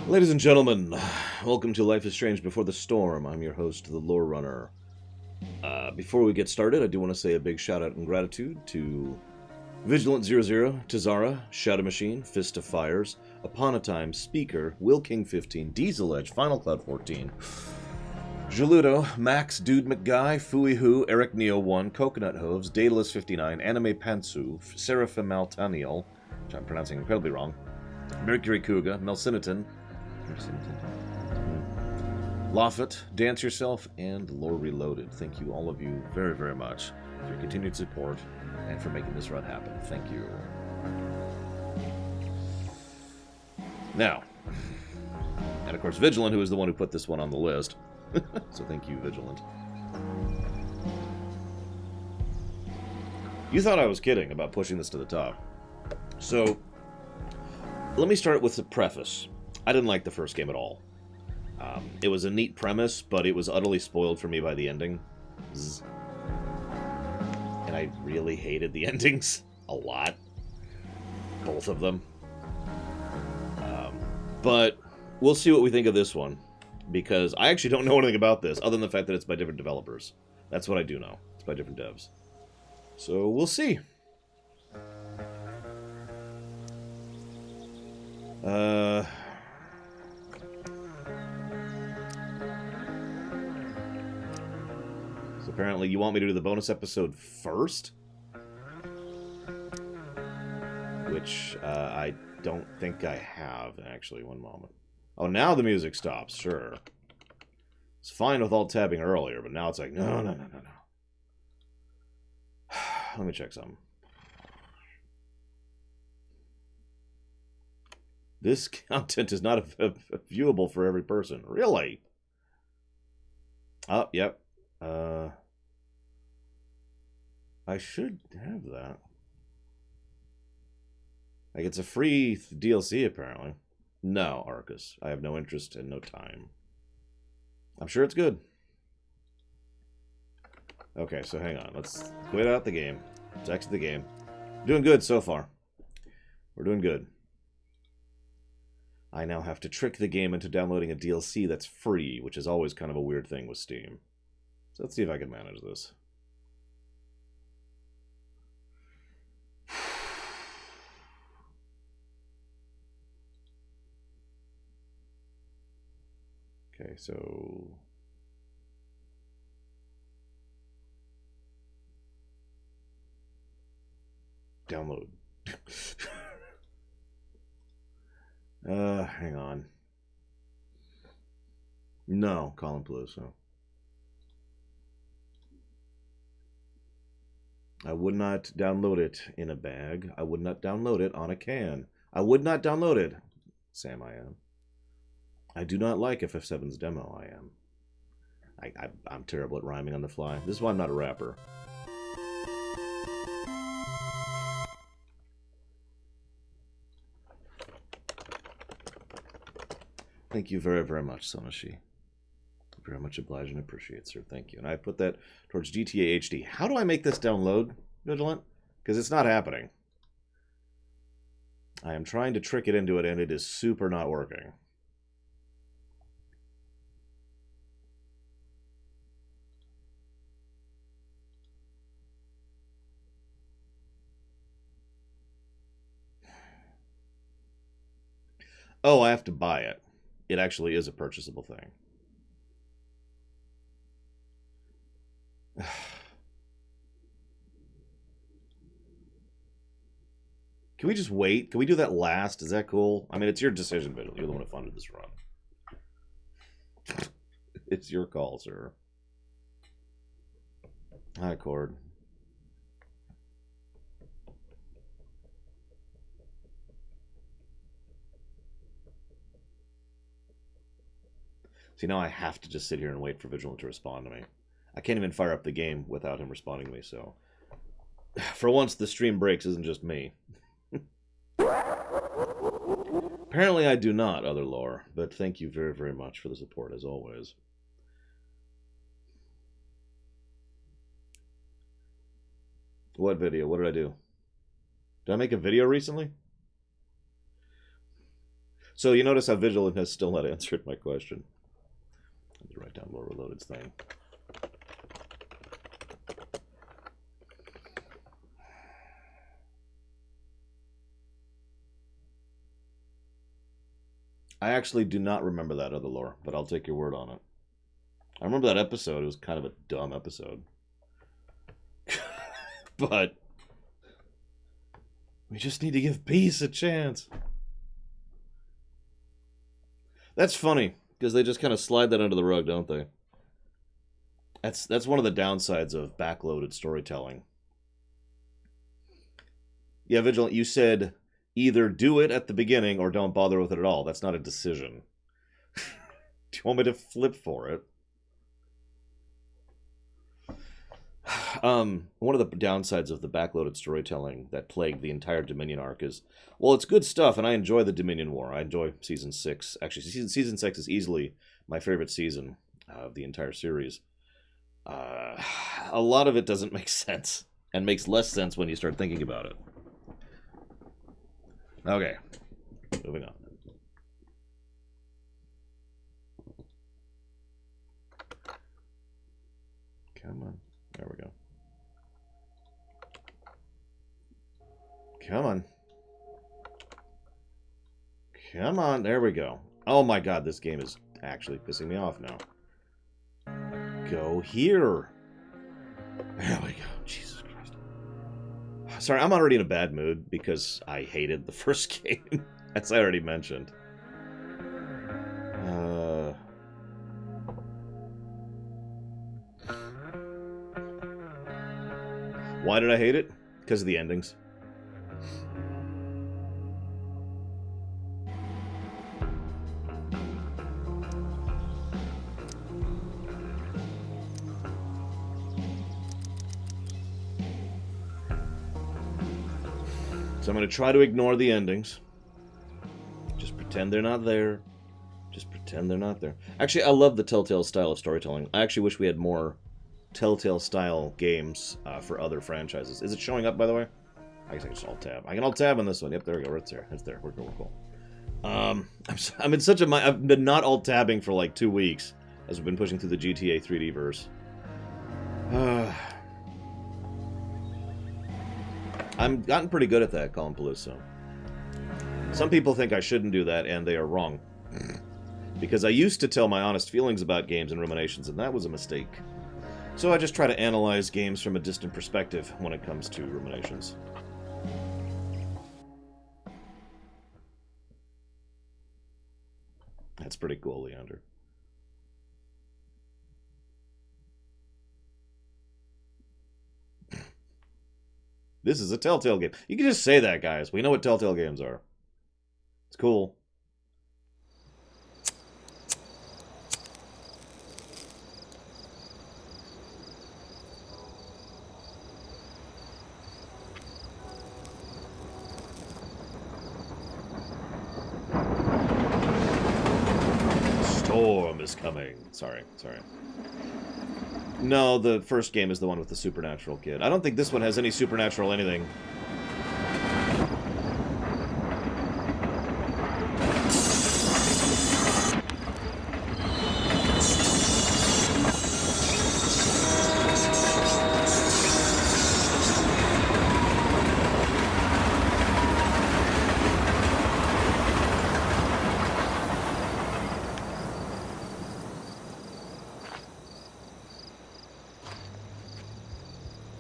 Ladies and gentlemen, welcome to Life is Strange Before the Storm. I'm your host, the Lore Runner. Before we get started, I do want to say a big shout out and gratitude to Vigilant00, Tazara, Shadow Machine, Fist of Fires, Upon a Time, Speaker, Will King 15, Diesel Edge, Final Cloud 14, Jaludo, Max, Dude McGuy, Fooey Who, Eric Neo 1, Coconut Hoves, Daedalus 59, Anime Pantsu, Seraphim Altaniel, which I'm pronouncing incredibly wrong, Mercury Kuga, Melciniton, Lafit, Dance Yourself, and Lore Reloaded. Thank you, all of you, very, very much for your continued support and for making this run happen. Thank you. Now, and of course, Vigilant, who is the one who put this one on the list. So thank you, Vigilant. You thought I was kidding about pushing this to the top. So, let me start with the preface. I didn't like the first game at all. It was a neat premise, but it was utterly spoiled for me by the ending. And I really hated the endings. A lot. Both of them. But we'll see what we think of this one. Because I actually don't know anything about this, other than the fact that it's by different developers. That's what I do know. It's by different devs. So we'll see. So apparently you want me to do the bonus episode first? Which I don't think I have, actually. One moment. Oh, now the music stops, sure. It's fine with alt tabbing earlier, but now it's like, no. Let me check something. This content is not viewable for every person. Really? Oh, yep. I should have that. Like, it's a free DLC, apparently. No, Arcus. I have no interest and no time. I'm sure it's good. Okay, so hang on. Let's quit out the game. Let's exit the game. Doing good so far. We're doing good. I now have to trick the game into downloading a DLC that's free, which is always kind of a weird thing with Steam. So let's see if I can manage this. Okay, so... Download. Hang on. No, Colin Peluso. I would not download it in a bag. I would not download it on a can. I would not download it. Sam, I am. I do not like FF7's demo, I am. I'm terrible at rhyming on the fly. This is why I'm not a rapper. Thank you very, very much, Sonashi. Very much obliged and appreciate, sir. Thank you. And I put that towards GTA HD. How do I make this download, Vigilant? Because it's not happening. I am trying to trick it into it, and it is super not working. Oh, I have to buy it. It actually is a purchasable thing. Can we just wait? Can we do that last? Is that cool? I mean, it's your decision, but you're the one who funded this run. It's your call, sir. Hi, Cord. See, now I have to just sit here and wait for Vigilant to respond to me. I can't even fire up the game without him responding to me, so... For once, the stream breaks isn't just me. Apparently I do not, other lore, but thank you very, very much for the support, as always. What video? What did I do? Did I make a video recently? So you notice how Vigilant has still not answered my question. Let me write down Lore Reloaded's thing. I actually do not remember that other lore, but I'll take your word on it. I remember that episode. It was kind of a dumb episode. But we just need to give peace a chance. That's funny, because they just kind of slide that under the rug, don't they? That's one of the downsides of backloaded storytelling. Yeah, Vigilant, you said either do it at the beginning or don't bother with it at all. That's not a decision. Do you want me to flip for it? One of the downsides of the backloaded storytelling that plagued the entire Dominion arc is, well, it's good stuff, and I enjoy the Dominion War. I enjoy Season 6. Actually, Season 6 is easily my favorite season of the entire series. A lot of it doesn't make sense, and makes less sense when you start thinking about it. Okay, moving on. Come on. There we go. Come on. Come on. There we go. Oh my god, this game is actually pissing me off now. Go here. There we go. Jesus Christ. Sorry, I'm already in a bad mood because I hated the first game, as I already mentioned. Why did I hate it? Because of the endings. So I'm going to try to ignore the endings. Just pretend they're not there. Just pretend they're not there. Actually, I love the Telltale style of storytelling. I actually wish we had more Telltale style games for other franchises. Is it showing up, by the way? I guess I can just alt-tab. I can alt-tab on this one. Yep, there we go. It's there. It's there. We're cool. I'm in such a... I've been not alt-tabbing for like 2 weeks as we've been pushing through the GTA 3D verse. I'm gotten pretty good at that, Colin Peluso. Some people think I shouldn't do that, and they are wrong. Because I used to tell my honest feelings about games and ruminations, and that was a mistake. So I just try to analyze games from a distant perspective when it comes to ruminations. That's pretty cool, Leander. This is a Telltale game. You can just say that, guys. We know what Telltale games are. It's cool. Storm is coming. Sorry. No, the first game is the one with the supernatural kid. I don't think this one has any supernatural anything.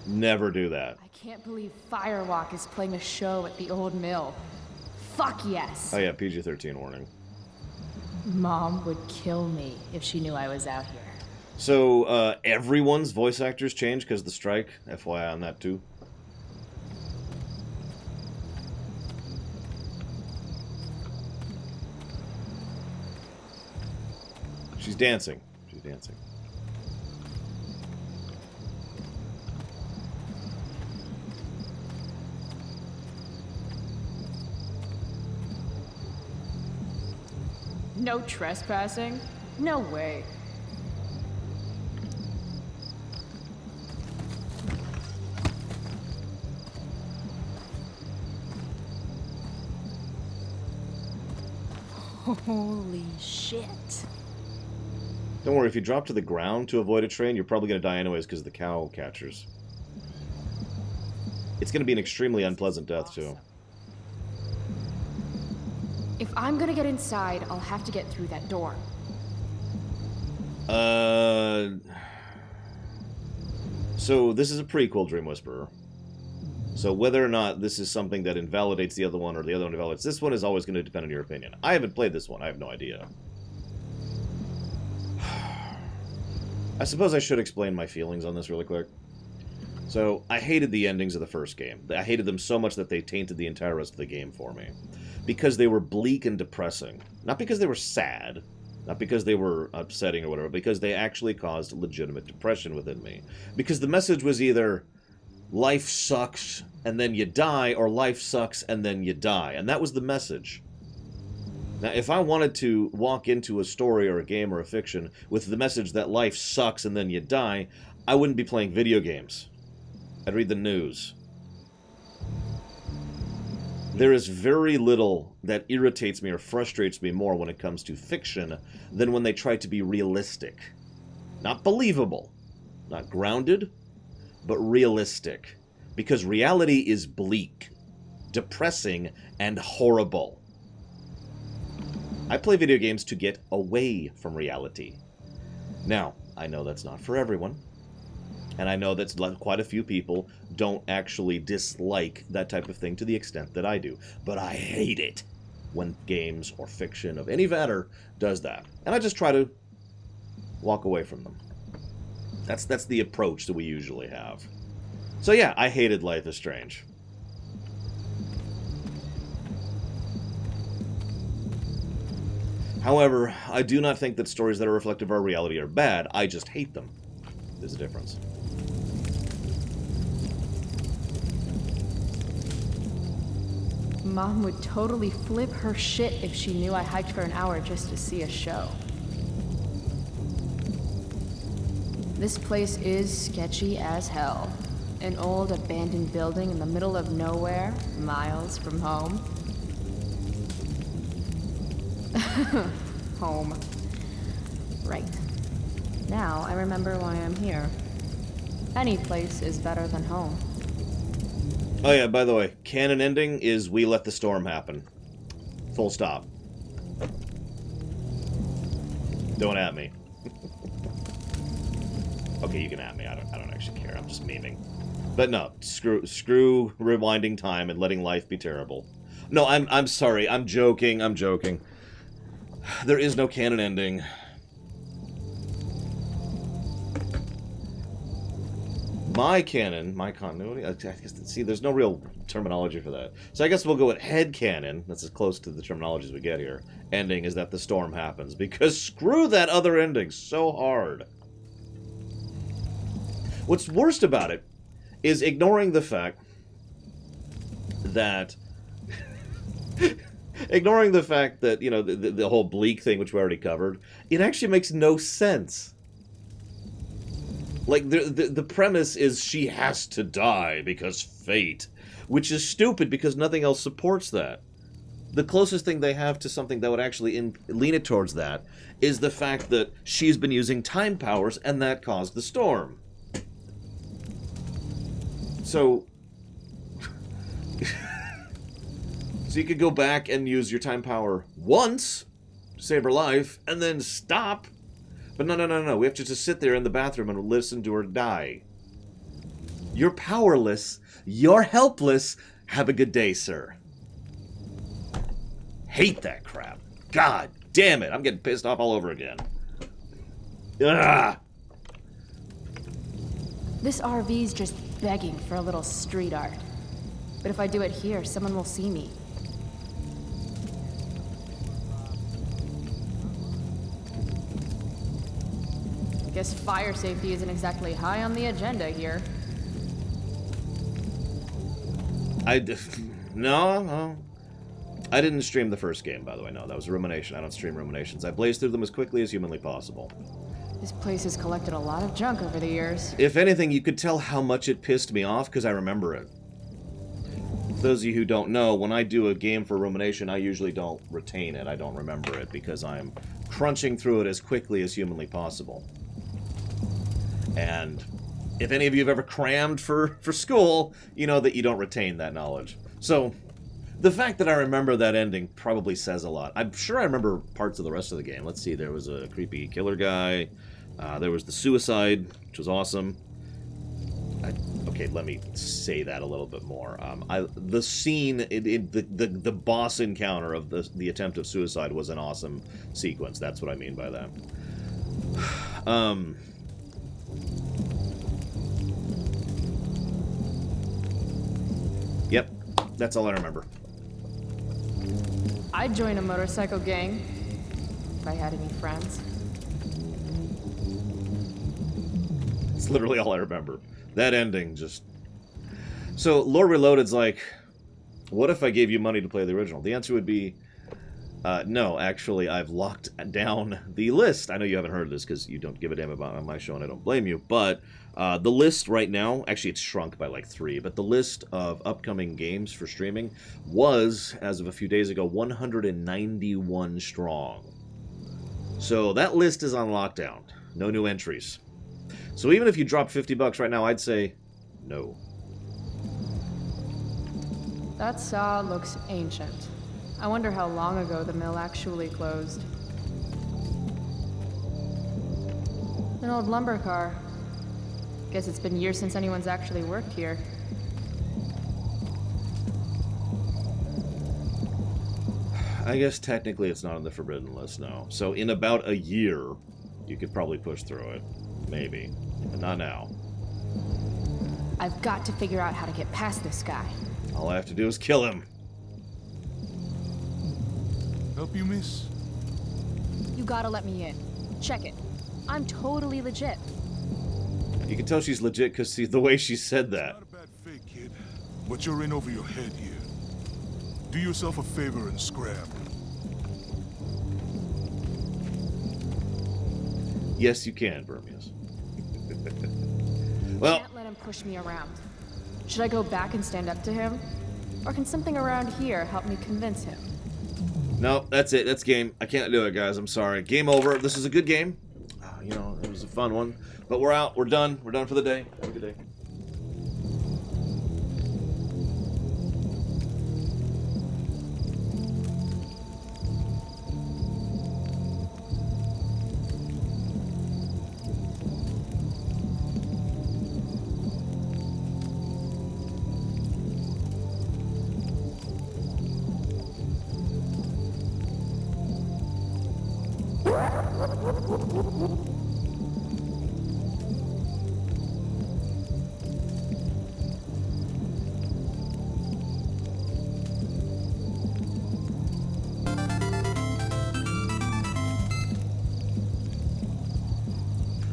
Never do that. I can't believe Firewalk is playing a show at the old mill. Fuck yes. Oh yeah, PG-13 warning. Mom would kill me if she knew I was out here. So, everyone's voice actors changed because of the strike? FYI on that too. She's dancing. She's dancing. No trespassing? No way. Holy shit. Don't worry, if you drop to the ground to avoid a train, you're probably going to die anyways because of the cow catchers. It's going to be an extremely unpleasant death, too. If I'm gonna get inside, I'll have to get through that door. So this is a prequel, Dream Whisperer. So whether or not this is something that invalidates the other one or the other one invalidates this one is always going to depend on your opinion. I haven't played this one. I have no idea. I suppose I should explain my feelings on this really quick. So, I hated the endings of the first game. I hated them so much that they tainted the entire rest of the game for me. Because they were bleak and depressing. Not because they were sad. Not because they were upsetting or whatever. Because they actually caused legitimate depression within me. Because the message was either, life sucks and then you die, or life sucks and then you die. And that was the message. Now, if I wanted to walk into a story or a game or a fiction with the message that life sucks and then you die, I wouldn't be playing video games. I'd read the news. There is very little that irritates me or frustrates me more when it comes to fiction than when they try to be realistic. Not believable, not grounded, but realistic. Because reality is bleak, depressing, and horrible. I play video games to get away from reality. Now, I know that's not for everyone. And I know that quite a few people don't actually dislike that type of thing to the extent that I do. But I hate it when games or fiction of any matter does that. And I just try to walk away from them. That's the approach that we usually have. So yeah, I hated Life is Strange. However, I do not think that stories that are reflective of our reality are bad. I just hate them. There's a difference. Mom would totally flip her shit if she knew I hiked for an hour just to see a show. This place is sketchy as hell. An old abandoned building in the middle of nowhere, miles from home. Home. Right. Now I remember why I'm here. Any place is better than home. Oh yeah, by the way, canon ending is we let the storm happen. Full stop. Don't at me. Okay, you can at me. I don't actually care. I'm just memeing. But no, screw rewinding time and letting life be terrible. No, I'm sorry. I'm joking. There is no canon ending. My canon, my continuity, I guess, see, there's no real terminology for that. So I guess we'll go with head canon, that's as close to the terminology as we get here. Ending is that the storm happens, because screw that other ending so hard. What's worst about it is ignoring the fact that... ignoring the fact that, you know, the whole bleak thing, which we already covered, it actually makes no sense. Like, the premise is she has to die because fate, which is stupid because nothing else supports that. The closest thing they have to something that would actually lean it towards that is the fact that she's been using time powers and that caused the storm. So... so you could go back and use your time power once to save her life and then stop. But no. We have to just sit there in the bathroom and listen to her die. You're powerless. You're helpless. Have a good day, sir. Hate that crap. God damn it. I'm getting pissed off all over again. Ugh. This RV's just begging for a little street art. But if I do it here, someone will see me. Guess fire safety isn't exactly high on the agenda here. No. I didn't stream the first game, by the way. No, that was a rumination. I don't stream ruminations. I blazed through them as quickly as humanly possible. This place has collected a lot of junk over the years. If anything, you could tell how much it pissed me off because I remember it. those of you who don't know, when I do a game for Rumination, I usually don't retain it. I don't remember it because I'm crunching through it as quickly as humanly possible. And if any of you have ever crammed for school, you know that you don't retain that knowledge. So the fact that I remember that ending probably says a lot. I'm sure I remember parts of the rest of the game. Let's see, there was a creepy killer guy. There was the suicide, which was awesome. Okay, let me say that a little bit more. The scene, the boss encounter of the attempt of suicide was an awesome sequence. That's what I mean by that. Yep, that's all I remember. I'd join a motorcycle gang if I had any friends. It's literally all I remember. That ending just... So, Lore Reloaded's like, what if I gave you money to play the original? The answer would be, no, actually, I've locked down the list. I know you haven't heard of this because you don't give a damn about my show, and I don't blame you, but the list right now, actually it's shrunk by like 3, but the list of upcoming games for streaming was, as of a few days ago, 191 strong. So that list is on lockdown. No new entries. So even if you drop $50 right now, I'd say no. That saw looks ancient. I wonder how long ago the mill actually closed. An old lumber car. Guess it's been years since anyone's actually worked here. I guess technically it's not on the forbidden list now. So in about a year, you could probably push through it. Maybe. But not now. I've got to figure out how to get past this guy. All I have to do is kill him. Help you, miss? You gotta let me in. Check it. I'm totally legit. You can tell she's legit because the way she said that. Not a bad fake, kid. But you're in over your head here. Do yourself a favor and scram. Yes, you can, Vermius. Well, Can't let him push me around. Should I go back and stand up to him? Or can something around here help me convince him? no, that's it. That's game. I can't do it, guys. I'm sorry. Game over. This is a good game. You know, it was a fun one. But we're out. We're done. We're done for the day. Have a good day.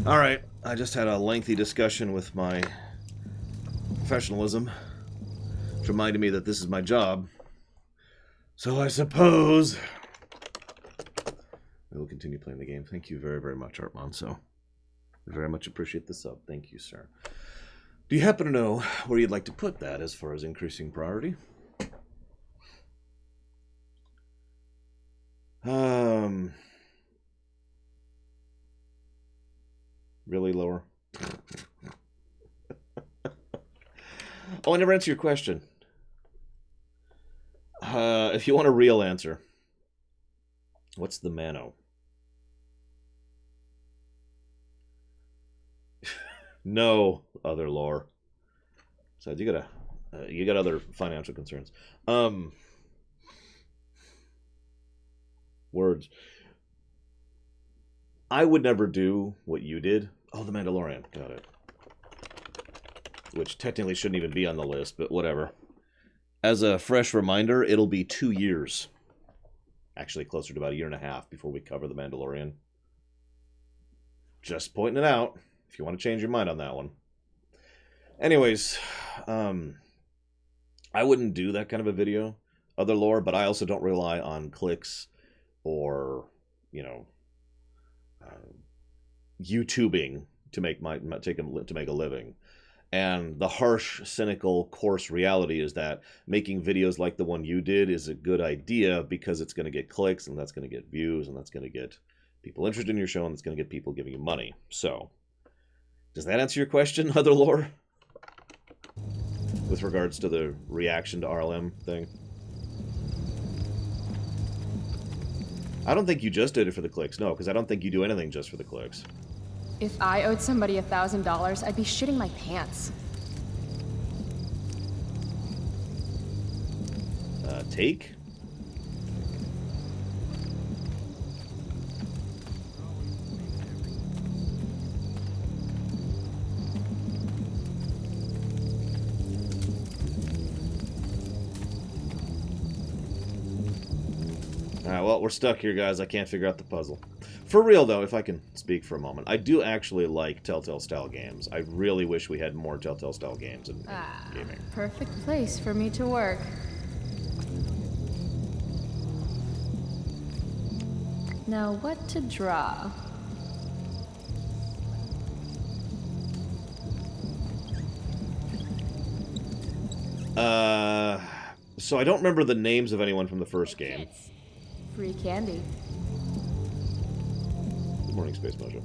Alright, I just had a lengthy discussion with my professionalism, which reminded me that this is my job. So I suppose I will continue playing the game. Thank you very, very much, Artmonso. I very much appreciate the sub. Thank you, sir. Do you happen to know where you'd like to put that as far as increasing priority? Really lower? Oh, I never answered your question. If you want a real answer, what's the Mano? No other lore. Besides, you got other financial concerns. Words. I would never do what you did. Oh, The Mandalorian. Got it. Which technically shouldn't even be on the list, but whatever. As a fresh reminder, it'll be 2 years. Actually, closer to about a year and a half before we cover The Mandalorian. Just pointing it out, if you want to change your mind on that one. Anyways, I wouldn't do that kind of a video, other lore, but I also don't rely on clicks or, you know, YouTubing to make a living. And the harsh, cynical, coarse reality is that making videos like the one you did is a good idea because it's going to get clicks, and that's going to get views, and that's going to get people interested in your show, and it's going to get people giving you money. So, does that answer your question, Other Lore? With regards to the reaction to RLM thing? I don't think you just did it for the clicks, no, because I don't think you do anything just for the clicks. If I owed somebody $1,000, I'd be shitting my pants. Take? Alright, well, we're stuck here, guys. I can't figure out the puzzle. For real, though, if I can speak for a moment, I do actually like Telltale-style games. I really wish we had more Telltale-style games in gaming. Perfect place for me to work. Now, what to draw? So I don't remember the names of anyone from the first game. Free candy. Good morning, Space Mojo.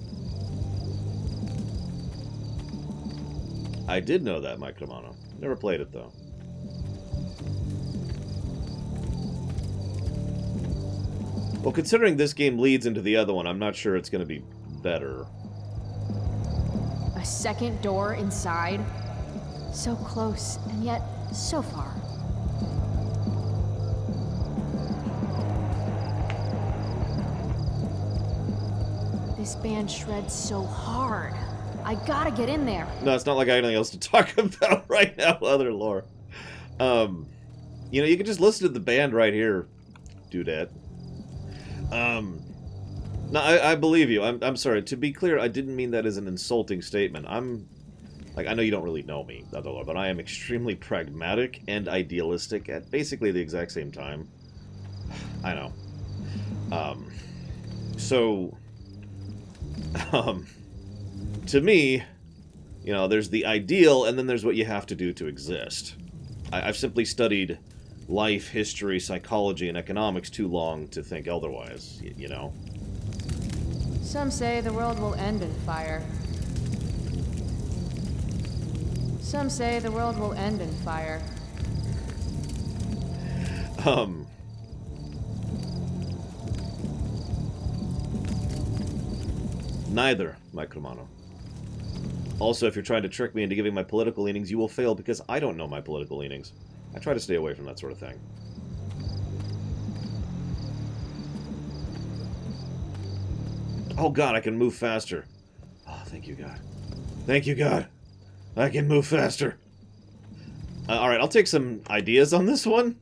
I did know that, Mike Romano. Never played it, though. Well, considering this game leads into the other one, I'm not sure it's going to be better. A second door inside? So close, and yet so far. This band shreds so hard. I gotta get in there. No, it's not like I have anything else to talk about right now, Other Lore. You know, you can just listen to the band right here, Doodad. No, I believe you. I'm sorry. To be clear, I didn't mean that as an insulting statement. I know you don't really know me, Other Lore, but I am extremely pragmatic and idealistic at basically the exact same time. I know. To me, you know, there's the ideal, and then there's what you have to do to exist. I've simply studied life, history, psychology, and economics too long to think otherwise, you know? Some say the world will end in fire. Some say the world will end in fire. Neither, Mike Romano. Also, if you're trying to trick me into giving my political leanings, you will fail because I don't know my political leanings. I try to stay away from that sort of thing. Oh god, I can move faster. Oh, thank you, God. Thank you, God. I can move faster. Alright, I'll take some ideas on this one.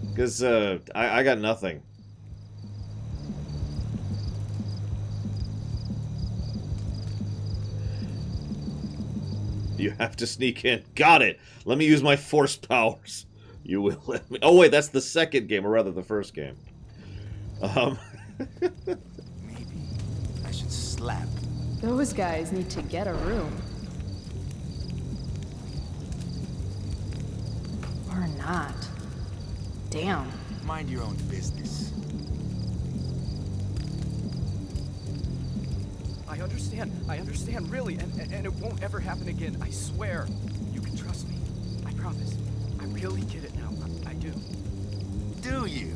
Because, I got nothing. You have to sneak in. Got it. Let me use my force powers. You will let me. Oh, wait, that's the second game, or rather the first game. Maybe I should slap. Those guys need to get a room. Or not. Damn. Mind your own business. I understand, really, and it won't ever happen again, I swear. You can trust me, I promise. I really get it now, I do. Do you?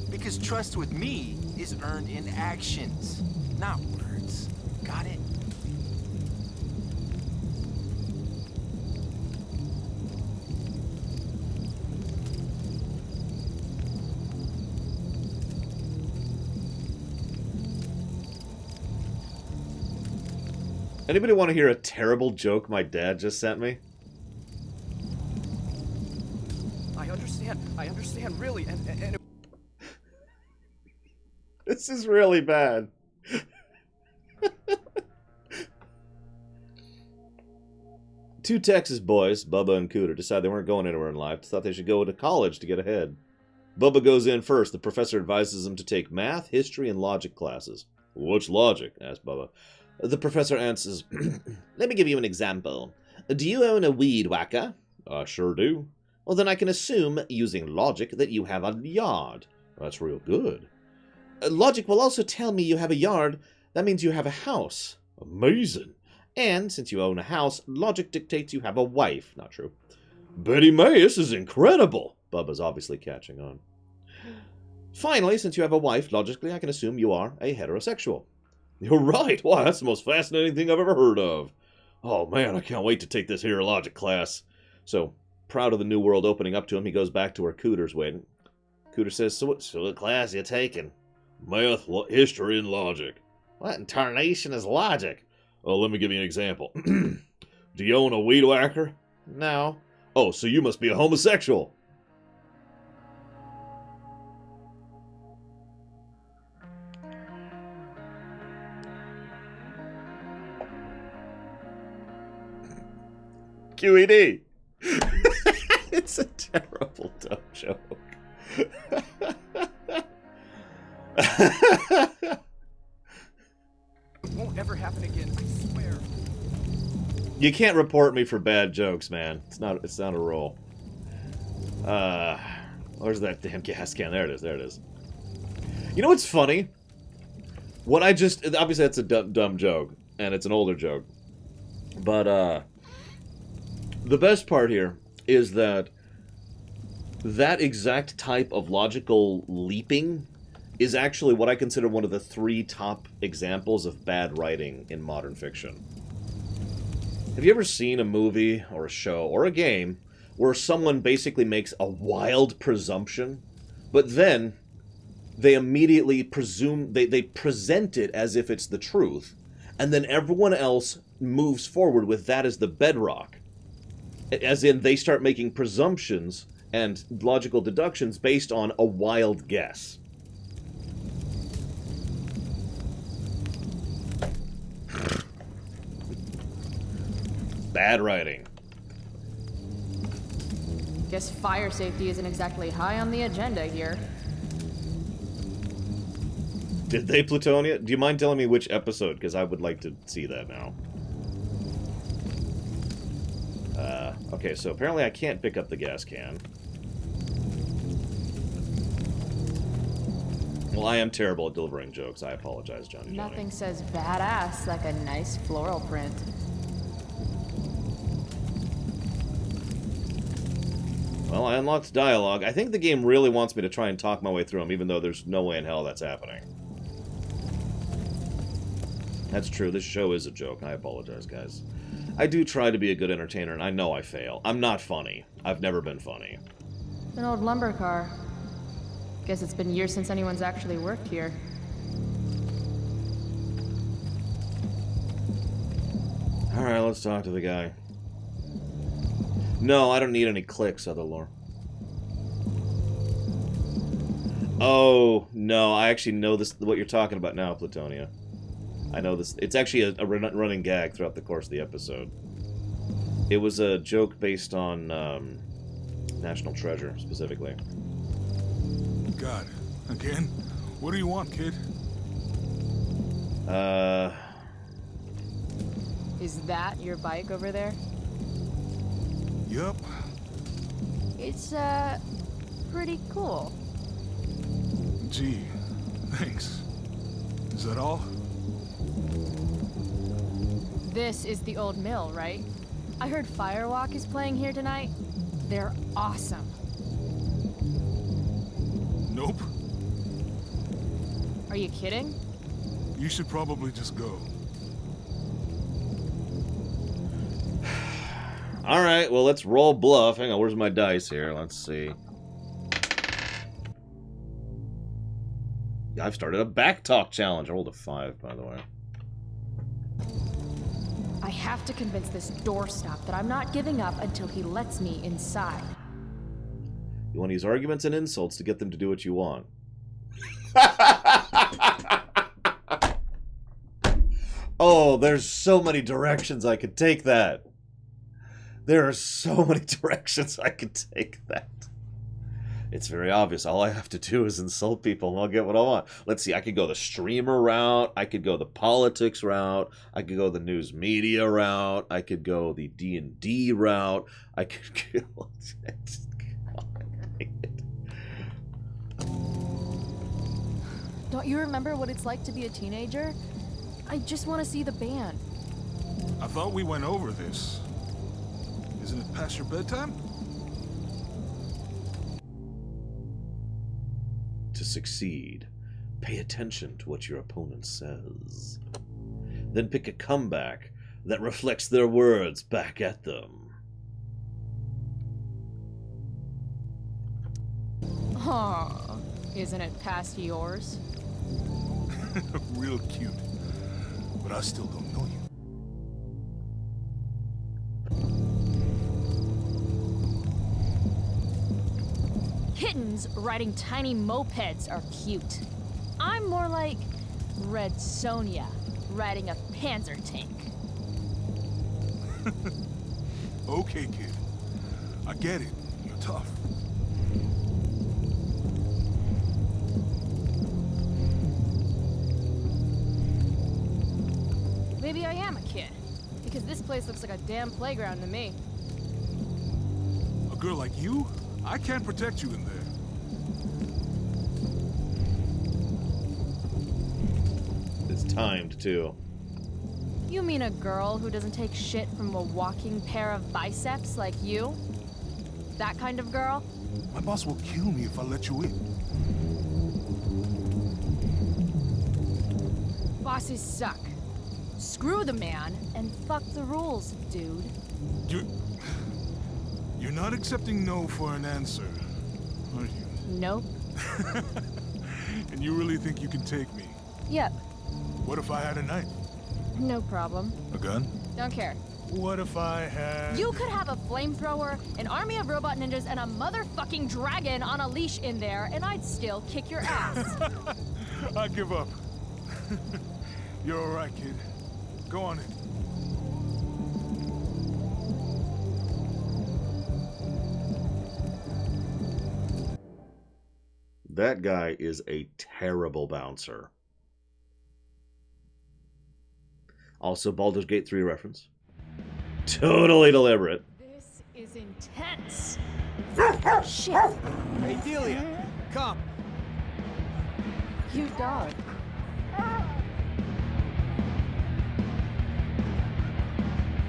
Because trust with me is earned in actions, not words. Got it? Anybody want to hear a terrible joke my dad just sent me? I understand, really, and This is really bad. Two Texas boys, Bubba and Cooter, decide they weren't going anywhere in life, thought they should go to college to get ahead. Bubba goes in first. The professor advises him to take math, history, and logic classes. What's logic? Asked Bubba. The professor answers, let me give you an example. Do you own a weed whacker? I sure do. Well, then I can assume, using logic, that you have a yard. That's real good. Logic will also tell me you have a yard. That means you have a house. Amazing. And since you own a house, logic dictates you have a wife. Not true. Betty May, this is incredible. Bubba's obviously catching on. Finally, since you have a wife, logically I can assume you are a heterosexual. You're right. Wow, that's the most fascinating thing I've ever heard of. Oh man, I can't wait to take this here logic class. So, proud of the new world opening up to him, he goes back to where Cooter's waiting. Cooter says, so what class are you taking? Math, history, and logic. What in tarnation is logic? Oh, let me give you an example. Do you own a weed whacker? No. Oh, so you must be a homosexual. QED. It's a terrible dumb joke. It won't ever happen again, I swear. You can't report me for bad jokes, man. It's not a rule. Where's that damn gas can? There it is. You know what's funny? Obviously that's a dumb joke, and it's an older joke. But, the best part here is that exact type of logical leaping is actually what I consider one of the 3 top examples of bad writing in modern fiction. Have you ever seen a movie or a show or a game where someone basically makes a wild presumption, but then they immediately they present it as if it's the truth, and then everyone else moves forward with that as the bedrock? As in, they start making presumptions and logical deductions based on a wild guess. Bad writing. Guess fire safety isn't exactly high on the agenda here. Did they Plutonia? Do you mind telling me which episode? Because I would like to see that now. Okay, so apparently I can't pick up the gas can. Well, I am terrible at delivering jokes. I apologize, Johnny. Nothing says badass like a nice floral print. Well, I unlocked dialogue. I think the game really wants me to try and talk my way through them, even though there's no way in hell that's happening. That's true. This show is a joke. I apologize, guys. I do try to be a good entertainer, and I know I fail. I'm not funny. I've never been funny. An old lumber car. Guess it's been years since anyone's actually worked here. Alright, let's talk to the guy. No, I don't need any clicks, other lore. Oh, no, I actually know what you're talking about now, Plutonia. I know this. It's actually a running gag throughout the course of the episode. It was a joke based on National Treasure, specifically. God, again? What do you want, kid? Is that your bike over there? Yup. It's, pretty cool. Gee, thanks. Is that all? This is the old mill, right? I heard Firewalk is playing here tonight. They're awesome. Nope. Are you kidding? You should probably just go. Alright, well, let's roll bluff. Hang on, where's my dice here? Let's see. I've started a Backtalk challenge. I rolled a 5, by the way. I have to convince this doorstop that I'm not giving up until he lets me inside. You want to use arguments and insults to get them to do what you want. Oh, there's so many directions I could take that. There are so many directions I could take that. It's very obvious. All I have to do is insult people and I'll get what I want. Let's see, I could go the streamer route, I could go the politics route, I could go the news media route, I could go the D&D route, I could go... Don't you remember what it's like to be a teenager? I just want to see the band. I thought we went over this. Isn't it past your bedtime? To succeed, pay attention to what your opponent says. Then pick a comeback that reflects their words back at them. Aw, isn't it past yours? Real cute. But I still don't know you. Kittens riding tiny mopeds are cute. I'm more like Red Sonja riding a panzer tank. Okay, kid. I get it. You're tough. Maybe I am a kid, because this place looks like a damn playground to me. A girl like you? I can't protect you in there. It's timed, too. You mean a girl who doesn't take shit from a walking pair of biceps like you? That kind of girl? My boss will kill me if I let you in. Bosses suck. Screw the man and fuck the rules, dude. You're not accepting no for an answer, are you? Nope. And you really think you can take me? Yep. What if I had a knife? No problem. A gun? Don't care. What if I had... You could have a flamethrower, an army of robot ninjas, and a motherfucking dragon on a leash in there, and I'd still kick your ass. I give up. You're all right, kid. Go on in. That guy is a terrible bouncer. Also, Baldur's Gate 3 reference. Totally deliberate. This is intense. Shit. Hey, Delia, come. You dog.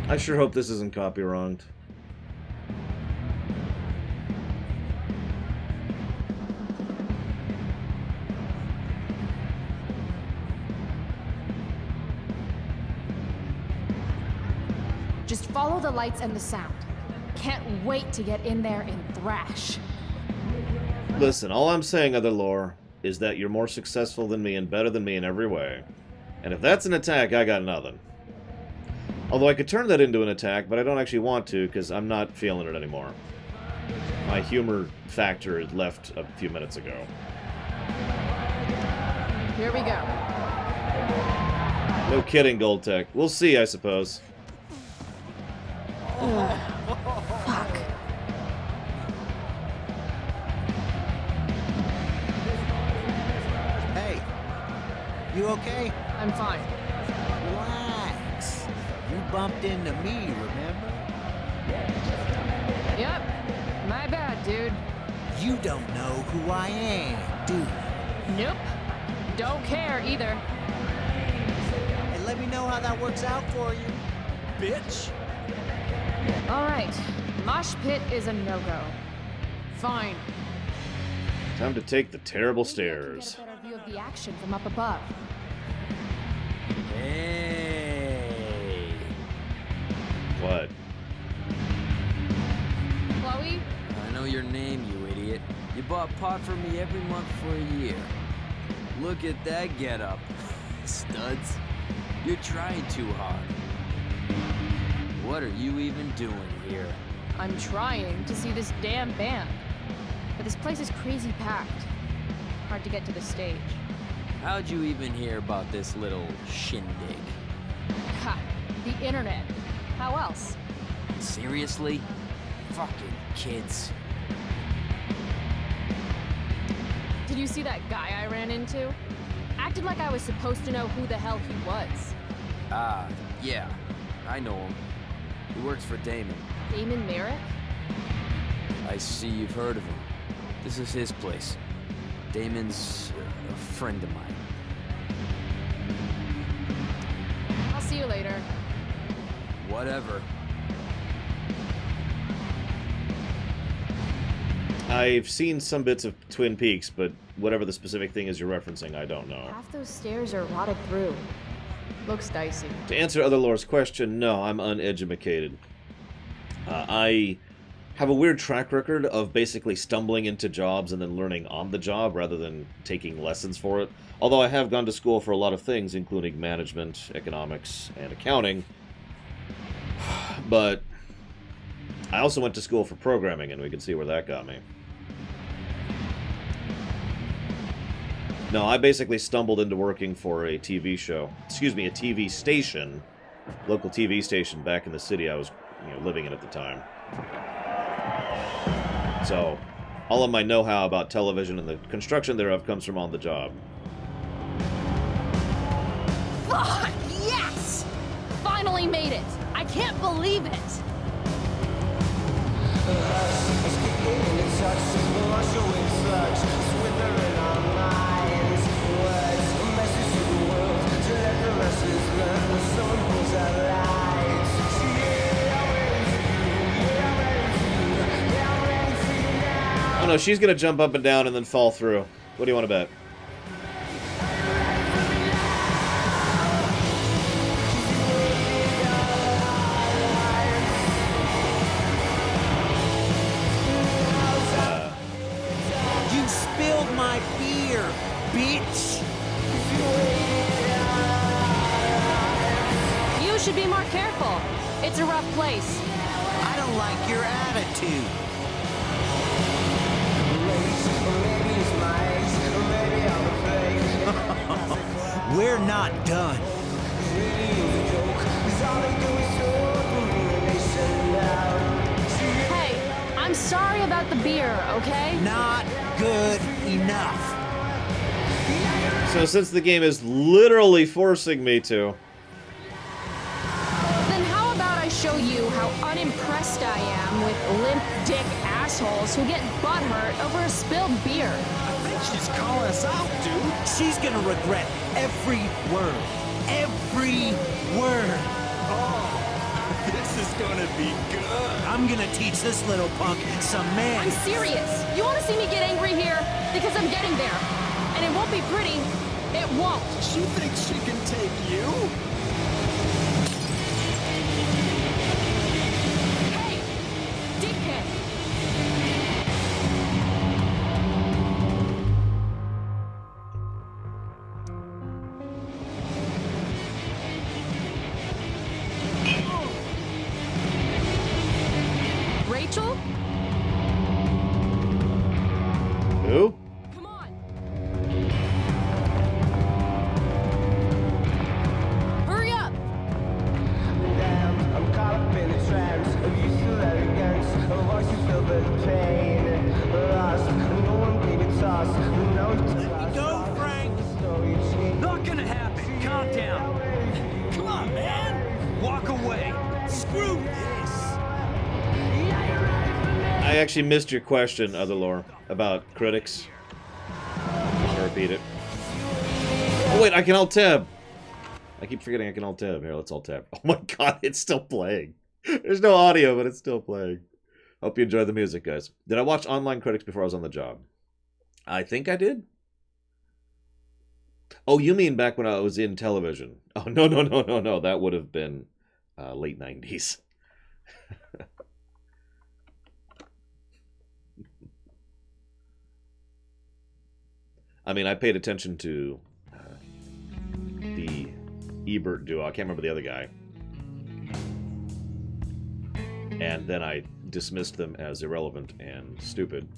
I sure hope this isn't copywronged. Just follow the lights and the sound. Can't wait to get in there and thrash. Listen, all I'm saying, Other Lore, is that you're more successful than me and better than me in every way. And if that's an attack, I got nothing. Although I could turn that into an attack, but I don't actually want to, because I'm not feeling it anymore. My humor factor left a few minutes ago. Here we go. No kidding, Gold Tech. We'll see, I suppose. Fuck. Hey, you okay? I'm fine. Relax. You bumped into me, remember? Yep. My bad, dude. You don't know who I am, do you? Nope. Don't care either. Hey, let me know how that works out for you. Bitch. All right. Mosh pit is a no-go. Fine. Time to take the terrible Maybe I stairs. can get a better view of the action from up above. Hey. What? Chloe? I know your name, you idiot. You bought pot for me every month for a year. Look at that getup, studs. You're trying too hard. What are you even doing here? I'm trying to see this damn band. But this place is crazy packed. Hard to get to the stage. How'd you even hear about this little shindig? Ha! The internet. How else? Seriously? Fucking kids. Did you see that guy I ran into? Acted like I was supposed to know who the hell he was. Yeah. I know him. He works for Damon. Damon Merrick? I see you've heard of him. This is his place. Damon's a friend of mine. I'll see you later. Whatever. I've seen some bits of Twin Peaks, but whatever the specific thing is you're referencing, I don't know. Half those stairs are rotted through. Looks dicey. To answer Otherlore's question, no, I'm uneducated. I have a weird track record of basically stumbling into jobs and then learning on the job rather than taking lessons for it. Although I have gone to school for a lot of things, including management, economics, and accounting. But I also went to school for programming, and we can see where that got me. No, I basically stumbled into working for a TV show. Excuse me, a TV station. Local TV station back in the city I was living in at the time. So, all of my know-how about television and the construction thereof comes from on the job. Fuck, yes! Finally made it! I can't believe it! Oh no, she's gonna jump up and down and then fall through. What do you want to bet? You spilled my beer, bitch! You should be more careful. It's a rough place. I don't like your attitude. We're not done. Hey, I'm sorry about the beer, okay? Not good enough. So since the game is literally forcing me to... Then how about I show you how unimpressed I am with limp dick assholes who get butthurt over a spilled beer? She's calling us out, dude. She's gonna regret every word. Every word. Oh, this is gonna be good. I'm gonna teach this little punk some I'm manners. serious. You want to see me get angry here? Because I'm getting there. And it won't be pretty. It won't. She thinks she can take you? Hey, dickhead. Rachel? Who? Come on. Hurry up. I'm caught up in the trance of youthful arrogance, a voice you feel the pain, lost, no one gave it toss, no one to Let me go, Frank. Not gonna happen. Calm down. Come on, man. Walk away. Screw this. I actually missed your question, Otherlore, about critics. I'm gonna repeat it. Oh wait, I can alt-tab! I keep forgetting I can alt-tab. Here, let's alt-tab. Oh my god, it's still playing. There's no audio, but it's still playing. Hope you enjoy the music, guys. Did I watch online critics before I was on the job? I think I did. Oh, you mean back when I was in television? Oh, no. That would have been late 90s. I mean, I paid attention to the Ebert duo. I can't remember the other guy. And then I dismissed them as irrelevant and stupid.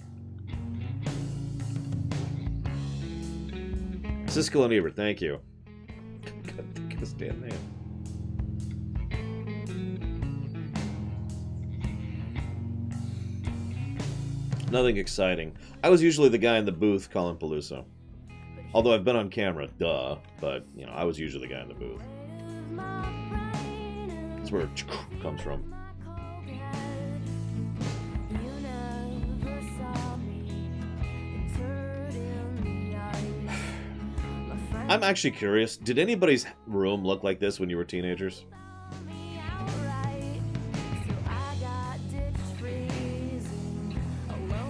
Siskel and Ebert, thank you. God, think of his damn name. Nothing exciting. I was usually the guy in the booth calling Palooza. Although I've been on camera, duh. But, you know, I was usually the guy in the booth. That's where it comes from. I'm actually curious. Did anybody's room look like this when you were teenagers?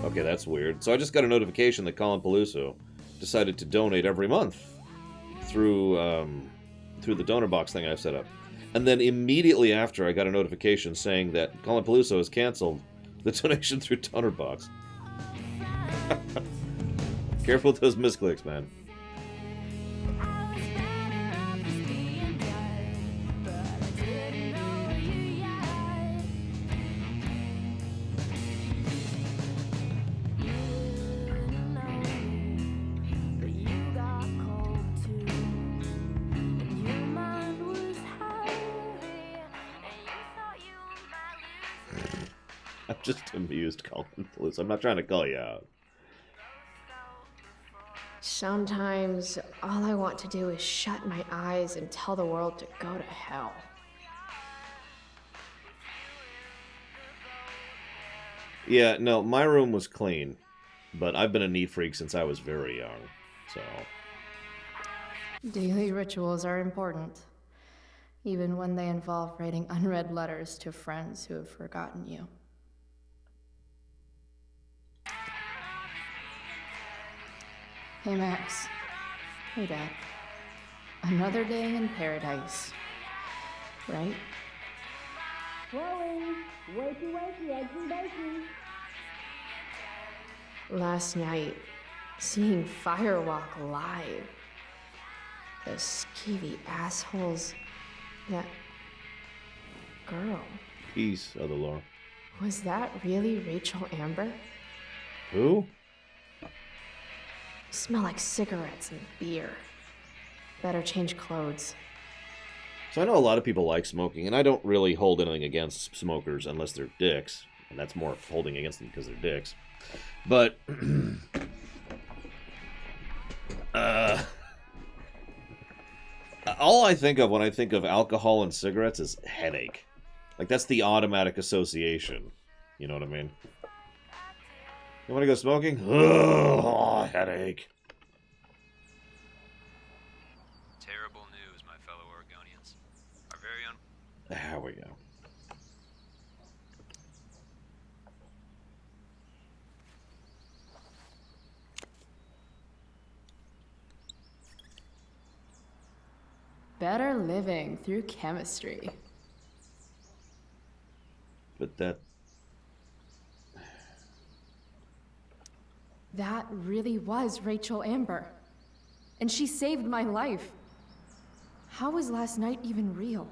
Okay, that's weird. So I just got a notification that Colin Peluso decided to donate every month through the donor box thing I've set up. And then immediately after, I got a notification saying that Colin Peluso has canceled the donation through donor box. Careful with those misclicks, man. I'm just amused, Colin Peluso. I'm not trying to call you out. Sometimes all I want to do is shut my eyes and tell the world to go to hell. Yeah, no, my room was clean, but I've been a neat freak since I was very young, so... Daily rituals are important, even when they involve writing unread letters to friends who have forgotten you. Hey, Max. Hey, Dad. Another day in paradise. Right? Chloe! Wakey, wakey, eggs and bacon! Last night, seeing Firewalk live. Those skeevy assholes. That girl. Peace, other Laura. Was that really Rachel Amber? Who? Smell like cigarettes and beer. Better change clothes. So I know a lot of people like smoking, and I don't really hold anything against smokers unless they're dicks. And that's more holding against them because they're dicks. But... all I think of when I think of alcohol and cigarettes is headache. Like, that's the automatic association. You know what I mean? You want to go smoking? Oh, headache. Terrible news, my fellow Oregonians. Our very own... There we go. Better living through chemistry. But that... That really was Rachel Amber. And she saved my life. How was last night even real?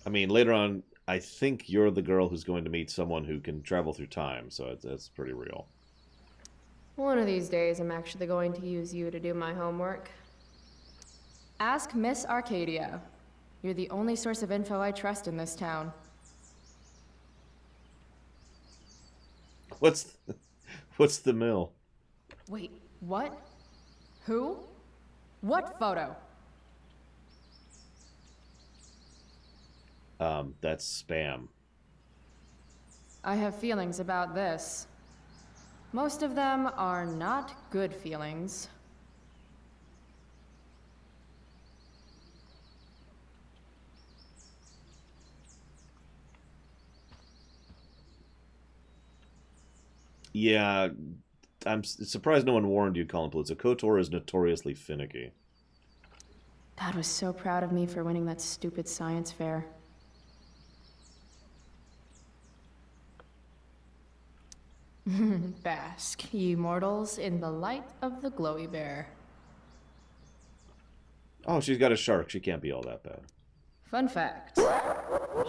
I mean, later on, I think you're the girl who's going to meet someone who can travel through time, so that's pretty real. One of these days, I'm actually going to use you to do my homework. Ask Miss Arcadia. You're the only source of info I trust in this town. What's the mill? Wait, what? Who? What photo? That's spam. I have feelings about this. Most of them are not good feelings. Yeah, I'm surprised no one warned you, Colin Peluso. KOTOR is notoriously finicky. Dad was so proud of me for winning that stupid science fair. Bask, ye mortals, in the light of the glowy bear. Oh, she's got a shark. She can't be all that bad. Fun fact.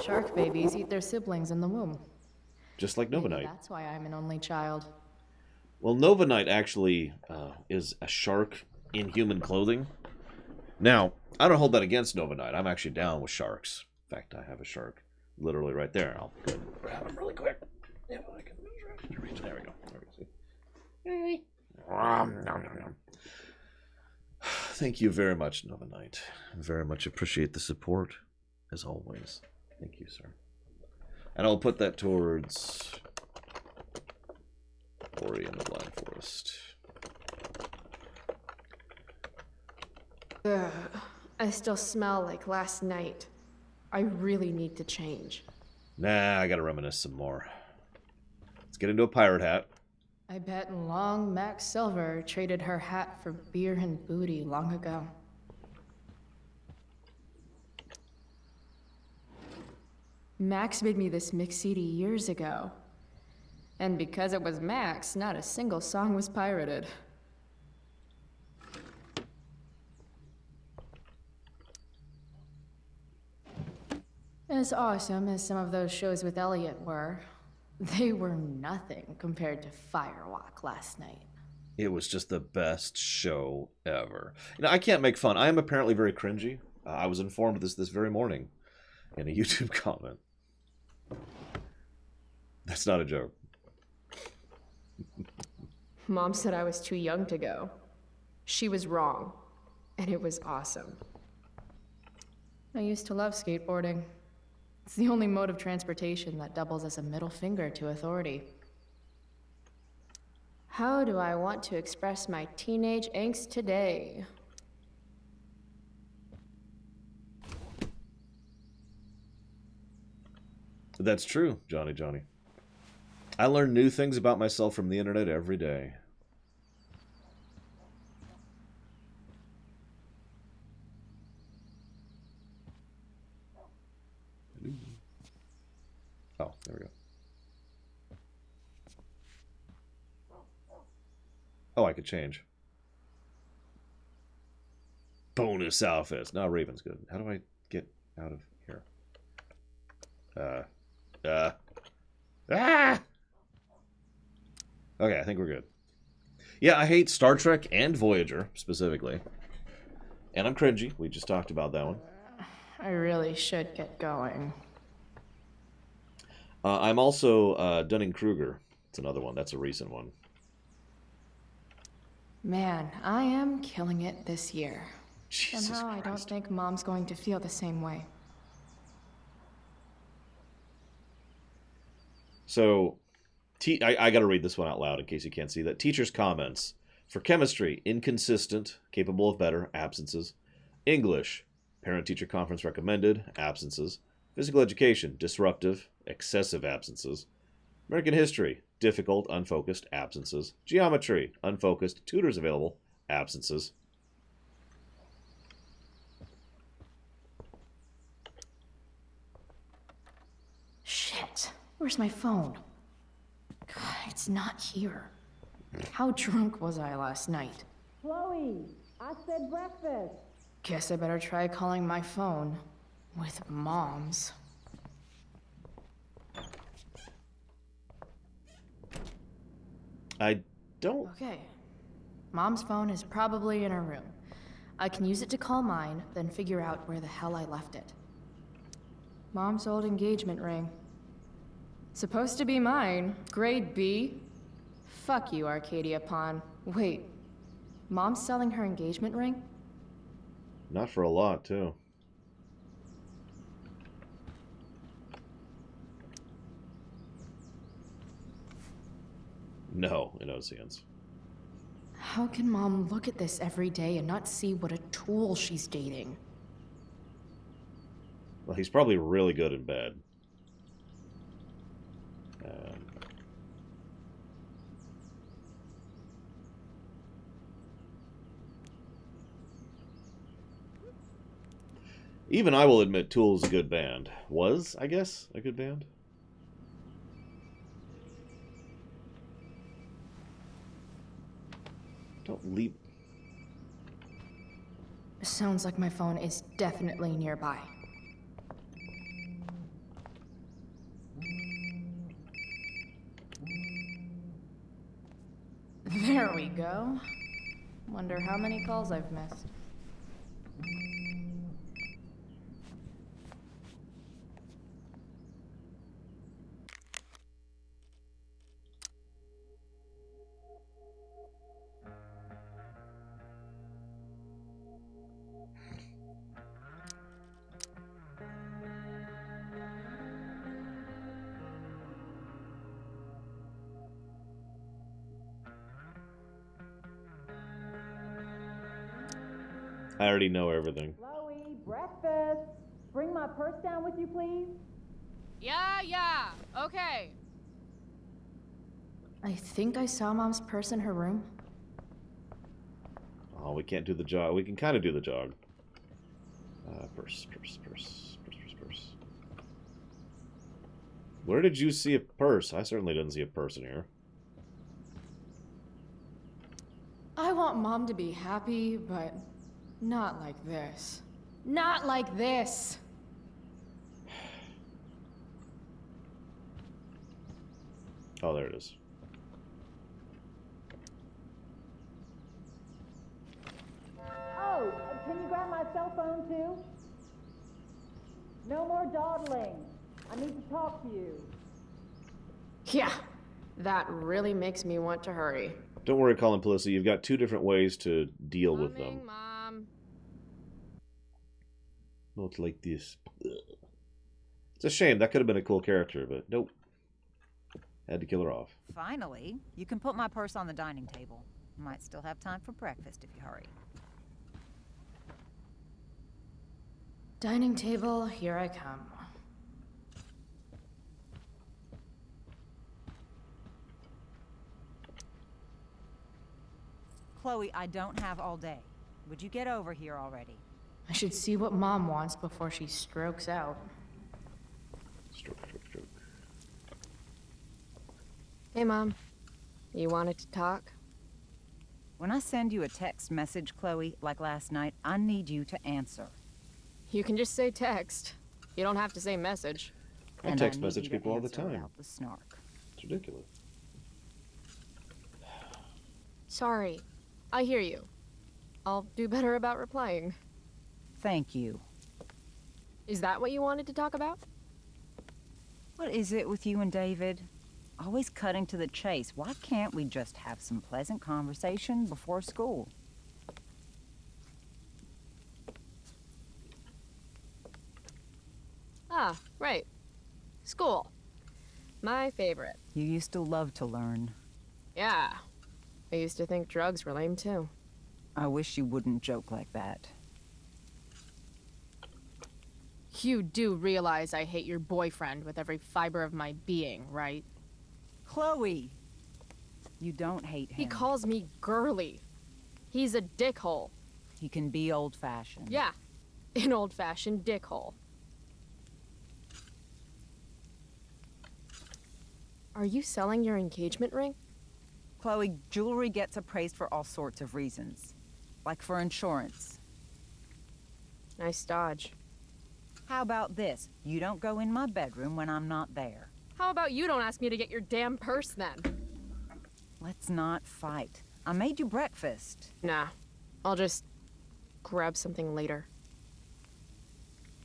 Shark babies eat their siblings in the womb. Just like Nova Maybe Knight. that's why I'm an only child. Well, Nova Knight actually is a shark in human clothing. Now, I don't hold that against Nova Knight. I'm actually down with sharks. In fact, I have a shark literally right there. I'll go grab him really quick. Thank you very much, Nova Knight. Very much appreciate the support, as always. Thank you, sir. And I'll put that towards Ori in the Blind Forest. Ugh, I still smell like last night. I really need to change. Nah, I gotta reminisce some more. Let's get into a pirate hat. I bet long Max Silver traded her hat for beer and booty long ago. Max made me this mix CD years ago. And because it was Max, not a single song was pirated. As awesome as some of those shows with Elliot were, they were nothing compared to Firewalk last night. It was just the best show ever. You know, I can't make fun. I am apparently very cringy. I was informed of this very morning in a YouTube comment. That's not a joke. Mom said I was too young to go. She was wrong, and it was awesome. I used to love skateboarding. It's the only mode of transportation that doubles as a middle finger to authority. How do I want to express my teenage angst today? That's true, Johnny. I learn new things about myself from the internet every day. Oh, there we go. Oh, I could change. Bonus outfits. No, Raven's good. How do I get out of here? Okay, I think we're good. Yeah, I hate Star Trek and Voyager, specifically. And I'm cringy. We just talked about that one. I really should get going. I'm also Dunning-Kruger. It's another one. That's a recent one. Man, I am killing it this year. Jesus Somehow Christ. I don't think Mom's going to feel the same way. So, I got to read this one out loud in case you can't see that. Teacher's comments. For chemistry, inconsistent, capable of better, absences. English, parent-teacher conference recommended, absences. Physical education, disruptive, excessive absences. American history, difficult, unfocused, absences. Geometry, unfocused, tutors available, absences. Shit, where's my phone? God, it's not here. How drunk was I last night? Chloe, I said breakfast. Guess I better try calling my phone with Mom's. I don't... Okay. Mom's phone is probably in her room. I can use it to call mine, then figure out where the hell I left it. Mom's old engagement ring. Supposed to be mine. Grade B. Fuck you, Arcadia Pawn. Wait. Mom's selling her engagement ring? Not for a lot, too. No, in Oceans. How can Mom look at this every day and not see what a tool she's dating? Well, he's probably really good in bed. Even I will admit Tool is a good band. Was, I guess, a good band? Don't leap. Sounds like my phone is definitely nearby. There we go. Wonder how many calls I've missed. I already know everything. Chloe, breakfast. Bring my purse down with you, please. Yeah, okay. I think I saw Mom's purse in her room. Oh, we can't do the jog. We can kind of do the jog. Purse. Where did you see a purse? I certainly didn't see a purse in here. I want Mom to be happy, but not like this. Not like this! Oh, there it is. Oh, can you grab my cell phone too? No more dawdling. I need to talk to you. Yeah, that really makes me want to hurry. Don't worry, Colin Pelosi. You've got two different ways to deal with them. Mom. Not like this. It's a shame. That could have been a cool character, but nope. Had to kill her off. Finally, you can put my purse on the dining table. Might still have time for breakfast if you hurry. Dining table, here I come. Chloe, I don't have all day. Would you get over here already? I should see what Mom wants before she strokes out. Stroke. Hey, Mom. You wanted to talk? When I send you a text message, Chloe, like last night, I need you to answer. You can just say text. You don't have to say message. I text message people all the time. Without the snark. It's ridiculous. Sorry. I hear you. I'll do better about replying. Thank you. Is that what you wanted to talk about? What is it with you and David? Always cutting to the chase. Why can't we just have some pleasant conversation before school? Ah, right. School. My favorite. You used to love to learn. Yeah. I used to think drugs were lame too. I wish you wouldn't joke like that. You do realize I hate your boyfriend with every fiber of my being, right? Chloe! You don't hate him. He calls me girly. He's a dickhole. He can be old-fashioned. Yeah, an old-fashioned dickhole. Are you selling your engagement ring? Chloe, jewelry gets appraised for all sorts of reasons. Like for insurance. Nice dodge. How about this? You don't go in my bedroom when I'm not there. How about you don't ask me to get your damn purse then? Let's not fight. I made you breakfast. Nah, I'll just grab something later.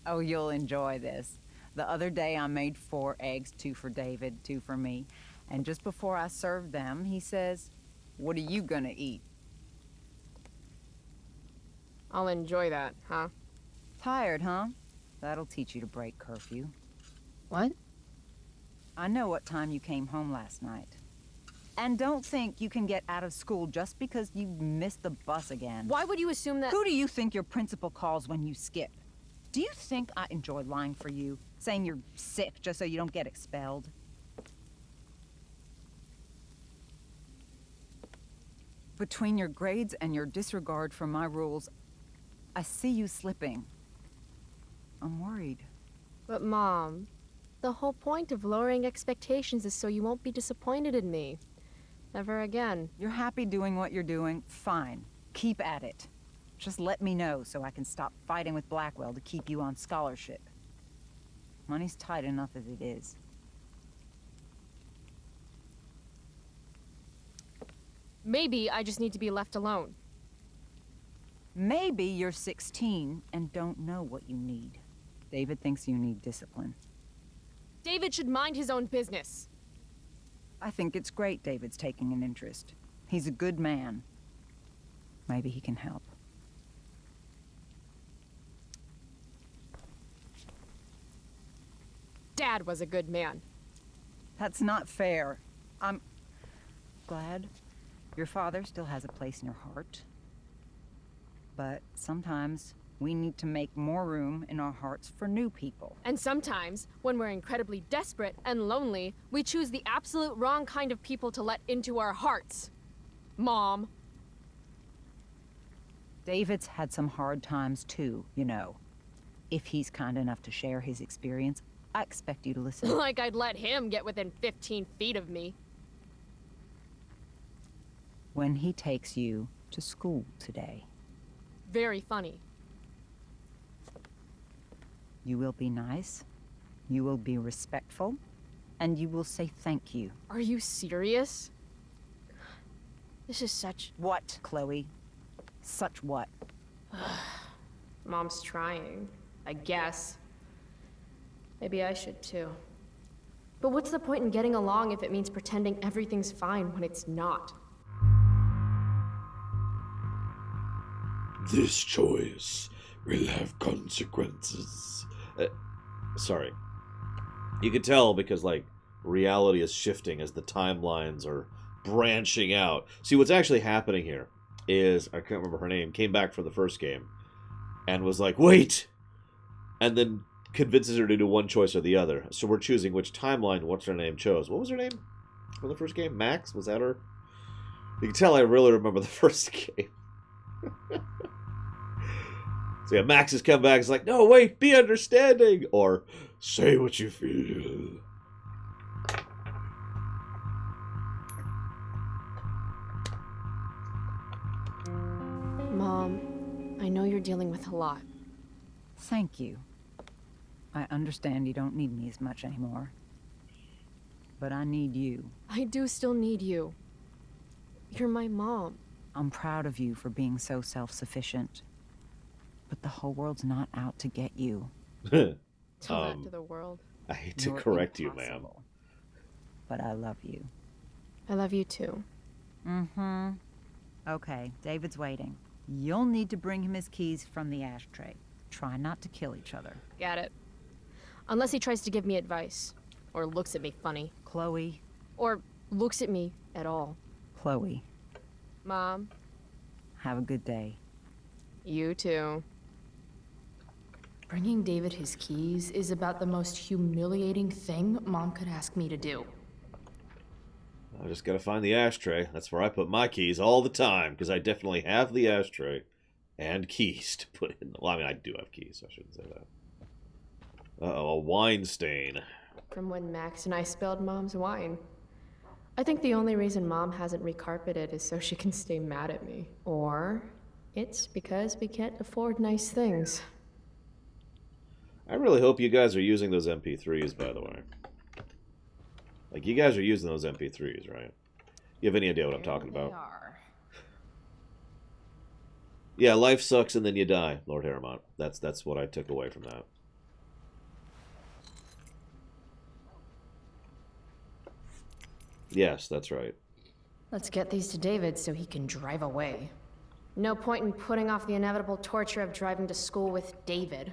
Oh, you'll enjoy this. The other day I made 4 eggs, 2 for David, 2 for me. And just before I served them, he says, "What are you gonna eat?" I'll enjoy that, huh? Tired, huh? That'll teach you to break curfew. What? I know what time you came home last night. And don't think you can get out of school just because you missed the bus again. Why would you assume that— Who do you think your principal calls when you skip? Do you think I enjoy lying for you? Saying you're sick just so you don't get expelled? Between your grades and your disregard for my rules, I see you slipping. I'm worried. But Mom, the whole point of lowering expectations is so you won't be disappointed in me. Never again. You're happy doing what you're doing? Fine. Keep at it. Just let me know so I can stop fighting with Blackwell to keep you on scholarship. Money's tight enough as it is. Maybe I just need to be left alone. Maybe you're 16 and don't know what you need. David thinks you need discipline. David should mind his own business. I think it's great David's taking an interest. He's a good man. Maybe he can help. Dad was a good man. That's not fair. I'm glad your father still has a place in your heart. But sometimes we need to make more room in our hearts for new people. And sometimes, when we're incredibly desperate and lonely, we choose the absolute wrong kind of people to let into our hearts. Mom. David's had some hard times too, you know. If he's kind enough to share his experience, I expect you to listen. Like I'd let him get within 15 feet of me. When he takes you to school today, Very funny. you will be nice, you will be respectful, and you will say thank you. Are you serious? This is such... What, Chloe? Such what? Mom's trying, I guess. Maybe I should too. But what's the point in getting along if it means pretending everything's fine when it's not? This choice will have consequences. Sorry. You can tell because, like, reality is shifting as the timelines are branching out. See, what's actually happening here is, I can't remember her name, came back from the first game and was like, wait! And then convinces her to do one choice or the other. So we're choosing which timeline what's her name chose. What was her name from the first game? Max? Was that her? You can tell I really remember the first game. So yeah, Max has come back. It's like, no, wait, be understanding, or say what you feel. Mom, I know you're dealing with a lot. Thank you. I understand you don't need me as much anymore. But I need you. I do still need you. You're my mom. I'm proud of you for being so self-sufficient. But the whole world's not out to get you. Tell that to the world. I hate to You're correct you, ma'am. impossible. But I love you. I love you too. Mm-hmm. Okay, David's waiting. You'll need to bring him his keys from the ashtray. Try not to kill each other. Got it. Unless he tries to give me advice. Or looks at me funny. Chloe. Or looks at me at all. Chloe. Mom. Have a good day. You too. Bringing David his keys is about the most humiliating thing Mom could ask me to do. I just gotta find the ashtray. That's where I put my keys all the time, because I definitely have the ashtray and keys to put in. Well, I mean, I do have keys, so I shouldn't say that. Uh-oh, a wine stain. From when Max and I spilled Mom's wine. I think the only reason Mom hasn't recarpeted is so she can stay mad at me. Or it's because we can't afford nice things. I really hope you guys are using those MP3s, by the way. Like, you guys are using those MP3s, right? You have any idea what I'm talking about? Yeah, life sucks and then you die, Lord Harrimont. That's what I took away from that. Yes, that's right. Let's get these to David so he can drive away. No point in putting off the inevitable torture of driving to school with David.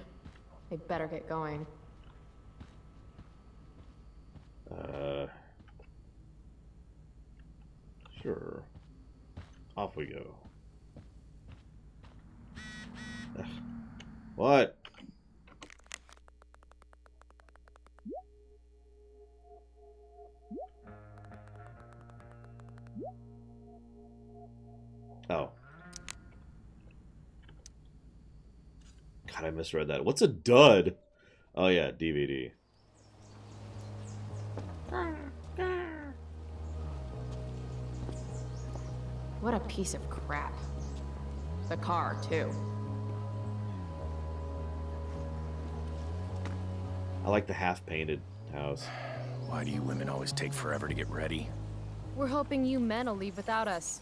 I better get going. Sure. Off we go. Ugh. What? Oh. God, I misread that. What's a dud? Oh yeah, DVD. What a piece of crap. The car, too. I like the half-painted house. Why do you women always take forever to get ready? We're hoping you men will leave without us.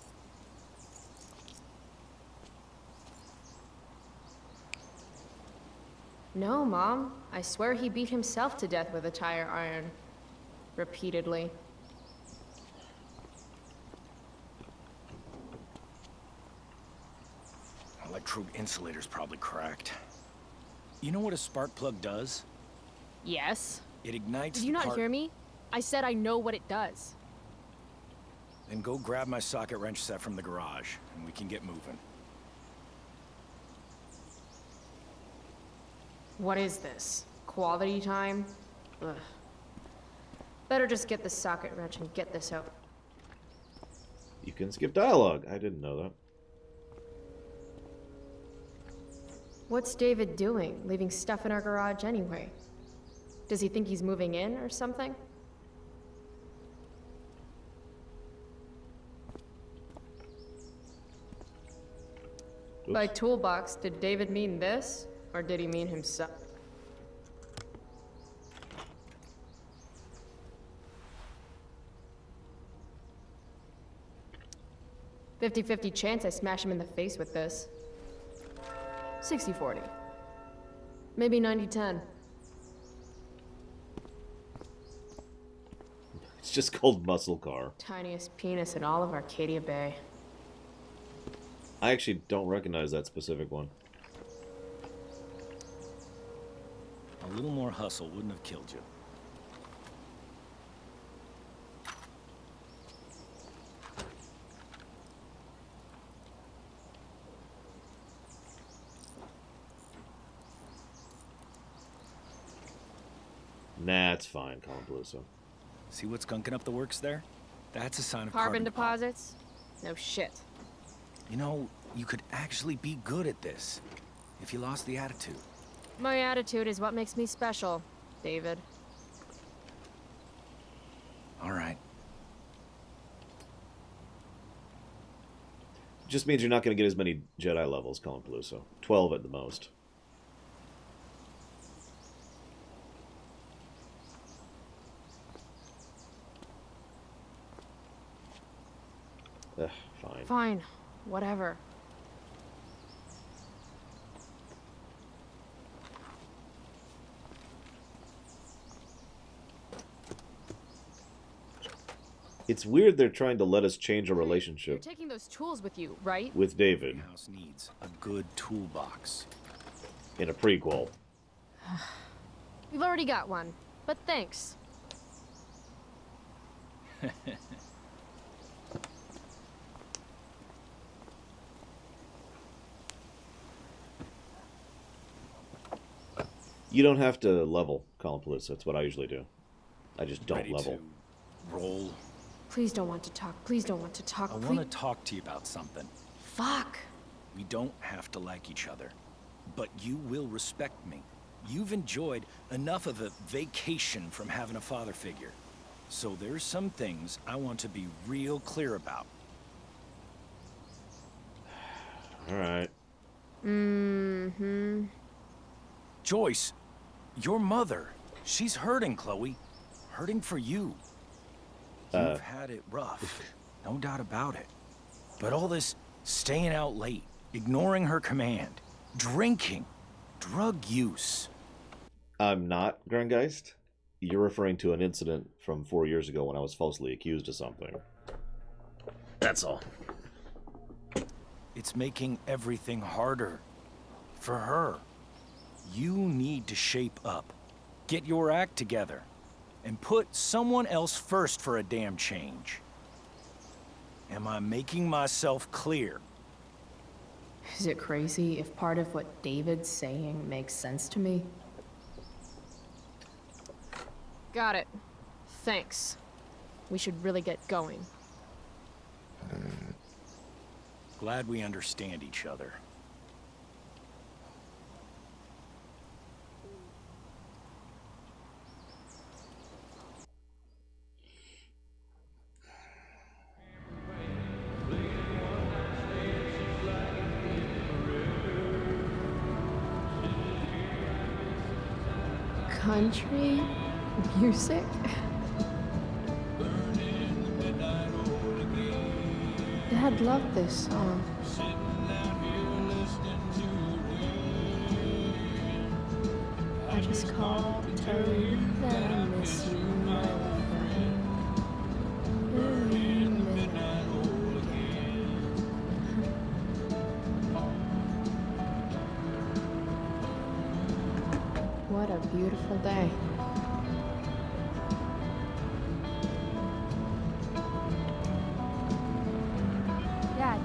No, Mom. I swear he beat himself to death with a tire iron. Repeatedly. Electrode insulator's probably cracked. You know what a spark plug does? Yes. It ignites Did you the not part- hear me? I said I know what it does. Then go grab my socket wrench set from the garage, and we can get moving. What is this? Quality time? Ugh. Better just get the socket wrench and get this out. You can skip dialogue. I didn't know that. What's David doing, leaving stuff in our garage anyway? Does he think he's moving in or something? Oops. By toolbox, did David mean this? Or did he mean himself? "50-50 chance I smash him in the face with this. 60-40. Maybe 90-10. It's just called Muscle Car. Tiniest penis in all of Arcadia Bay. I actually don't recognize that specific one. A little more hustle wouldn't have killed you. Nah, it's fine, Colin Bluso. See what's gunking up the works there? That's a sign of Carbon deposit. deposits? No shit. You know, you could actually be good at this if you lost the attitude. My attitude is what makes me special, David. All right. Just means you're not going to get as many Jedi levels, Colin Bluso. 12 at the most. Ugh, fine. Fine. Whatever. It's weird they're trying to let us change our You're relationship taking those tools with you, right? with David The house needs a good toolbox. in a prequel. We've already got one, but thanks. You don't have to level, Colin Bluso. That's what I usually do. I just don't Ready level. to roll? Please don't want to talk. Please don't want to talk. I want to talk to you about something. Fuck. We don't have to like each other, but you will respect me. You've enjoyed enough of a vacation from having a father figure. So there's some things I want to be real clear about. All right. Mm-hmm. Joyce, your mother, she's hurting, Chloe. Hurting for you. You've had it rough, no doubt about it. But all this staying out late, ignoring her command, drinking, drug use. I'm not, Grangeist. You're referring to an incident from 4 years ago when I was falsely accused of something. That's all. It's making everything harder. For her. You need to shape up. Get your act together. And put someone else first for a damn change. Am I making myself clear? Is it crazy if part of what David's saying makes sense to me? Got it. Thanks. We should really get going. Glad we understand each other. Country music? Dad loved this song. I just called to tell you that I miss you, my friend. What a beautiful day. Dad,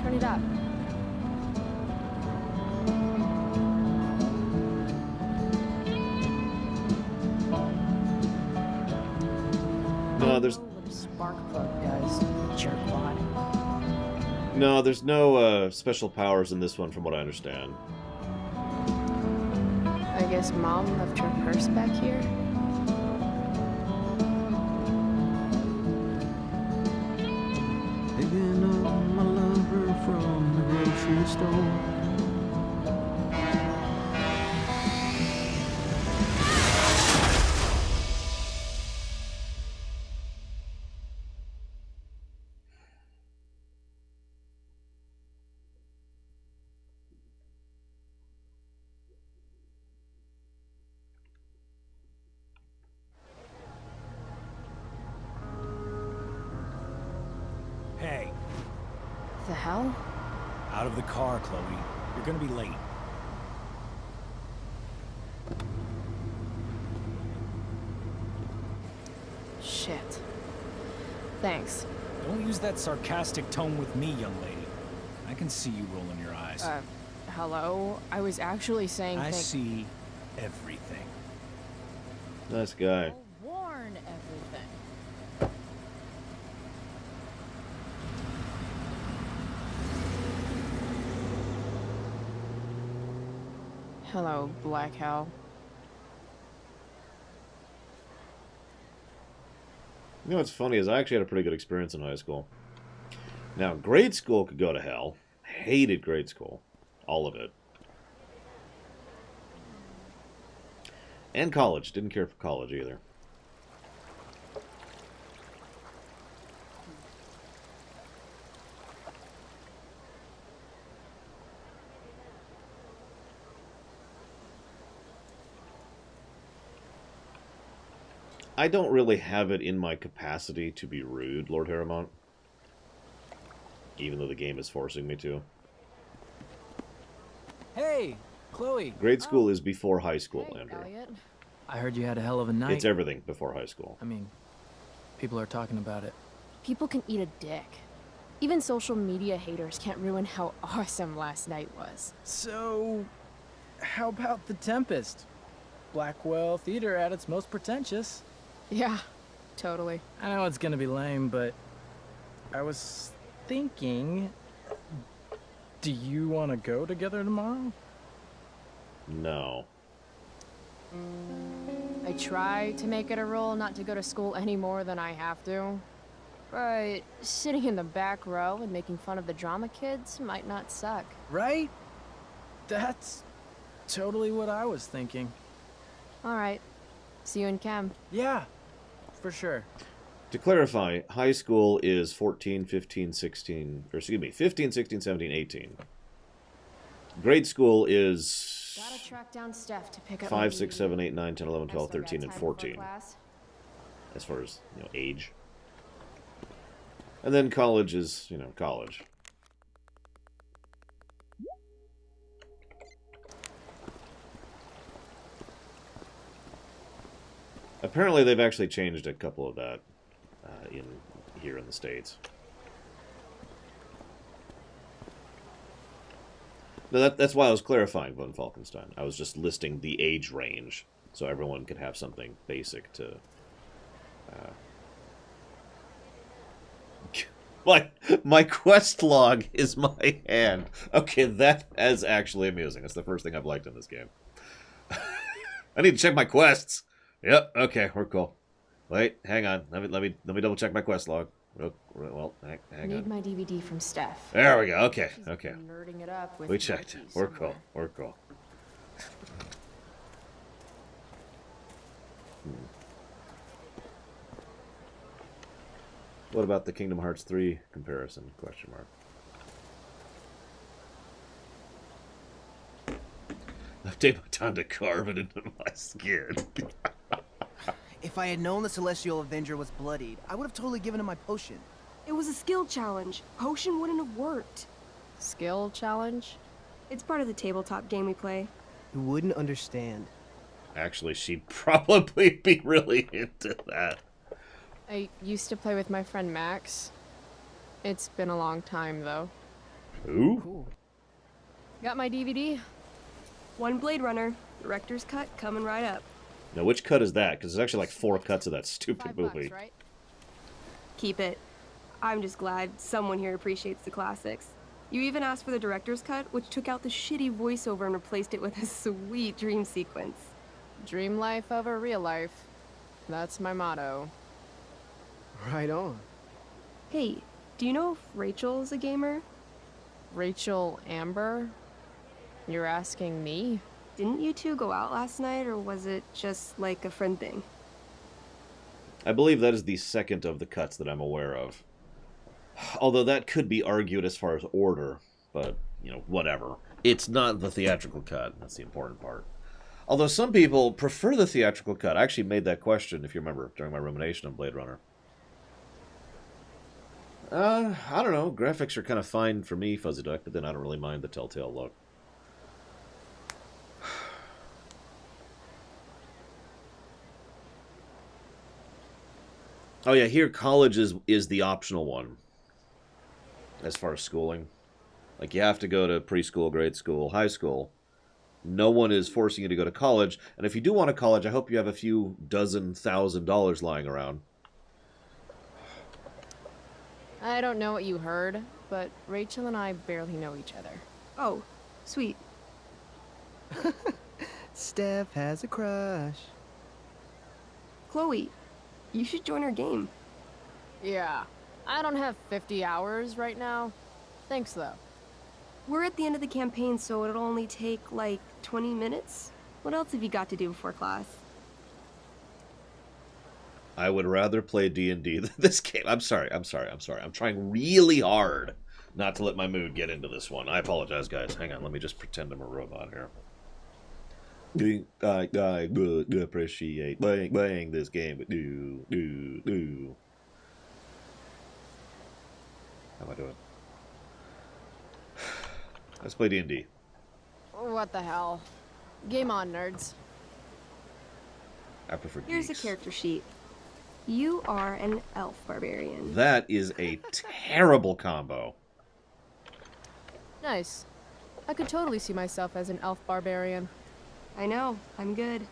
turn it up. No, there's no special powers in this one, from what I understand. I guess Mom left her purse back here? Picking up my lover from the grocery store. Hey, The hell? out of the car, Chloe. You're gonna be late. Shit. Thanks. Don't use that sarcastic tone with me, young lady. I can see you rolling your eyes. Hello? I was actually saying I see everything. Nice guy. I'll warn everything. Hello, Black Hell. You know what's funny is I actually had a pretty good experience in high school. Now, grade school could go to hell. Hated grade school. All of it. And college. Didn't care for college either. I don't really have it in my capacity to be rude, Lord Harrimont. Even though the game is forcing me to. Hey, Chloe. Grade school is before high school, Hey, Andrew. Elliot. I heard you had a hell of a night. It's everything before high school. I mean, people are talking about it. People can eat a dick. Even social media haters can't ruin how awesome last night was. So, how about the Tempest? Blackwell Theater at its most pretentious. Yeah, totally. I know it's gonna be lame, but I was thinking, do you want to go together tomorrow? No. I try to make it a rule not to go to school any more than I have to. But sitting in the back row and making fun of the drama kids might not suck. Right? That's totally what I was thinking. Alright. See you in chem. Yeah, for sure. To clarify, high school is 14, 15, 16, or excuse me, 15, 16, 17, 18. Grade school is Gotta track down Steph to pick up 5, 6, 7, 8, 9, 10, 11, 12, 13, and 14. As far as, age. And then college is, college. Apparently they've actually changed a couple of that here in the States. No, that's why I was clarifying von Falkenstein. I was just listing the age range so everyone could have something basic to... My quest log is my hand. Okay, that is actually amusing. That's the first thing I've liked in this game. I need to check my quests. Yep. Okay, we're cool. Wait, hang on. Let me double check my quest log. Well, hang on. Need my DVD from Steph. There we go. Okay. She's Okay. been nerding it up with We checked. Mikey We're somewhere. cool. We're cool. What about the Kingdom Hearts 3 comparison? Question mark. I've taken my time to carve it into my skin. If I had known the Celestial Avenger was bloodied, I would have totally given him my potion. It was a skill challenge. Potion wouldn't have worked. Skill challenge? It's part of the tabletop game we play. You wouldn't understand. Actually, she'd probably be really into that. I used to play with my friend Max. It's been a long time, though. Who? Cool. Got my DVD. One Blade Runner, director's cut coming right up. Now, which cut is that? Because there's actually like 4 cuts of that stupid movie. $5, right? Keep it. I'm just glad someone here appreciates the classics. You even asked for the director's cut, which took out the shitty voiceover and replaced it with a sweet dream sequence. Dream life over real life. That's my motto. Right on. Hey, do you know if Rachel's a gamer? Rachel Amber? You're asking me? Didn't you two go out last night, or was it just like a friend thing? I believe that is the second of the cuts that I'm aware of. Although that could be argued as far as order, but, you know, whatever. It's not the theatrical cut. That's the important part. Although some people prefer the theatrical cut. I actually made that question, if you remember, during my rumination on Blade Runner. I don't know. Graphics are kind of fine for me, Fuzzy Duck, but then I don't really mind the Telltale look. Oh yeah, here college is the optional one. As far as schooling. Like, you have to go to preschool, grade school, high school. No one is forcing you to go to college. And if you do want to college, I hope you have a few $1,000 lying around. I don't know what you heard, but Rachel and I barely know each other. Oh, sweet. Steph has a crush. Chloe, you should join our game. Yeah, I don't have 50 hours right now. Thanks, though. We're at the end of the campaign, so it'll only take, like, 20 minutes. What else have you got to do before class? I would rather play D&D than this game. I'm sorry. I'm trying really hard not to let my mood get into this one. I apologize, guys. Hang on, let me just pretend I'm a robot here. I would appreciate playing this game, but do. How am I doing? Let's play D&D. What the hell? Game on, nerds. I prefer Here's geeks. a character sheet. You are an elf barbarian. That is a terrible combo. Nice. I could totally see myself as an elf barbarian. I know, I'm good.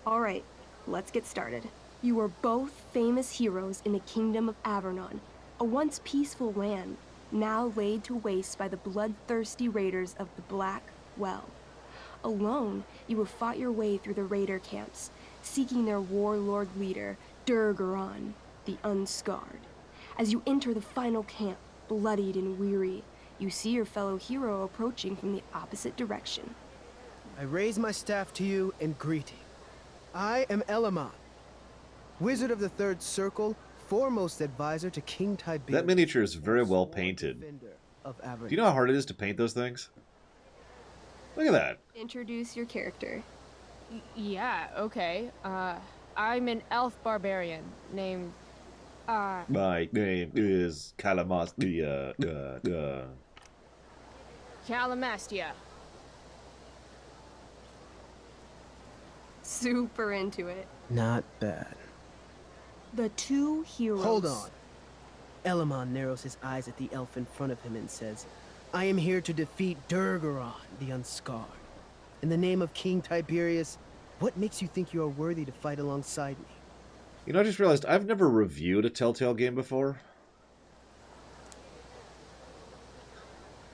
Alright, let's get started. You are both famous heroes in the kingdom of Avernon, a once peaceful land, now laid to waste by the bloodthirsty raiders of the Black Well. Alone, you have fought your way through the raider camps, seeking their warlord leader, Durgaron, the Unscarred. As you enter the final camp, bloodied and weary, you see your fellow hero approaching from the opposite direction. I raise my staff to you in greeting. I am Elamon, Wizard of the Third Circle, foremost advisor to King Tiberius. That miniature is very well painted. Do you know how hard it is to paint those things? Look at that. Introduce your character. Yeah, okay. I'm an elf barbarian named... My name is Calamastia. Calamastia. Super into it. Not bad. The two heroes. Hold on. Elamon narrows his eyes at the elf in front of him and says, I am here to defeat Durgaron, the Unscarred. In the name of King Tiberius, what makes you think you are worthy to fight alongside me? You know, I just realized I've never reviewed a Telltale game before.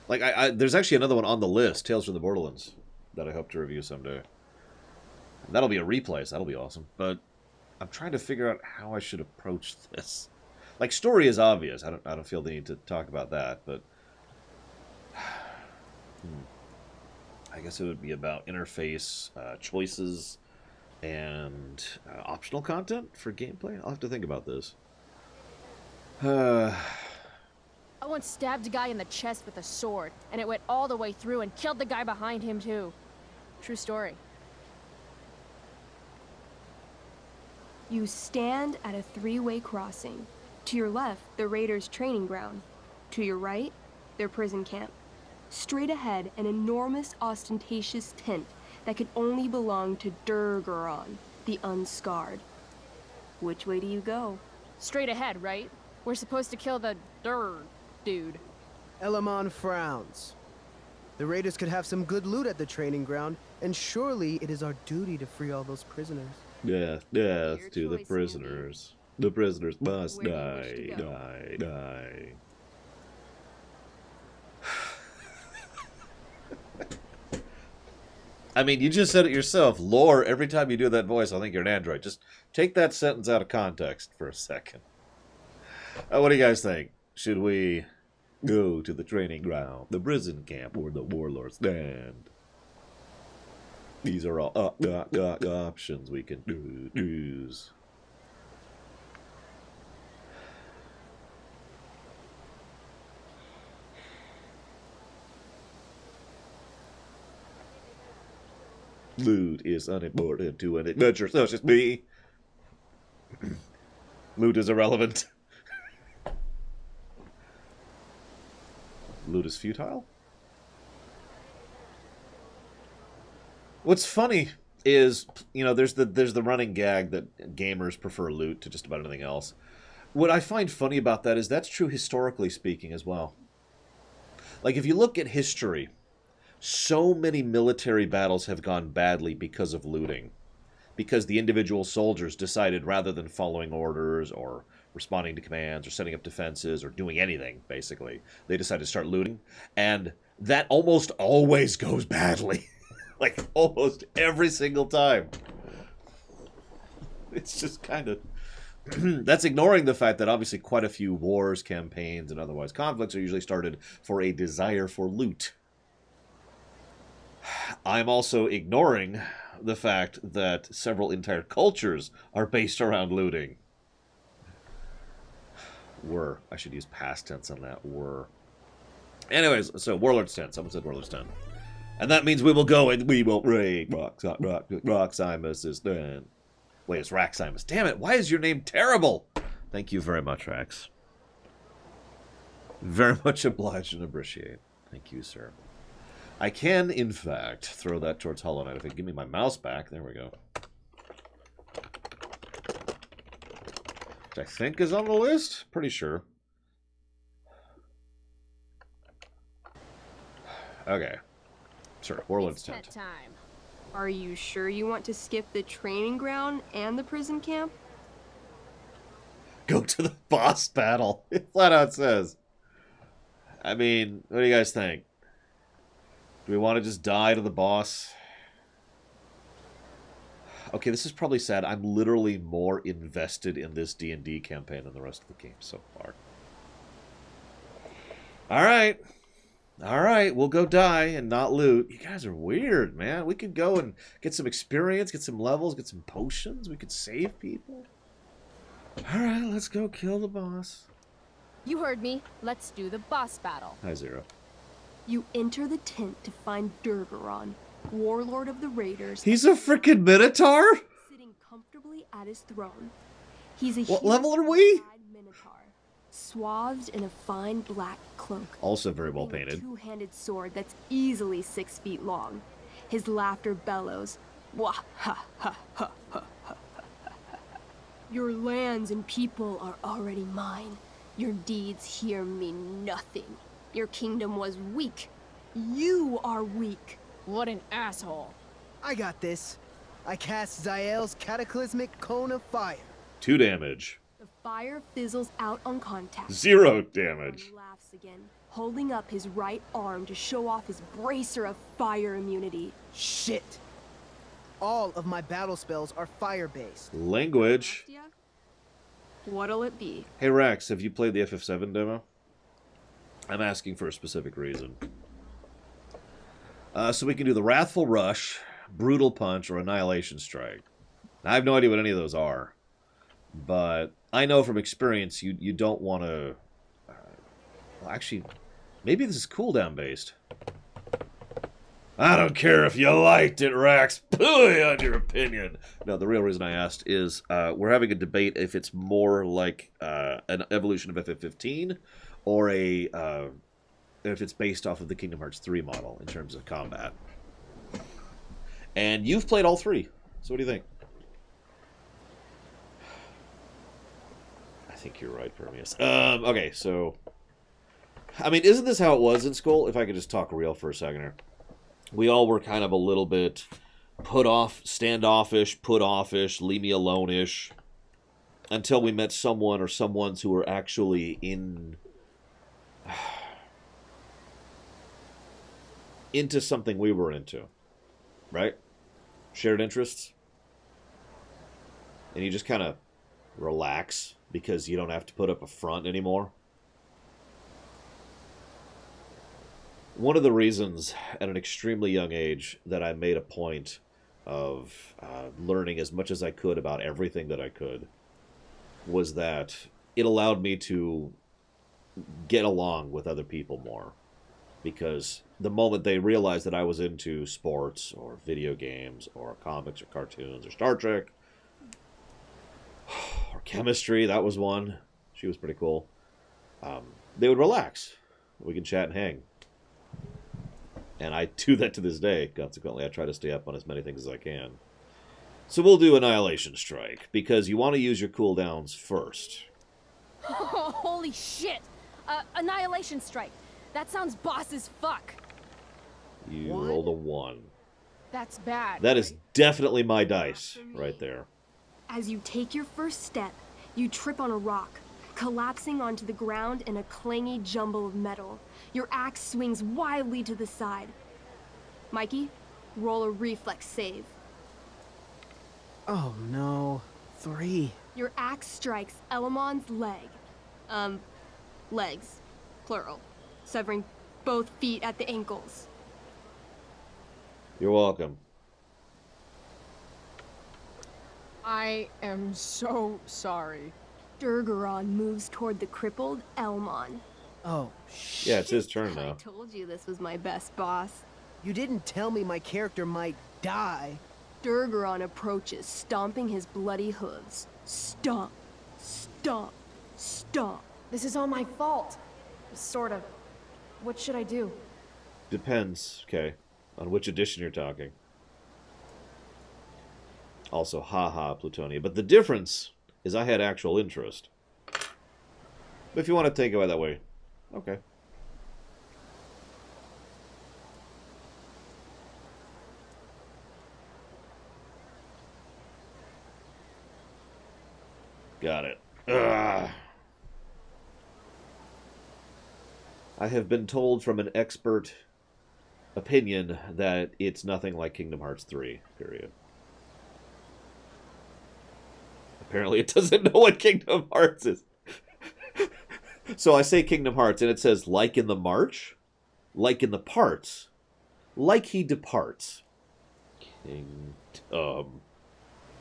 Like, there's actually another one on the list, Tales from the Borderlands, that I hope to review someday. And that'll be a replay, so that'll be awesome. But I'm trying to figure out how I should approach this. Like, story is obvious. I don't feel the need to talk about that, but I guess it would be about interface, choices, and optional content for gameplay. I'll have to think about this. I once stabbed a guy in the chest with a sword, and it went all the way through and killed the guy behind him, too. True story. You stand at a three-way crossing. To your left, the raiders' training ground. To your right, their prison camp. Straight ahead, an enormous, ostentatious tent that could only belong to Durgaron, the Unscarred. Which way do you go? Straight ahead, right? We're supposed to kill the dude. Elamon frowns. The raiders could have some good loot at the training ground, and surely it is our duty to free all those prisoners. Yeah, to the prisoners. The prisoners must Where do you wish die, to go? die, die. I mean, you just said it yourself. Lore, every time you do that voice, I think you're an android. Just take that sentence out of context for a second. What do you guys think? Should we go to the training ground, the prison camp, or the warlord stand? These are all options we can use. Loot is unimportant to an adventure such as me. Loot is irrelevant. Loot is futile? What's funny is, you know, there's the running gag that gamers prefer loot to just about anything else. What I find funny about that is that's true historically speaking as well. Like, if you look at history, so many military battles have gone badly because of looting. Because the individual soldiers decided, rather than following orders or responding to commands or setting up defenses or doing anything, basically, they decided to start looting. And that almost always goes badly. Like, almost every single time. It's just kind of... That's ignoring the fact that obviously quite a few wars, campaigns, and otherwise conflicts are usually started for a desire for loot. I'm also ignoring the fact that several entire cultures are based around looting. Were. I should use past tense on that. Were. Anyways, so Warlord's Tent. Someone said Warlord's Tent. And that means we will go and we will raid Roximus' den. Wait, it's Raximus. Damn it, why is your name terrible? Thank you very much, Rax. Very much obliged and appreciate. Thank you, sir. I can, in fact, throw that towards Hollow Knight. If it give me my mouse back, there we go. Which I think is on the list. Pretty sure. Okay. Sure, Warlord's Tent. Time. Are you sure you want to skip the training ground and the prison camp? Go to the boss battle. It flat out says. I mean, what do you guys think? Do we want to just die to the boss? Okay, this is probably sad. I'm literally more invested in this D&D campaign than the rest of the game so far. Alright. Alright, we'll go die and not loot. You guys are weird, man. We could go and get some experience, get some levels, get some potions. We could save people. Alright, let's go kill the boss. You heard me. Let's do the boss battle. Hi, Zero. You enter the tent to find Durgaron, warlord of the raiders. He's a freaking Minotaur? Sitting comfortably at his throne. He's a what level are we? Minotaur, swathed in a fine black cloak. Also very well painted. A two-handed sword that's easily 6 feet long. His laughter bellows. Wah ha ha ha ha ha. Your lands and people are already mine. Your deeds here mean nothing. Your kingdom was weak. You are weak. What an asshole. I got this. I cast Zael's cataclysmic cone of fire. 2 damage. The fire fizzles out on contact. 0 damage. He laughs again, holding up his right arm to show off his bracer of fire immunity. Shit. All of my battle spells are fire-based. Language. What'll it be? Hey, Rex, have you played the FF7 demo? I'm asking for a specific reason. So we can do the Wrathful Rush, Brutal Punch, or Annihilation Strike. Now, I have no idea what any of those are. But I know from experience you don't want to... well, actually, maybe this is cooldown based. I don't care if you liked it, Rex. Pooey on your opinion. No, the real reason I asked is we're having a debate if it's more like an evolution of FF15 or if it's based off of the Kingdom Hearts 3 model in terms of combat. And you've played all 3, so what do you think? I think you're right, Permeus. Okay, so... I mean, isn't this how it was in school? If I could just talk real for a second here. We all were kind of a little bit put off, standoffish, put offish, leave me alone-ish. until we met someone or someones who were actually into something we were into, right? Shared interests. And you just kind of relax because you don't have to put up a front anymore. One of the reasons at an extremely young age that I made a point of learning as much as I could about everything that I could was that it allowed me to get along with other people more. Because the moment they realized that I was into sports or video games or comics or cartoons or Star Trek or chemistry, that was one. She was pretty cool. They would relax. We can chat and hang. And I do that to this day. Consequently, I try to stay up on as many things as I can. So we'll do Annihilation Strike, because you want to use your cooldowns first. Holy shit! Annihilation Strike. That sounds boss as fuck. You rolled a 1. That's bad. That is definitely my dice right there. As you take your first step, you trip on a rock, collapsing onto the ground in a clangy jumble of metal. Your axe swings wildly to the side. Mikey, roll a reflex save. Oh no. 3. Your axe strikes Elamon's leg. Legs. Plural. Severing both feet at the ankles. You're welcome. I am so sorry. Durgaron moves toward the crippled Elmon. Oh, shit. Yeah, it's his turn now. I told you this was my best boss. You didn't tell me my character might die. Durgaron approaches, stomping his bloody hooves. Stomp, stomp, stomp. This is all my fault. Sort of. What should I do? Depends, okay, on which edition you're talking. Also, haha, Plutonia. But the difference is I had actual interest. But if you want to think about it that way, okay. Got it. Ugh. I have been told from an expert opinion that it's nothing like Kingdom Hearts 3, period. Apparently it doesn't know what Kingdom Hearts is. So I say Kingdom Hearts, and it says, like in the march, like in the parts, like he departs. Kingdom.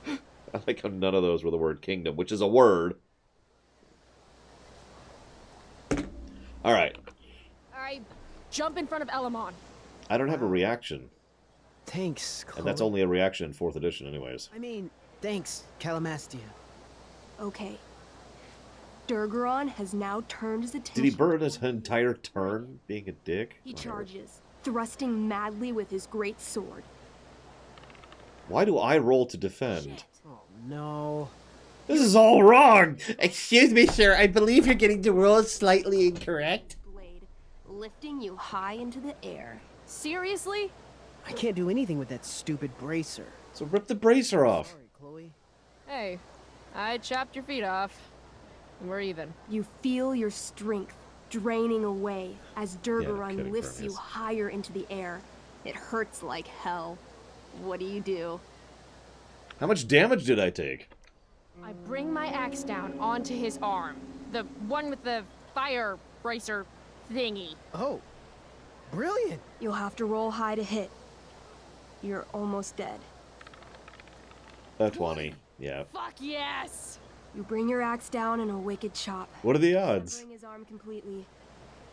I like how none of those were the word kingdom, which is a word. Alright. Alright, jump in front of Elamon. I don't have a reaction. Thanks, Chloe. And that's only a reaction in 4th edition anyways. I mean, thanks, Calamastia. Okay. Durgaron has now turned his attention. Did he burn his entire turn being a dick? He charges, thrusting madly with his great sword. Why do I roll to defend? Oh, no. This is all wrong! Excuse me, sir. I believe you're getting the rules slightly incorrect. Blade, lifting you high into the air. Seriously? I can't do anything with that stupid bracer. So rip the bracer off. Sorry, Chloe. Hey, I chopped your feet off. We're even. You feel your strength draining away as Durgaron kidding, lifts you Preface. higher into the air. It hurts like hell. What do? How much damage did I take? I bring my axe down onto his arm. The one with the fire bracer thingy. Oh, brilliant. You'll have to roll high to hit. You're almost dead. A 20. Yeah. Fuck yes! You bring your axe down in a wicked chop. What are the odds? Severing his arm completely.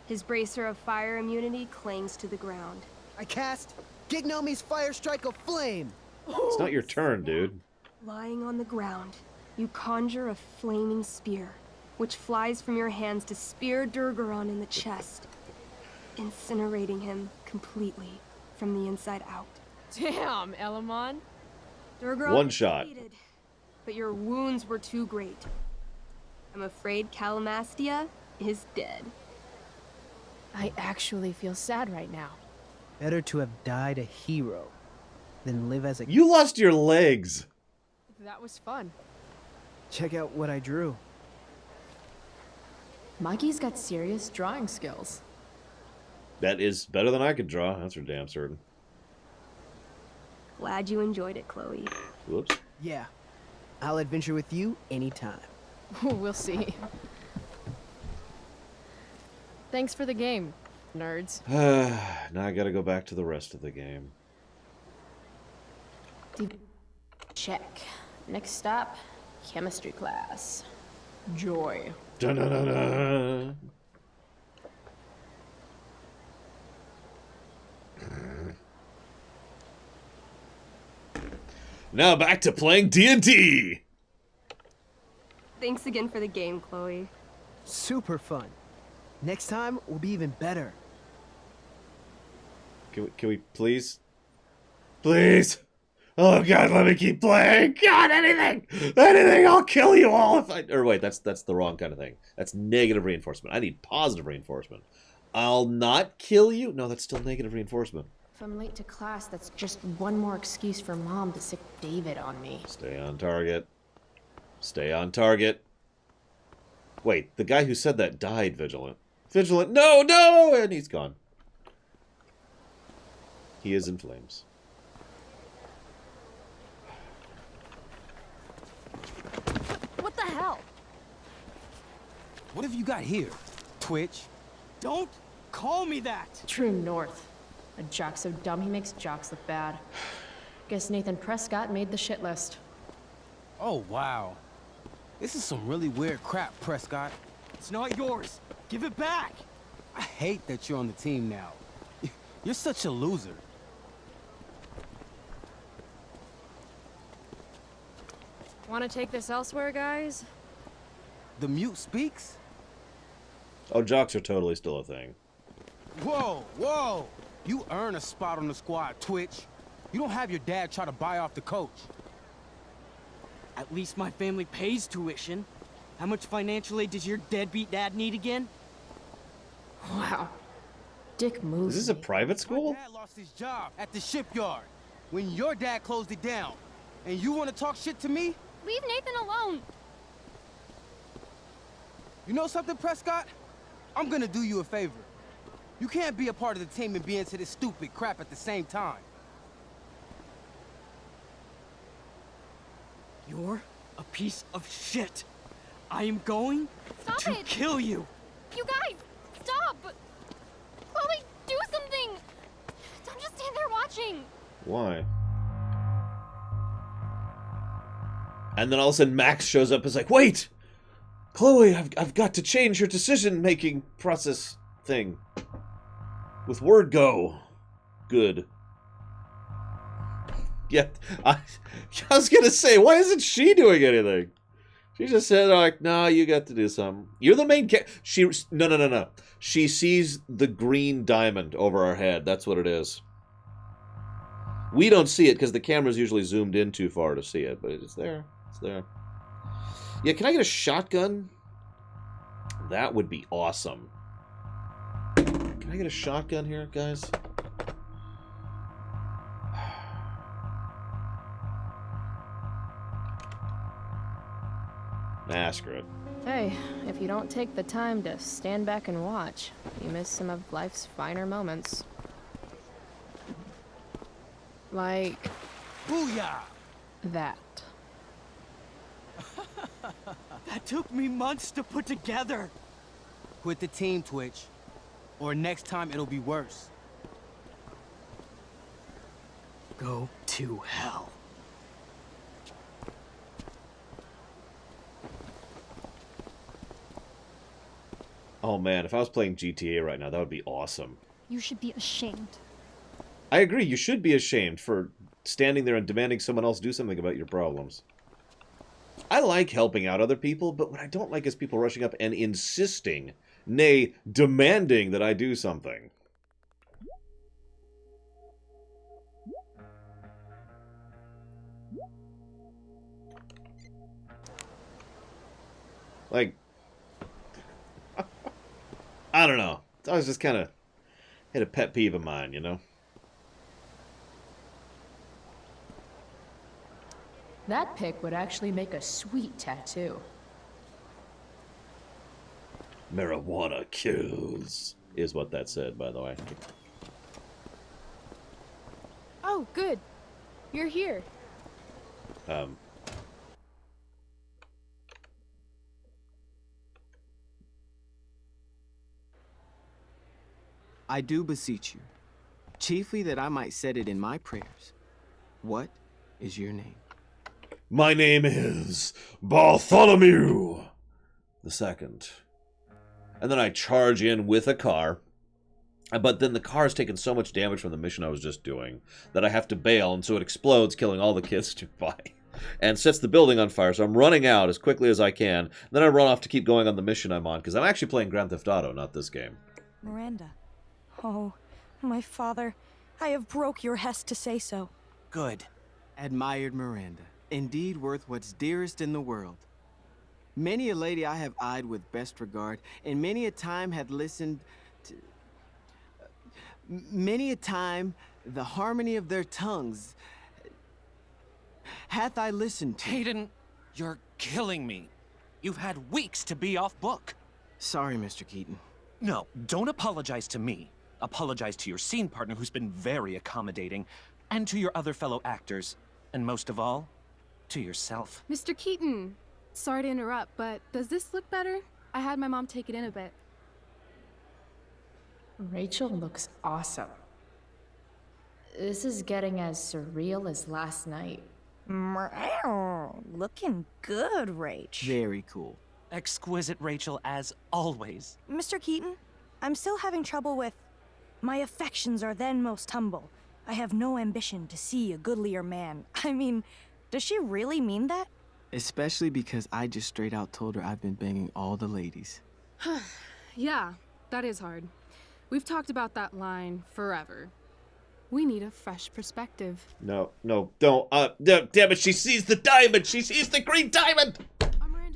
His bracer of fire immunity clings to the ground. I cast Gignomi's Fire Strike of Flame. It's not your turn, dude. Lying on the ground, you conjure a flaming spear, which flies from your hands to spear Durgaron in the chest, incinerating him completely from the inside out. Damn, Elamon. Durgaron One was shot. defeated, but your wounds were too great. I'm afraid Calamastia is dead. I actually feel sad right now. Better to have died a hero than live as a... You lost your legs. That was fun. Check out what I drew. Mikey's got serious drawing skills. That is better than I could draw. That's for damn certain. Glad you enjoyed it, Chloe. Whoops. Yeah. I'll adventure with you anytime. We'll see. Thanks for the game, nerds. Now I gotta go back to the rest of the game. Check. Next stop, chemistry class. Joy. Dun-dun-dun-dun. Now back to playing D&D. Thanks again for the game, Chloe. Super fun. Next time will be even better. Can we please? Please? Oh God, let me keep playing. God, anything, I'll kill you all if I. Or wait, that's the wrong kind of thing. That's negative reinforcement. I need positive reinforcement. I'll not kill you. No, that's still negative reinforcement. If I'm late to class, that's just one more excuse for Mom to sick David on me. Stay on target. Stay on target. Wait, the guy who said that died, Vigilant. Vigilant, no, no! And he's gone. He is in flames. What the hell? What have you got here, Twitch? Don't call me that! True North. A jock so dumb he makes jocks look bad. Guess Nathan Prescott made the shit list. Oh, wow. This is some really weird crap, Prescott. It's not yours. Give it back! I hate that you're on the team now. You're such a loser. Want to take this elsewhere, guys? The mute speaks? Oh, jocks are totally still a thing. Whoa, whoa! You earn a spot on the squad, Twitch. You don't have your dad try to buy off the coach. At least my family pays tuition. How much financial aid does your deadbeat dad need again? Wow. Dick moves. Is this a private school? My dad lost his job at the shipyard when your dad closed it down. And you want to talk shit to me? Leave Nathan alone. You know something, Prescott? I'm gonna do you a favor. You can't be a part of the team and be into this stupid crap at the same time. You're a piece of shit. I am going Stop to it. kill you. You guys, stop! Chloe, do something! Don't just stand there watching. Why? And then all of a sudden Max shows up and is like, wait! Chloe, I've got to change your decision-making process thing. With word go. Good. Yeah, I was gonna say, why isn't she doing anything? She just said, like, no, you got to do something. You're the main No. She sees the green diamond over our head. That's what it is. We don't see it because the camera's usually zoomed in too far to see it, but it's there. It's there. Yeah, can I get a shotgun? That would be awesome. Can I get a shotgun here, guys? Nah, screw it. Hey, if you don't take the time to stand back and watch, you miss some of life's finer moments. Like... Booyah! that. That took me months to put together. Quit the team, Twitch. Or next time it'll be worse. Go to hell. Oh man, if I was playing GTA right now, that would be awesome. You should be ashamed. I agree, you should be ashamed for standing there and demanding someone else do something about your problems. I like helping out other people, but what I don't like is people rushing up and insisting, nay, demanding that I do something. Like, I don't know. I was just kind of hit a pet peeve of mine, you know? That pic would actually make a sweet tattoo. Marijuana kills, is what that said, by the way. Oh, good. You're here. I do beseech you, chiefly that I might set it in my prayers. What is your name? My name is Bartholomew the Second. And then I charge in with a car. But then the car's taken so much damage from the mission I was just doing that I have to bail, and so it explodes, killing all the kids nearby. And sets the building on fire, so I'm running out as quickly as I can. Then I run off to keep going on the mission I'm on, because I'm actually playing Grand Theft Auto, not this game. Miranda. Oh, my father. I have broke your hest to say so. Good. Admired Miranda. Indeed worth what's dearest in the world. Many a lady I have eyed with best regard, and many a time had listened to... many a time the harmony of their tongues hath I listened to. Hayden, you're killing me. You've had weeks to be off book. Sorry, Mr. Keaton. No, don't apologize to me. Apologize to your scene partner, who's been very accommodating, and to your other fellow actors, and most of all, to yourself. Mr. Keaton, sorry to interrupt, but does this look better? I had my mom take it in a bit. Rachel looks awesome. This is getting as surreal as last night. Looking good, Rach. Very cool. Exquisite, Rachel, as always. Mr. Keaton, I'm still having trouble with... My affections are then most humble. I have no ambition to see a goodlier man. I mean, does she really mean that? Especially because I just straight out told her I've been banging all the ladies. Yeah, that is hard. We've talked about that line forever. We need a fresh perspective. No, don't. Damn it, she sees the diamond! She sees the green diamond!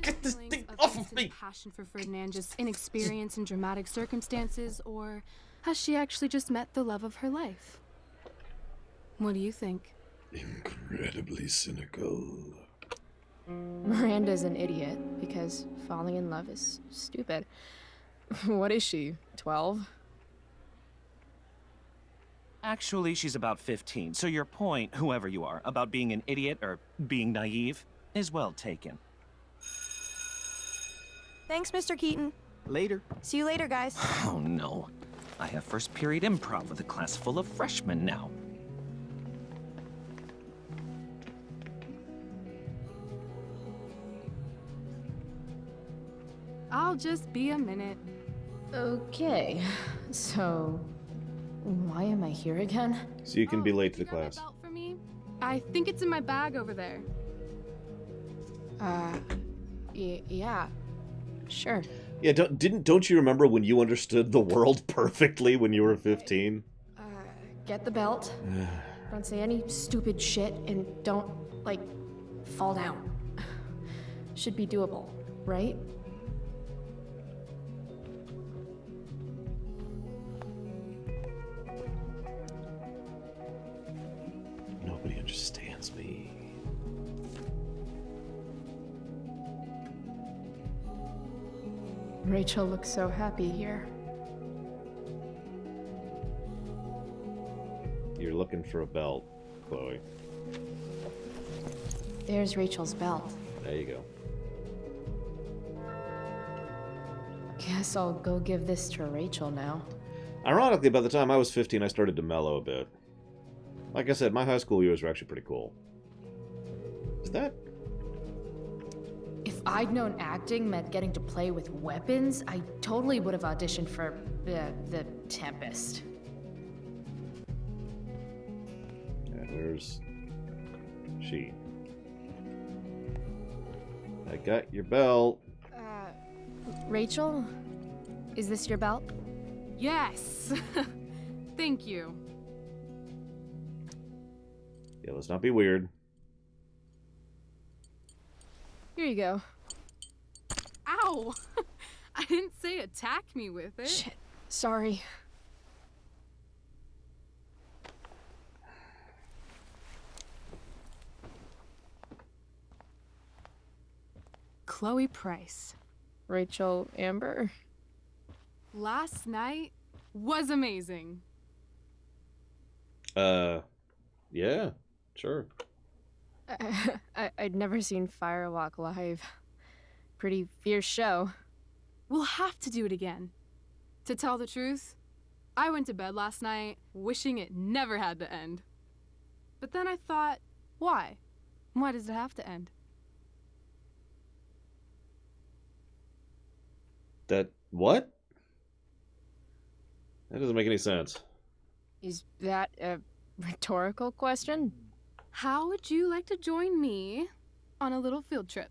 Get this thing off of me! Passion for Ferdinand just inexperience in dramatic circumstances, or has she actually just met the love of her life? What do you think? Incredibly cynical. Miranda's an idiot because falling in love is stupid. What is she, 12? Actually, she's about 15, so your point, whoever you are, about being an idiot or being naive, is well taken. Thanks, Mr. Keaton. Later. See you later, guys. Oh no. I have first period improv with a class full of freshmen now. I'll just be a minute. Okay, so why am I here again? So you can be late to the class. For me? I think it's in my bag over there. Yeah, sure. Yeah, don't you remember when you understood the world perfectly when you were 15? Get the belt. Don't say any stupid shit and don't, like, fall down. Should be doable, right? Nobody understands me. Rachel looks so happy here. You're looking for a belt, Chloe. There's Rachel's belt. There you go. Guess I'll go give this to Rachel now. Ironically, by the time I was 15, I started to mellow a bit. Like I said, my high school years were actually pretty cool. Is that... If I'd known acting meant getting to play with weapons, I totally would have auditioned for the Tempest. Where's she? I got your belt. Rachel? Is this your belt? Yes! Thank you. Yeah, let's not be weird. Here you go. Ow! I didn't say attack me with it. Shit. Sorry. Chloe Price. Rachel Amber? Last night was amazing. Yeah, sure. I'd never seen Firewalk live. Pretty fierce show. We'll have to do it again. To tell the truth, I went to bed last night wishing it never had to end. But then I thought, why? Why does it have to end? That what? That doesn't make any sense. Is that a rhetorical question? How would you like to join me on a little field trip?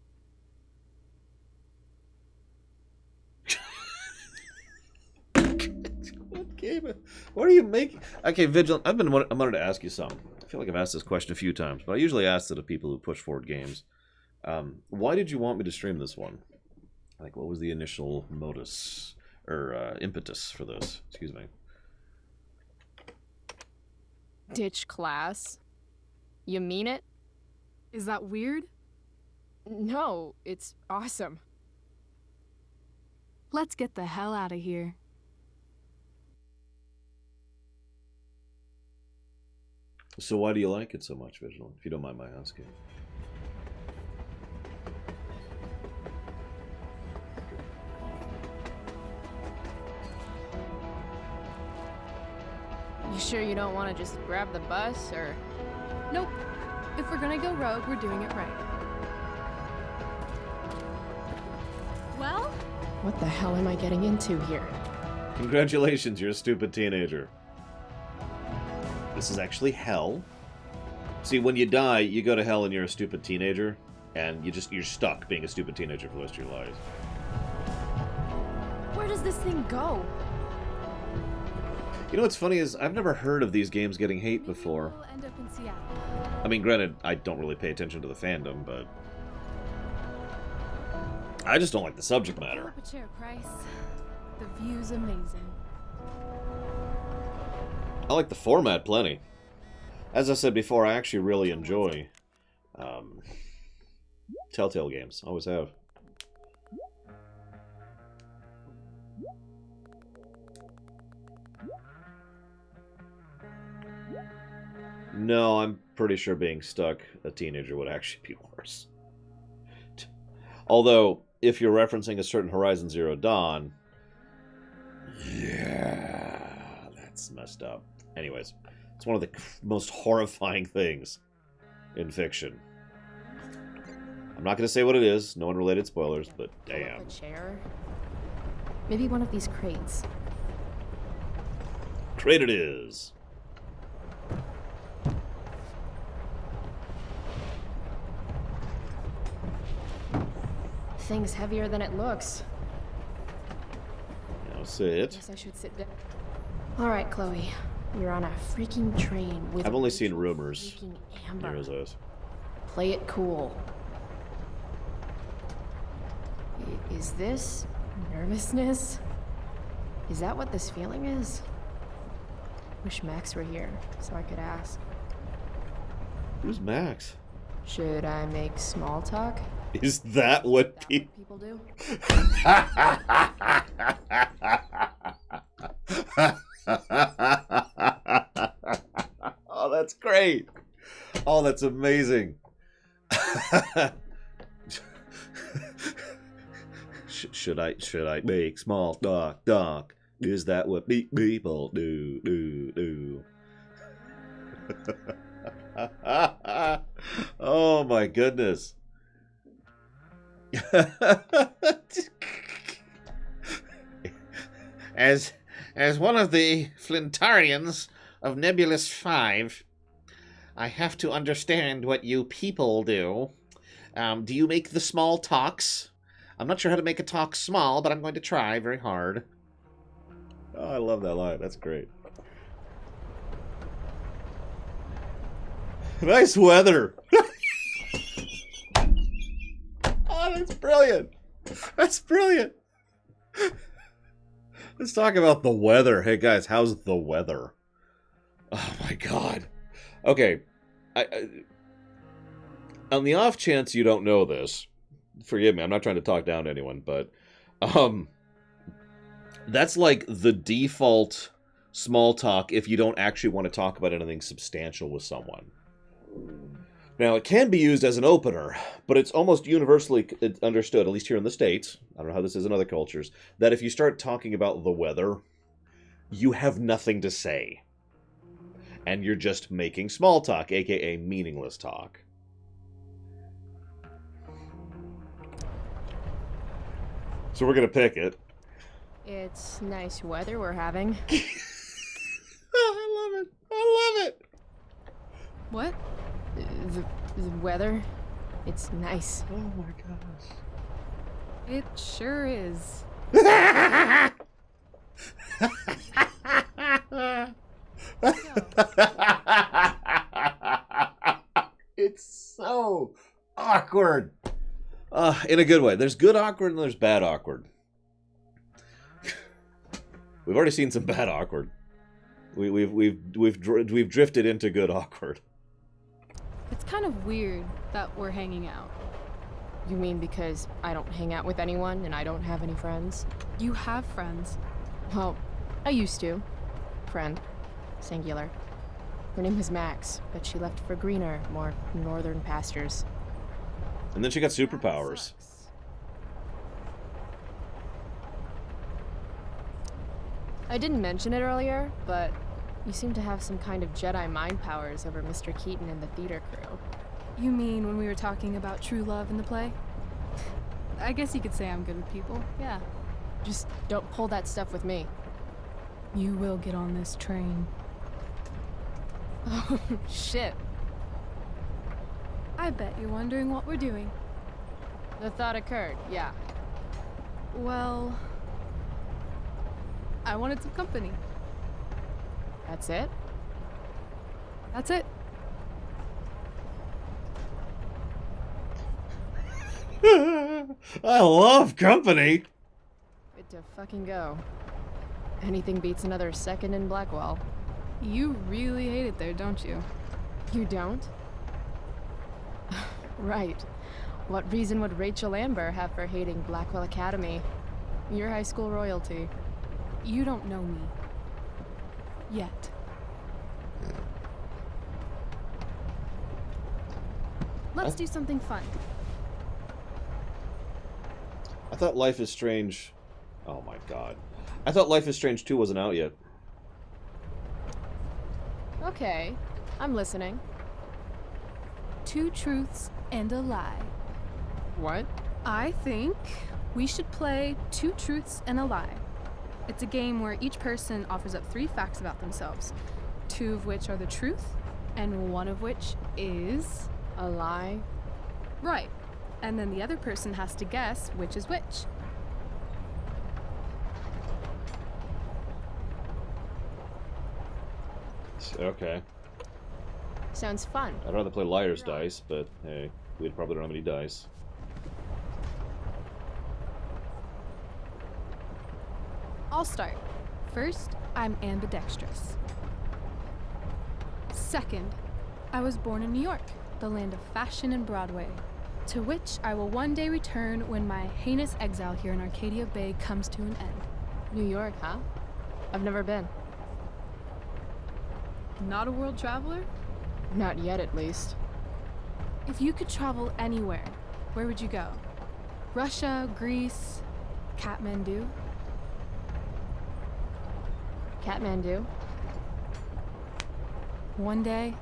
What are you making? Okay, Vigilant, I wanted to ask you something. I feel like I've asked this question a few times, but I usually ask it of people who push forward games. Why did you want me to stream this one? Like, what was the initial modus or impetus for this? Excuse me. Ditch class. You mean it? Is that weird? No, it's awesome. Let's get the hell out of here. So why do you like it so much, Vigilant, if you don't mind my asking? You sure you don't want to just grab the bus, or...? Nope. If we're gonna go rogue, we're doing it right. Well? What the hell am I getting into here? Congratulations, you're a stupid teenager. This is actually hell. See, when you die, you go to hell and you're a stupid teenager, and you're stuck being a stupid teenager for the rest of your life. Where does this thing go? You know what's funny is I've never heard of these games getting hate before. We'll end up in Seattle. I mean, granted, I don't really pay attention to the fandom, but I just don't like the subject matter. Pull up a chair, Price. The view's amazing. I like the format plenty. As I said before, I actually really enjoy Telltale games. Always have. No, I'm pretty sure being stuck a teenager would actually be worse. Although, if you're referencing a certain Horizon Zero Dawn, yeah, that's messed up. Anyways, it's one of the most horrifying things in fiction. I'm not going to say what it is, no unrelated spoilers, but damn. A chair? Maybe one of these crates. Crate it is. Thing's heavier than it looks. Now sit. Guess I should sit down. All right, Chloe. You're on a freaking train with. I've only seen rumors. Amber. Here's those. Play it cool. Is this nervousness? Is that what this feeling is? Wish Max were here so I could ask. Who's Max? Should I make small talk? Is that what people do? Oh, that's great. Oh, that's amazing. Should I make small talk? Is that what people do? Oh my goodness. As one of the Flintarians of Nebulous 5, I have to understand what you people do. Do you make the small talks? I'm not sure how to make a talk small, but I'm going to try very hard. Oh, I love that line. That's great. Nice weather. Oh, that's brilliant. That's brilliant. Let's talk about the weather. Hey, guys, how's the weather? Oh, my God. Okay. On the off chance you don't know this, forgive me, I'm not trying to talk down to anyone, but that's like the default small talk if you don't actually want to talk about anything substantial with someone. Now, it can be used as an opener, but it's almost universally understood, at least here in the States, I don't know how this is in other cultures, that if you start talking about the weather, you have nothing to say. And you're just making small talk, aka meaningless talk. So we're going to pick it. It's nice weather we're having. I love it. I love it. What? The weather, it's nice. Oh my gosh. It sure is. It's so awkward. In a good way. There's good awkward and there's bad awkward. We've already seen some bad awkward. We've drifted into good awkward. It's kind of weird that we're hanging out. You mean because I don't hang out with anyone and I don't have any friends? You have friends. Well, I used to. Friend. Singular. Her name was Max, but she left for greener, more northern pastures. And then she got superpowers. I didn't mention it earlier, but you seem to have some kind of Jedi mind powers over Mr. Keaton and the theater crew. You mean when we were talking about true love in the play? I guess you could say I'm good with people, yeah. Just don't pull that stuff with me. You will get on this train. Oh, shit. I bet you're wondering what we're doing. The thought occurred, yeah. Well, I wanted some company. That's it? That's it. I love company. Good to fucking go. Anything beats another second in Blackwell. You really hate it there, don't you? You don't? Right. What reason would Rachel Amber have for hating Blackwell Academy? Your high school royalty. You don't know me. Yet. Let's do something fun. I thought Life is Strange... Oh my god. I thought Life is Strange 2 wasn't out yet. Okay, I'm listening. 2 truths and a lie. What? I think we should play 2 truths and a lie. It's a game where each person offers up 3 facts about themselves, 2 of which are the truth, and 1 of which is... a lie? Right. And then the other person has to guess which is which. Okay. Sounds fun. I'd rather play Liar's Dice, but hey, we probably don't have any dice. I'll start. First, I'm ambidextrous. Second, I was born in New York, the land of fashion and Broadway, to which I will one day return when my heinous exile here in Arcadia Bay comes to an end. New York, huh? I've never been. Not a world traveler? Not yet, at least. If you could travel anywhere, where would you go? Russia, Greece, Kathmandu? Kathmandu? One day,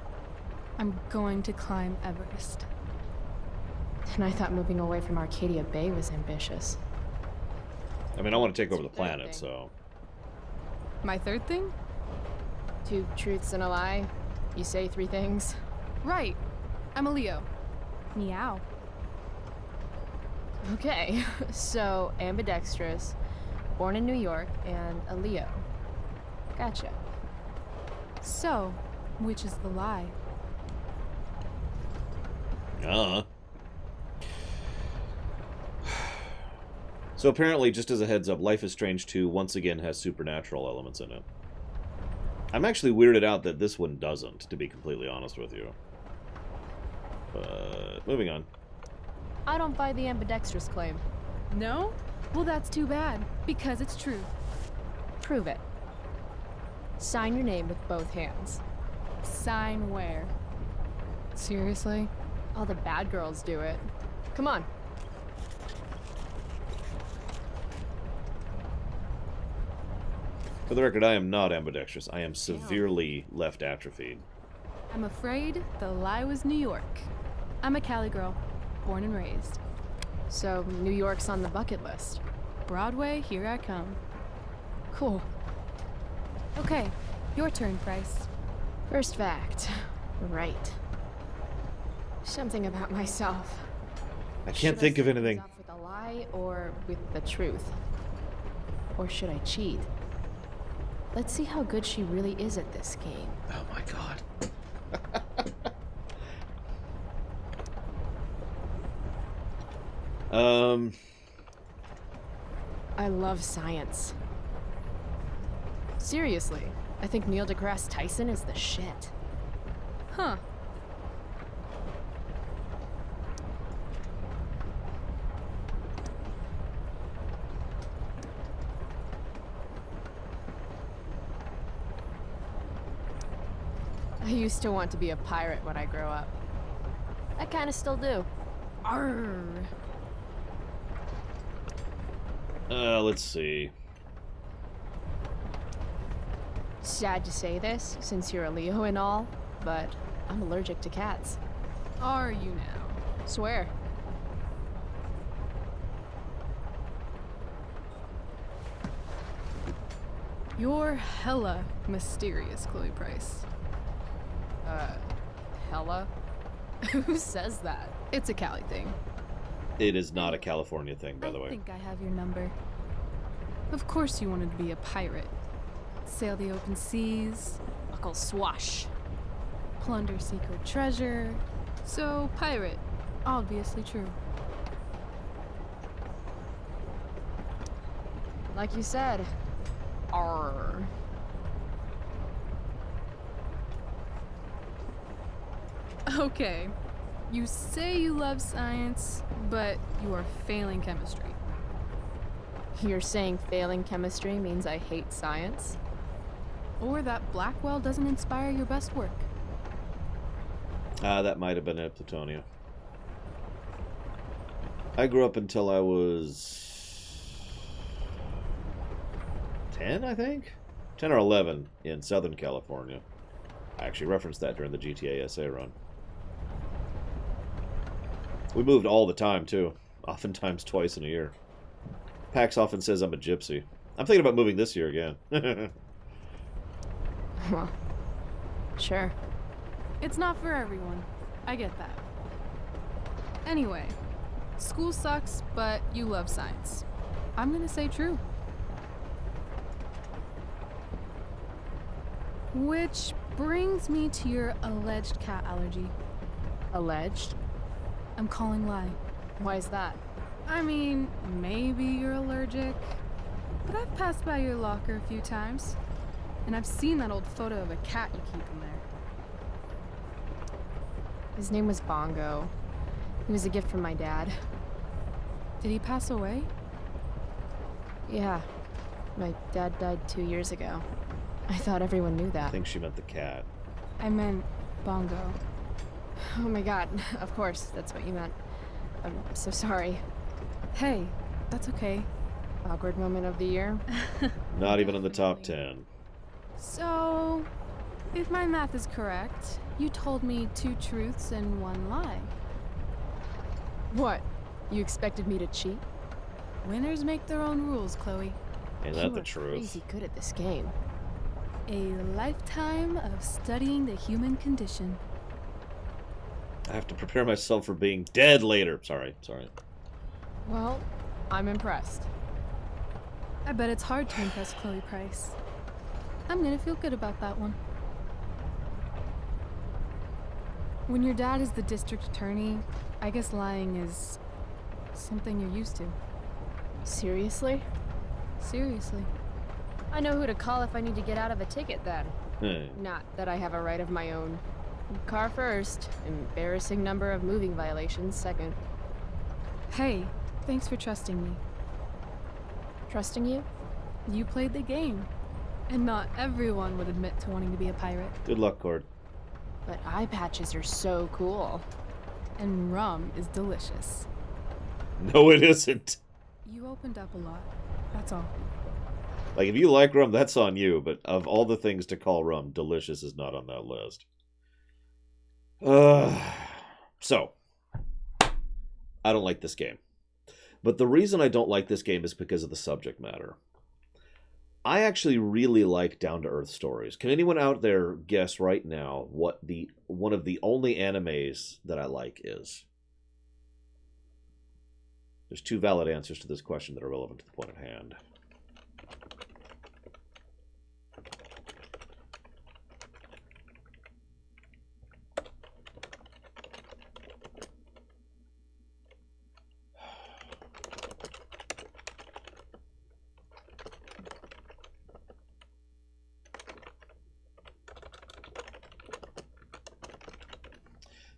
I'm going to climb Everest. And I thought moving away from Arcadia Bay was ambitious. I mean, I want to take over the planet, so... My third thing? 2 truths and a lie. You say 3 things. Right. I'm a Leo. Meow. Okay, so ambidextrous, born in New York, and a Leo. Gotcha. So, which is the lie? So apparently, just as a heads up, Life is Strange 2 once again has supernatural elements in it. I'm actually weirded out that this one doesn't, to be completely honest with you. But moving on. I don't buy the ambidextrous claim. No? Well, that's too bad, because it's true. Prove it. Sign your name with both hands. Sign where? Seriously? All the bad girls do it. Come on. For the record, I am not ambidextrous. I am severely left atrophied. I'm afraid the lie was New York. I'm a Cali girl, born and raised. So, New York's on the bucket list. Broadway, here I come. Cool. Okay, your turn, Price. First fact. Right. Something about myself. I can't think of anything. Off with a lie or with the truth? Or should I cheat? Let's see how good she really is at this game. Oh my god. I love science. Seriously, I think Neil deGrasse Tyson is the shit. Huh. I used to want to be a pirate when I grow up. I kind of still do. Arr. Let's see. Sad to say this, since you're a Leo and all, but I'm allergic to cats. Are you now? Swear. You're hella mysterious, Chloe Price. Hella? Who says that? It's a Cali thing. It is not a California thing, by the way. I think I have your number. Of course you wanted to be a pirate. Sail the open seas. Buckle swash. Plunder secret treasure. So, pirate. Obviously true. Like you said. Arr. Okay. You say you love science, but you are failing chemistry. You're saying failing chemistry means I hate science? Or that Blackwell doesn't inspire your best work. That might have been it, Plutonia. I grew up until I was 10, I think? 10 or 11 in Southern California. I actually referenced that during the GTA SA run. We moved all the time, too. Oftentimes twice in a year. Pax often says I'm a gypsy. I'm thinking about moving this year again. Well, sure. It's not for everyone. I get that. Anyway, school sucks, but you love science. I'm gonna say true. Which brings me to your alleged cat allergy. Alleged? I'm calling lie. Why is that? I mean, maybe you're allergic, but I've passed by your locker a few times, and I've seen that old photo of a cat you keep in there. His name was Bongo. He was a gift from my dad. Did he pass away? Yeah. My dad died 2 years ago. I thought everyone knew that. I think she meant the cat. I meant Bongo. Oh my god, of course, that's what you meant. I'm so sorry. Hey, that's okay. Awkward moment of the year? Not even in the top 10. So, if my math is correct, you told me 2 truths and 1 lie. What? You expected me to cheat? Winners make their own rules, Chloe. Ain't that the truth? Crazy good at this game. A lifetime of studying the human condition. I have to prepare myself for being dead later. Sorry. Well, I'm impressed. I bet it's hard to impress Chloe Price. I'm gonna feel good about that one. When your dad is the district attorney, I guess lying is something you're used to. Seriously? Seriously. I know who to call if I need to get out of a ticket then. Hey. Not that I have a right of my own. Car first, embarrassing number of moving violations second. Hey, thanks for trusting me. Trusting you? You played the game. And not everyone would admit to wanting to be a pirate. Good luck, Cord. But eye patches are so cool. And rum is delicious. No, it isn't. You opened up a lot. That's all. Like, if you like rum, that's on you, but of all the things to call rum, delicious is not on that list. So, I don't like this game. But the reason I don't like this game is because of the subject matter. I actually really like down-to-earth stories. Can anyone out there guess right now what one of the only animes that I like is? There's two valid answers to this question that are relevant to the point at hand.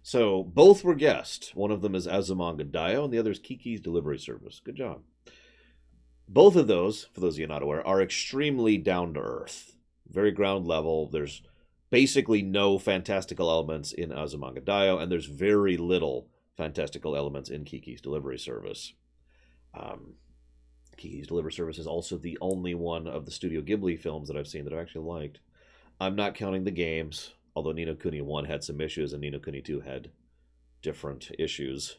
So, both were guessed. One of them is Azumanga Daioh, and the other is Kiki's Delivery Service. Good job. Both of those, for those of you not aware, are extremely down-to-earth. Very ground level. There's basically no fantastical elements in Azumanga Daioh, and there's very little fantastical elements in Kiki's Delivery Service. Kiki's Delivery Service is also the only one of the Studio Ghibli films that I've seen that I actually liked. I'm not counting the games. Although Ni no Kuni 1 had some issues and Ni no Kuni 2 had different issues.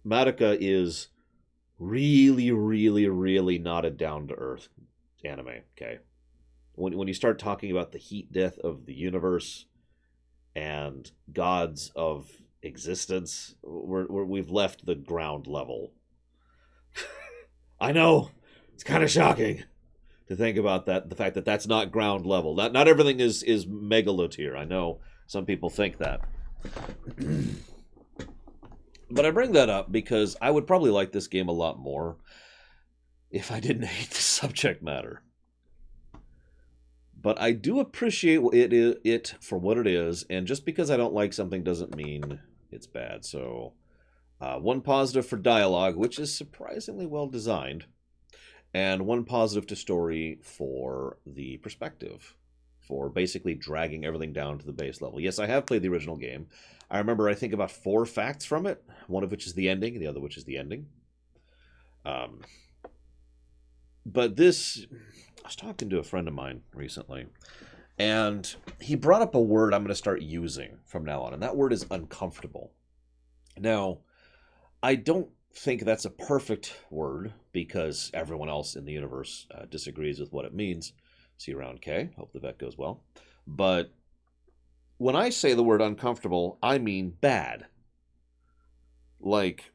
Madoka is really, really, really not a down-to-earth anime, okay? When you start talking about the heat death of the universe and gods of existence, we've left the ground level. I know! It's kind of shocking to think about that, the fact that that's not ground level. Not everything is megalotier. I know some people think that. But I bring that up because I would probably like this game a lot more if I didn't hate the subject matter. But I do appreciate it for what it is, and just because I don't like something doesn't mean it's bad. So, one positive for dialogue, which is surprisingly well designed. And one positive to story for the perspective, for basically dragging everything down to the base level. Yes, I have played the original game. I remember, I think, about 4 facts from it, one of which is the ending, and the other which is the ending. But this, I was talking to a friend of mine recently, and he brought up a word I'm going to start using from now on, and that word is uncomfortable. Now, I don't think that's a perfect word because everyone else in the universe disagrees with what it means. See you around, Kay. Hope the vet goes well. But when I say the word uncomfortable, I mean bad. Like,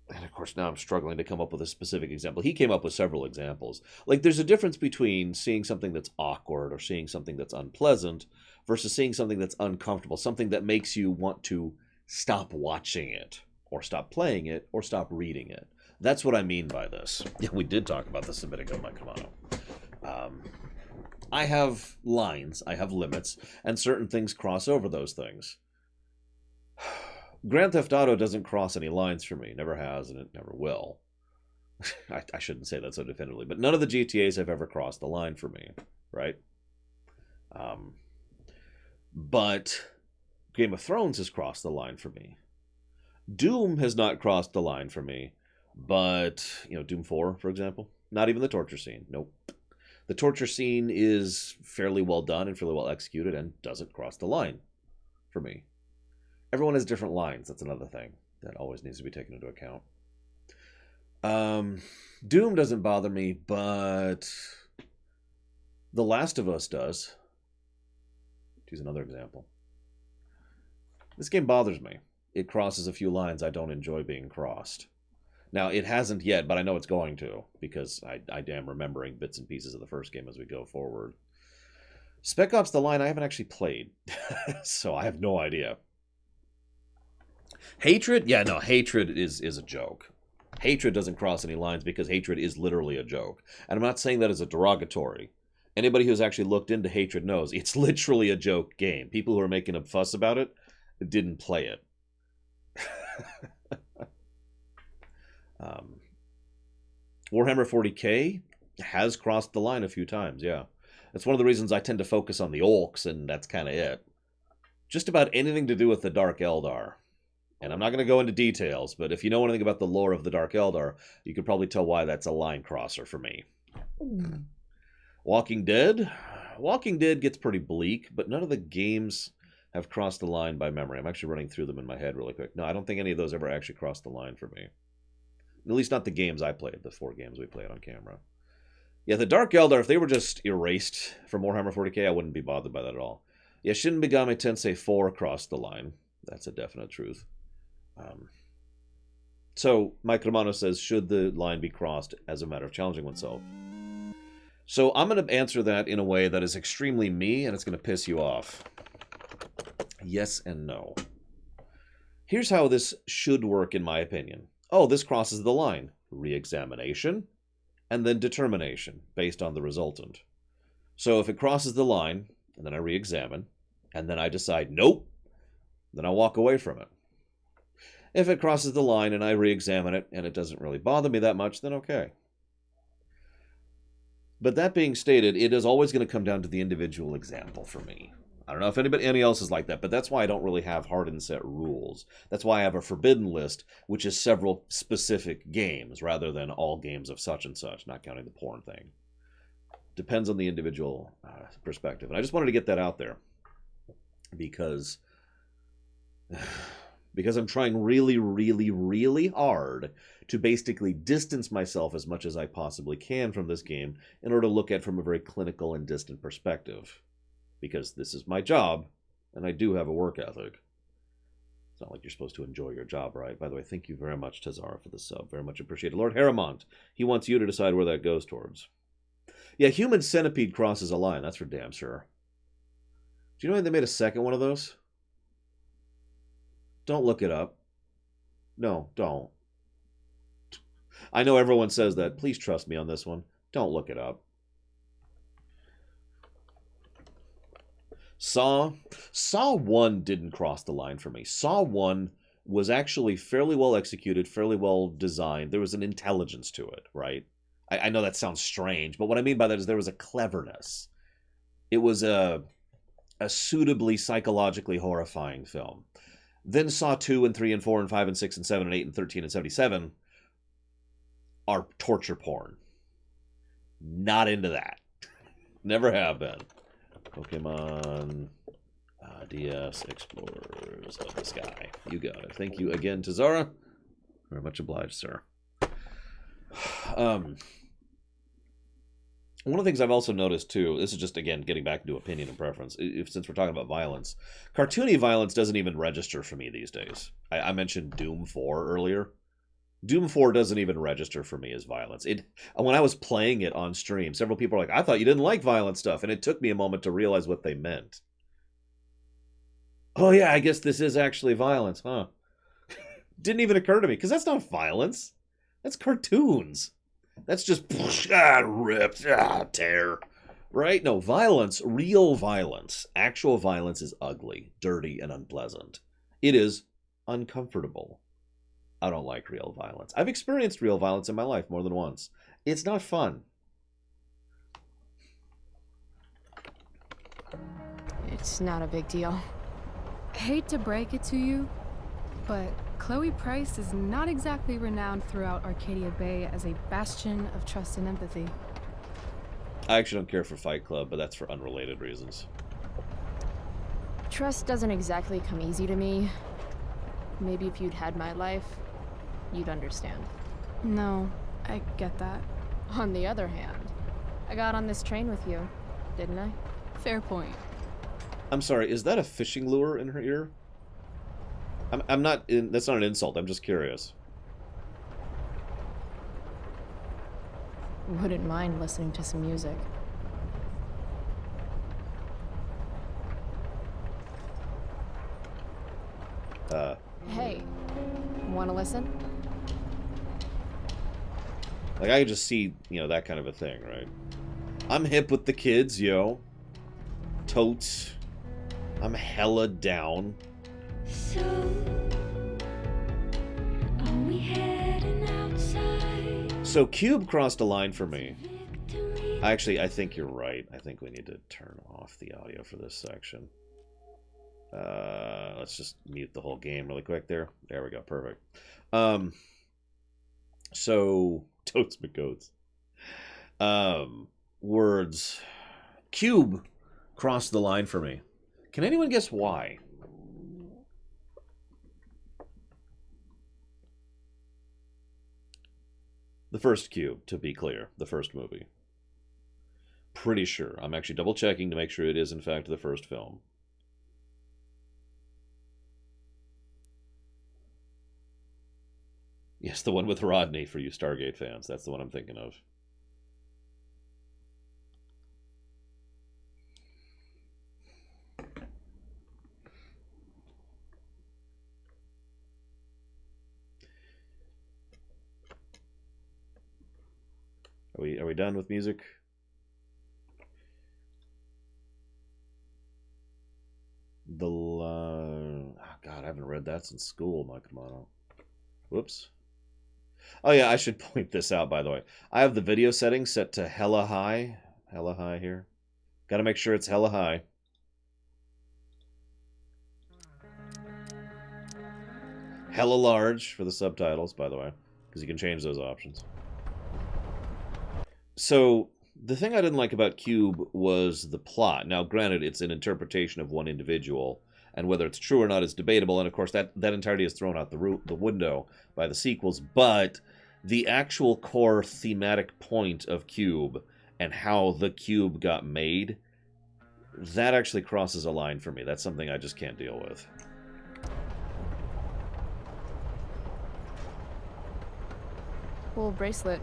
and of course now I'm struggling to come up with a specific example. He came up with several examples. Like, there's a difference between seeing something that's awkward or seeing something that's unpleasant versus seeing something that's uncomfortable, something that makes you want to stop watching it, or stop playing it, or stop reading it. That's what I mean by this. Yeah, we did talk about this a bit ago, Mike Kamano. I have lines, I have limits, and certain things cross over those things. Grand Theft Auto doesn't cross any lines for me. Never has, and it never will. I shouldn't say that so definitively, but none of the GTAs have ever crossed the line for me, right? But Game of Thrones has crossed the line for me. Doom has not crossed the line for me, but, Doom 4, for example, not even the torture scene. Nope. The torture scene is fairly well done and fairly well executed and doesn't cross the line for me. Everyone has different lines. That's another thing that always needs to be taken into account. Doom doesn't bother me, but The Last of Us does. To use another example. This game bothers me. It crosses a few lines I don't enjoy being crossed. Now, it hasn't yet, but I know it's going to, because I am remembering bits and pieces of the first game as we go forward. Spec Ops: The Line I haven't actually played, so I have no idea. Hatred? Yeah, no, hatred is a joke. Hatred doesn't cross any lines because hatred is literally a joke. And I'm not saying that as a derogatory. Anybody who's actually looked into Hatred knows it's literally a joke game. People who are making a fuss about it didn't play it. Warhammer 40k has crossed the line a few times, yeah. That's one of the reasons I tend to focus on the Orcs, and that's kind of it. Just about anything to do with the Dark Eldar. And I'm not going to go into details, but if you know anything about the lore of the Dark Eldar, you could probably tell why that's a line crosser for me. Walking Dead? Walking Dead gets pretty bleak, but none of the games have crossed the line by memory. I'm actually running through them in my head really quick. No, I don't think any of those ever actually crossed the line for me. At least not the games I played, the 4 games we played on camera. Yeah, the Dark Eldar, if they were just erased from Warhammer 40k, I wouldn't be bothered by that at all. Yeah, Shin Megami Tensei 4 crossed the line. That's a definite truth. So, Mike Romano says, should the line be crossed as a matter of challenging oneself? So, I'm going to answer that in a way that is extremely me, and it's going to piss you off. Yes and no. Here's how this should work, in my opinion. Oh, this crosses the line. Re-examination, and then determination, based on the resultant. So, if it crosses the line, and then I re-examine, and then I decide, nope, then I walk away from it. If it crosses the line and I re-examine it and it doesn't really bother me that much, then okay. But that being stated, it is always going to come down to the individual example for me. I don't know if any else is like that, but that's why I don't really have hard and set rules. That's why I have a forbidden list, which is several specific games, rather than all games of such and such, not counting the porn thing. Depends on the individual perspective. And I just wanted to get that out there. Because I'm trying really, really, really hard to basically distance myself as much as I possibly can from this game in order to look at it from a very clinical and distant perspective. Because this is my job, and I do have a work ethic. It's not like you're supposed to enjoy your job, right? By the way, thank you very much, Tazara, for the sub. Very much appreciated. Lord Harrimont, he wants you to decide where that goes towards. Yeah, Human Centipede crosses a line, that's for damn sure. Do you know they made a second one of those? Don't look it up. No, don't. I know everyone says that. Please trust me on this one. Don't look it up. Saw 1 didn't cross the line for me. Saw 1 was actually fairly well executed, fairly well designed. There was an intelligence to it, right? I know that sounds strange, but what I mean by that is there was a cleverness. It was a suitably psychologically horrifying film. Then Saw 2 and 3 and 4 and 5 and 6 and 7 and 8 and 13 and 77 are torture porn. Not into that. Never have been. Pokemon DS Explorers of the Sky. You got it. Thank you again, Tazara. Very much obliged, sir. One of the things I've also noticed, too, this is just, again, getting back into opinion and preference, since we're talking about violence, cartoony violence doesn't even register for me these days. I mentioned Doom 4 earlier. Doom 4 doesn't even register for me as violence. When I was playing it on stream, several people were like, I thought you didn't like violent stuff, and it took me a moment to realize what they meant. Oh yeah, I guess this is actually violence, huh? Didn't even occur to me, because that's not violence. That's cartoons. That's just ripped, tear. Right? No, violence, real violence, actual violence is ugly, dirty, and unpleasant. It is uncomfortable. I don't like real violence. I've experienced real violence in my life more than once. It's not fun. It's not a big deal. Hate to break it to you, but Chloe Price is not exactly renowned throughout Arcadia Bay as a bastion of trust and empathy. I actually don't care for Fight Club, but that's for unrelated reasons. Trust doesn't exactly come easy to me. Maybe if you'd had my life, you'd understand. No, I get that. On the other hand, I got on this train with you, didn't I? Fair point. I'm sorry, is that a fishing lure in her ear? I'm not, that's not an insult, I'm just curious. Wouldn't mind listening to some music. Hey, wanna listen? Like, I could just see, that kind of a thing, right? I'm hip with the kids, yo. Totes. I'm hella down. So Cube crossed a line for me. Actually, I think you're right. I think we need to turn off the audio for this section. Let's just mute the whole game really quick there. There we go. Perfect. So, Totes McGoats. Words. Cube crossed the line for me. Can anyone guess why? The first Cube, to be clear. The first movie. Pretty sure. I'm actually double checking to make sure it is in fact the first film. Yes, the one with Rodney for you Stargate fans. That's the one I'm thinking of. Are we done with music? Oh God, I haven't read that since school, Mike Romano. Whoops. Oh yeah, I should point this out, by the way. I have the video settings set to hella high. Hella high here. Gotta make sure it's hella high. Hella large for the subtitles, by the way, because you can change those options. So, the thing I didn't like about Cube was the plot. Now, granted, it's an interpretation of one individual, and whether it's true or not is debatable, and of course that entirety is thrown out the window by the sequels, but the actual core thematic point of Cube and how the Cube got made, that actually crosses a line for me. That's something I just can't deal with. Cool bracelet.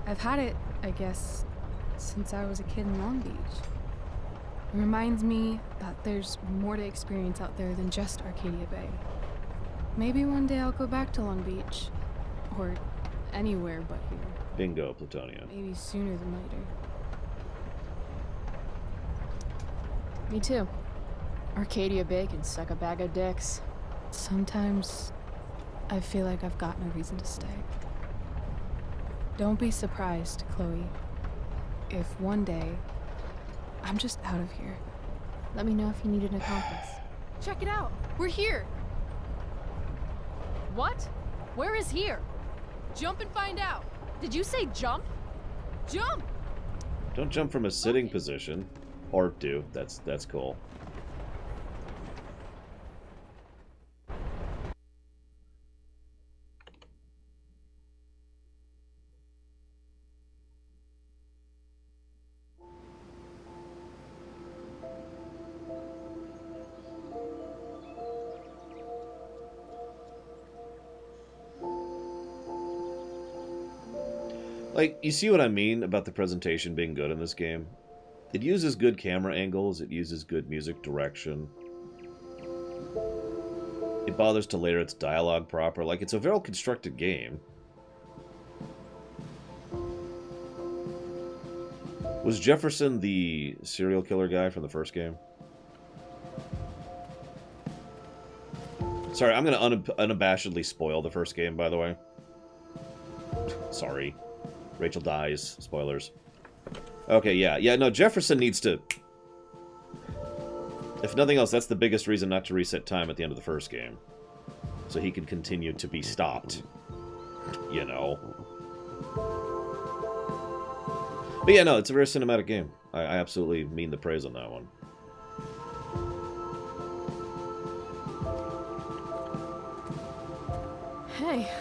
I've had it, I guess, since I was a kid in Long Beach. It reminds me that there's more to experience out there than just Arcadia Bay. Maybe one day I'll go back to Long Beach. Or anywhere but here. Bingo, Plutonia. Maybe sooner than later. Me too. Arcadia Bay can suck a bag of dicks. Sometimes I feel like I've got no reason to stay. Don't be surprised, Chloe, if one day I'm just out of here. Let me know if you need an accomplice. Check it out! We're here! What? Where is here? Jump and find out! Did you say jump? Jump! Don't jump from a sitting position. Or do. That's cool. Like, you see what I mean about the presentation being good in this game? It uses good camera angles, it uses good music direction. It bothers to layer its dialogue proper. Like, it's a well constructed game. Was Jefferson the serial killer guy from the first game? Sorry, I'm gonna unabashedly spoil the first game, by the way. Sorry. Rachel dies. Spoilers. Okay, yeah, no, Jefferson needs to... If nothing else, that's the biggest reason not to reset time at the end of the first game. So he can continue to be stopped. You know. But yeah, no, it's a very cinematic game. I absolutely mean the praise on that one. Hey,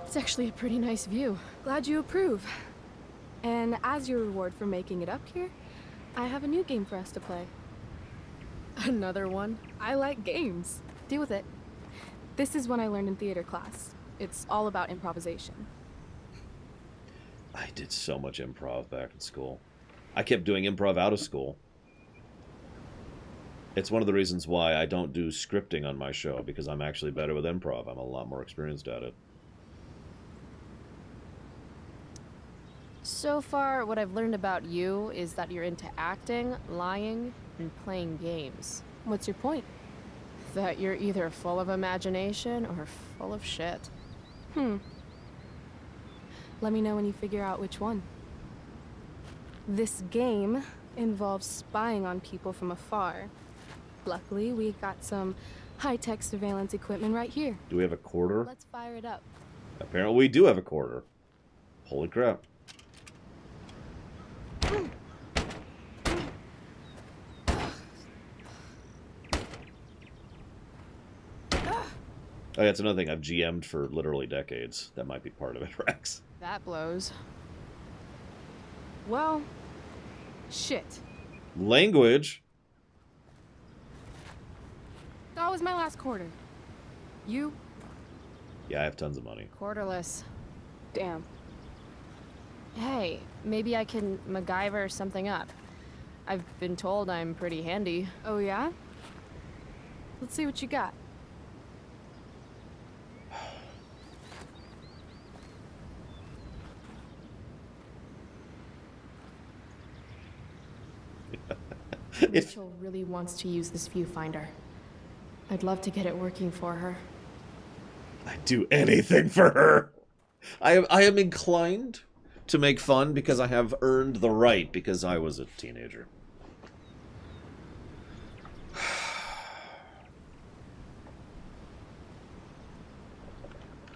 it's actually a pretty nice view. Glad you approve. And as your reward for making it up here, I have a new game for us to play. Another one? I like games. Deal with it. This is one I learned in theater class. It's all about improvisation. I did so much improv back in school. I kept doing improv out of school. It's one of the reasons why I don't do scripting on my show, because I'm actually better with improv. I'm a lot more experienced at it. So far, what I've learned about you is that you're into acting, lying, and playing games. What's your point? That you're either full of imagination or full of shit. Let me know when you figure out which one. This game involves spying on people from afar. Luckily, we got some high-tech surveillance equipment right here. Do we have a quarter? Let's fire it up. Apparently we do have a quarter. Holy crap. Oh, yeah, it's another thing. I've GM'd for literally decades. That might be part of it, Rex. That blows. Well, shit. Language? That was my last quarter. You? Yeah, I have tons of money. Quarterless. Damn. Hey, maybe I can MacGyver something up. I've been told I'm pretty handy. Oh, yeah? Let's see what you got. Rachel really wants to use this viewfinder. I'd love to get it working for her. I'd do anything for her. I am inclined to make fun because I have earned the right because I was a teenager.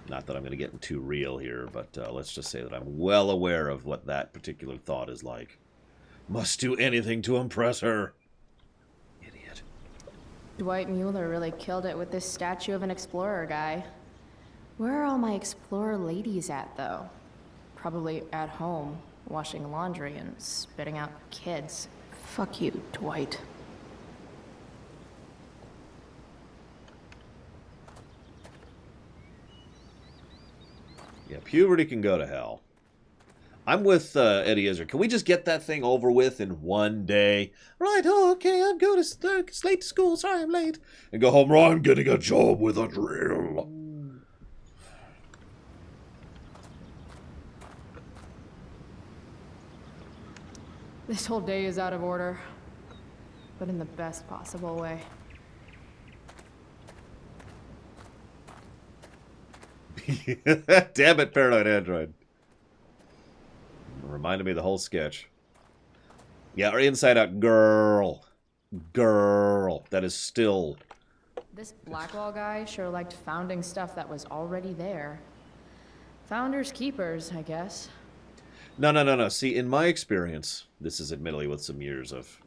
Not that I'm going to get too real here, but let's just say that I'm well aware of what that particular thought is like. Must do anything to impress her. Idiot. Dwight Mueller really killed it with this statue of an explorer guy. Where are all my explorer ladies at, though? Probably at home, washing laundry and spitting out kids. Fuck you, Dwight. Yeah, puberty can go to hell. I'm with Eddie Izzard. Can we just get that thing over with in one day? Right, oh, okay, I'm going to it's late to school. Sorry, I'm late. And go home, I'm getting a job with a drill. This whole day is out of order, but in the best possible way. Damn it, Paranoid Android. Reminded me of the whole sketch. Yeah, or Inside Out girl. Girl. That is still... This Blackwall guy sure liked founding stuff that was already there. Founders keepers, I guess. No. See, in my experience, this is admittedly with some years of,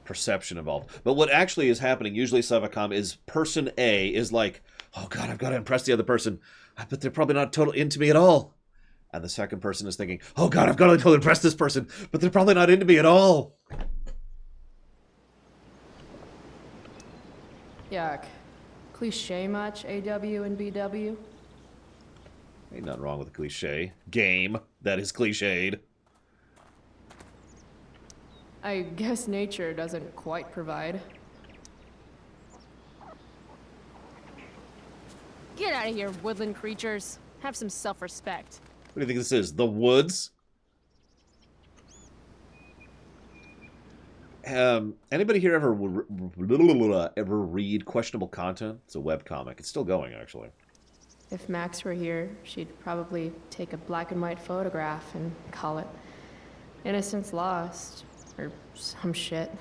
perception involved. But what actually is happening, usually Savacom, is person A is like, oh god, I've got to impress the other person. But they're probably not totally into me at all. And the second person is thinking, oh god, I've got to totally impress this person. But they're probably not into me at all. Yuck. Cliche much, AW and BW? Ain't nothing wrong with a cliche. Game that is cliched. I guess nature doesn't quite provide. Get out of here, woodland creatures. Have some self-respect. What do you think this is? The Woods? Anybody here ever read Questionable Content? It's a webcomic. It's still going, actually. If Max were here, she'd probably take a black and white photograph and call it Innocence Lost, or some shit.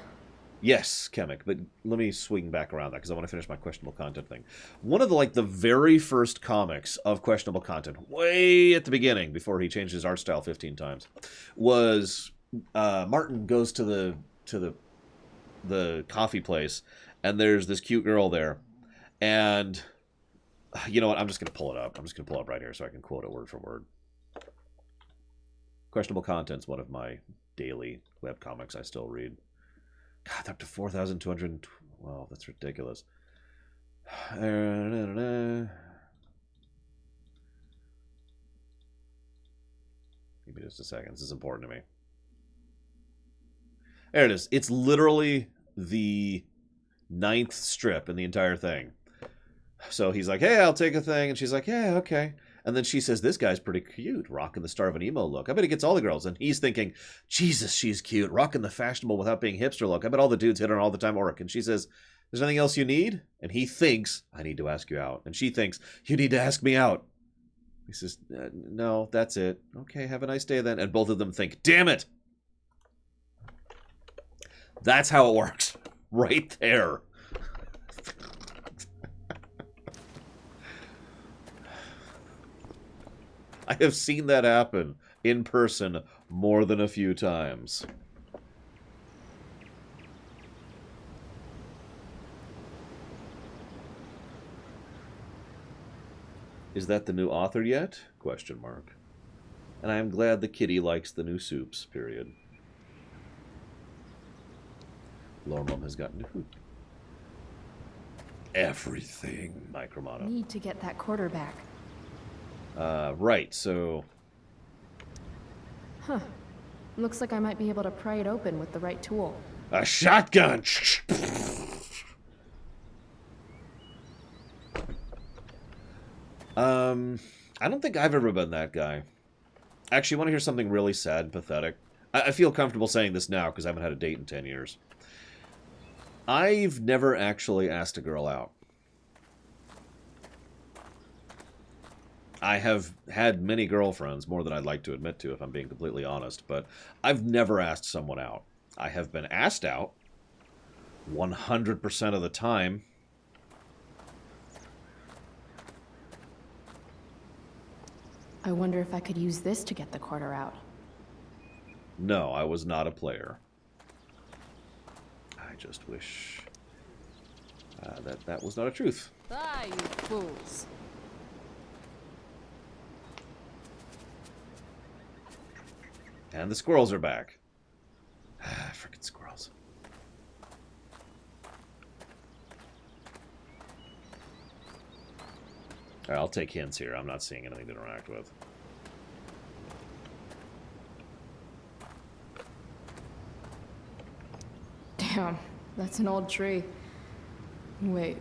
Yes, Chemic, but let me swing back around that because I want to finish my Questionable Content thing. One of the very first comics of Questionable Content, way at the beginning, before he changed his art style 15 times, was Martin goes to the coffee place, and there's this cute girl there, and you know what? I'm just going to pull it up. I'm just going to pull it up right here so I can quote it word for word. Questionable Content's one of my daily webcomics I still read. God, up to 4,200. Wow, that's ridiculous. Give me just a second. This is important to me. There it is. It's literally the 9th strip in the entire thing. So he's like, hey, I'll take a thing. And she's like, yeah, okay. And then she says, this guy's pretty cute, rocking the Star of an Emo look. I bet he gets all the girls. And he's thinking, Jesus, she's cute, rocking the fashionable without being hipster look. I bet all the dudes hit her all the time. And she says, there's anything else you need? And he thinks, I need to ask you out. And she thinks, you need to ask me out. He says, no, that's it. Okay, have a nice day then. And both of them think, damn it! That's how it works. Right there. I have seen that happen in person more than a few times. Is that the new author yet? Question mark. And I am glad the kitty likes the new soups, period. Lore Mom has gotten new food. Everything, Micromono. Need to get that quarterback. Right, so... Huh. Looks like I might be able to pry it open with the right tool. A shotgun! I don't think I've ever been that guy. Actually, want to hear something really sad and pathetic? I feel comfortable saying this now because I haven't had a date in 10 years. I've never actually asked a girl out. I have had many girlfriends, more than I'd like to admit to, if I'm being completely honest, but I've never asked someone out. I have been asked out 100% of the time. I wonder if I could use this to get the quarter out. No, I was not a player. I just wish that was not a truth. Ah, you fools. And the squirrels are back. Frickin' squirrels. Alright, I'll take hints here. I'm not seeing anything to interact with. Damn, that's an old tree. Wait,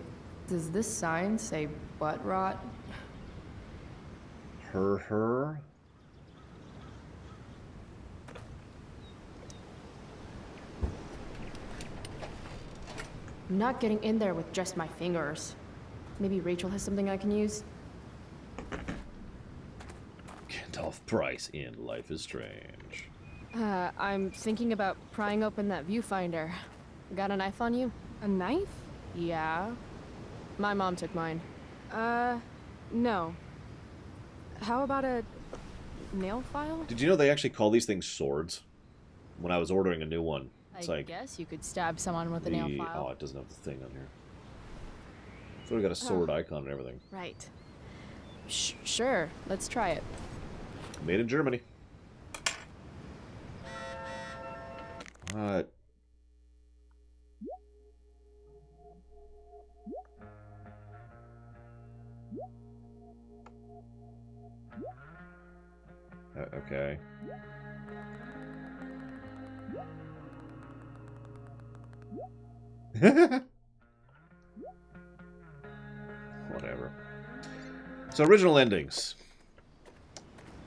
does this sign say butt rot? Her? I'm not getting in there with just my fingers. Maybe Rachel has something I can use? Gandalf Price in Life is Strange. I'm thinking about prying open that viewfinder. Got a knife on you? A knife? Yeah. My mom took mine. No. How about a nail file? Did you know they actually call these things swords? When I was ordering a new one. It's I like guess you could stab someone with a nail file. Oh, it doesn't have the thing on here. So we got a sword icon and everything. Right. Sure, let's try it. Made in Germany. What? Okay. Whatever. So, original endings.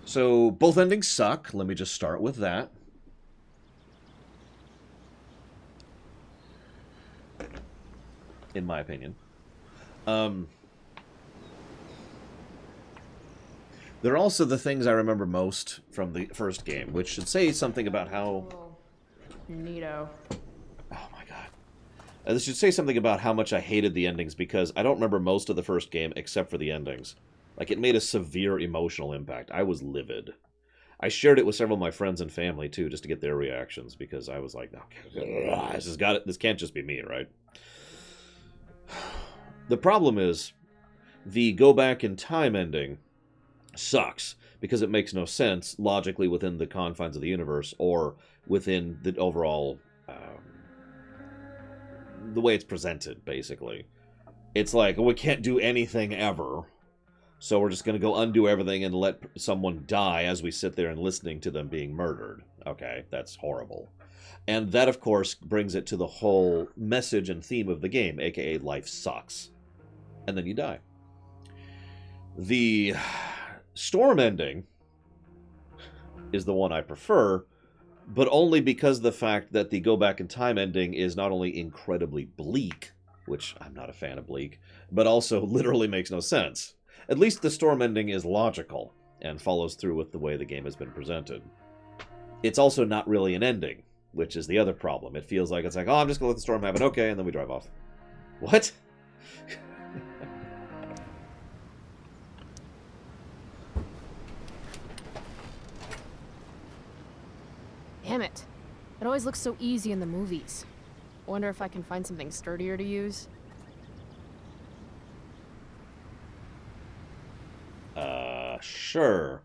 So, both endings suck. Let me just start with that. In my opinion. They're also the things I remember most from the first game, which should say something about how... Neato. Oh my god. This should say something about how much I hated the endings, because I don't remember most of the first game except for the endings. Like, it made a severe emotional impact. I was livid. I shared it with several of my friends and family, too, just to get their reactions, because I was like, okay, this can't just be me, right? The problem is, the go back in time ending sucks, because it makes no sense logically within the confines of the universe, or within the overall, the way it's presented, basically. It's like, we can't do anything ever, so we're just going to go undo everything and let someone die as we sit there and listening to them being murdered. Okay, that's horrible. And that, of course, brings it to the whole message and theme of the game, aka life sucks. And then you die. The storm ending is the one I prefer, but only because of the fact that the go back in time ending is not only incredibly bleak, which I'm not a fan of bleak, but also literally makes no sense. At least the storm ending is logical and follows through with the way the game has been presented. It's also not really an ending, which is the other problem. It feels like it's like, oh, I'm just going to let the storm happen, okay, and then we drive off. What? Damn it. It always looks so easy in the movies. Wonder if I can find something sturdier to use. Sure.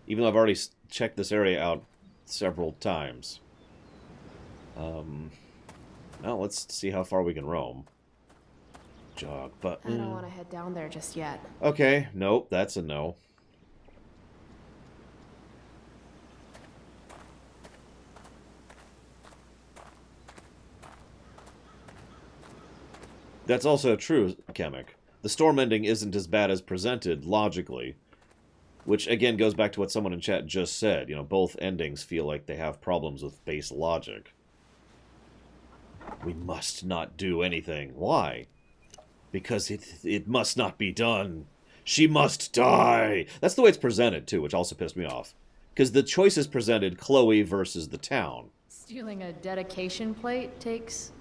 Even though I've already checked this area out several times. Well, let's see how far we can roam. Jog button. I don't want to head down there just yet. Okay, nope, that's a no. That's also true, Chemic. The storm ending isn't as bad as presented, logically. Which, again, goes back to what someone in chat just said. You know, both endings feel like they have problems with base logic. We must not do anything. Why? Because it must not be done. She must die! That's the way it's presented, too, which also pissed me off. Because the choice is presented Chloe versus the town. Stealing a dedication plate takes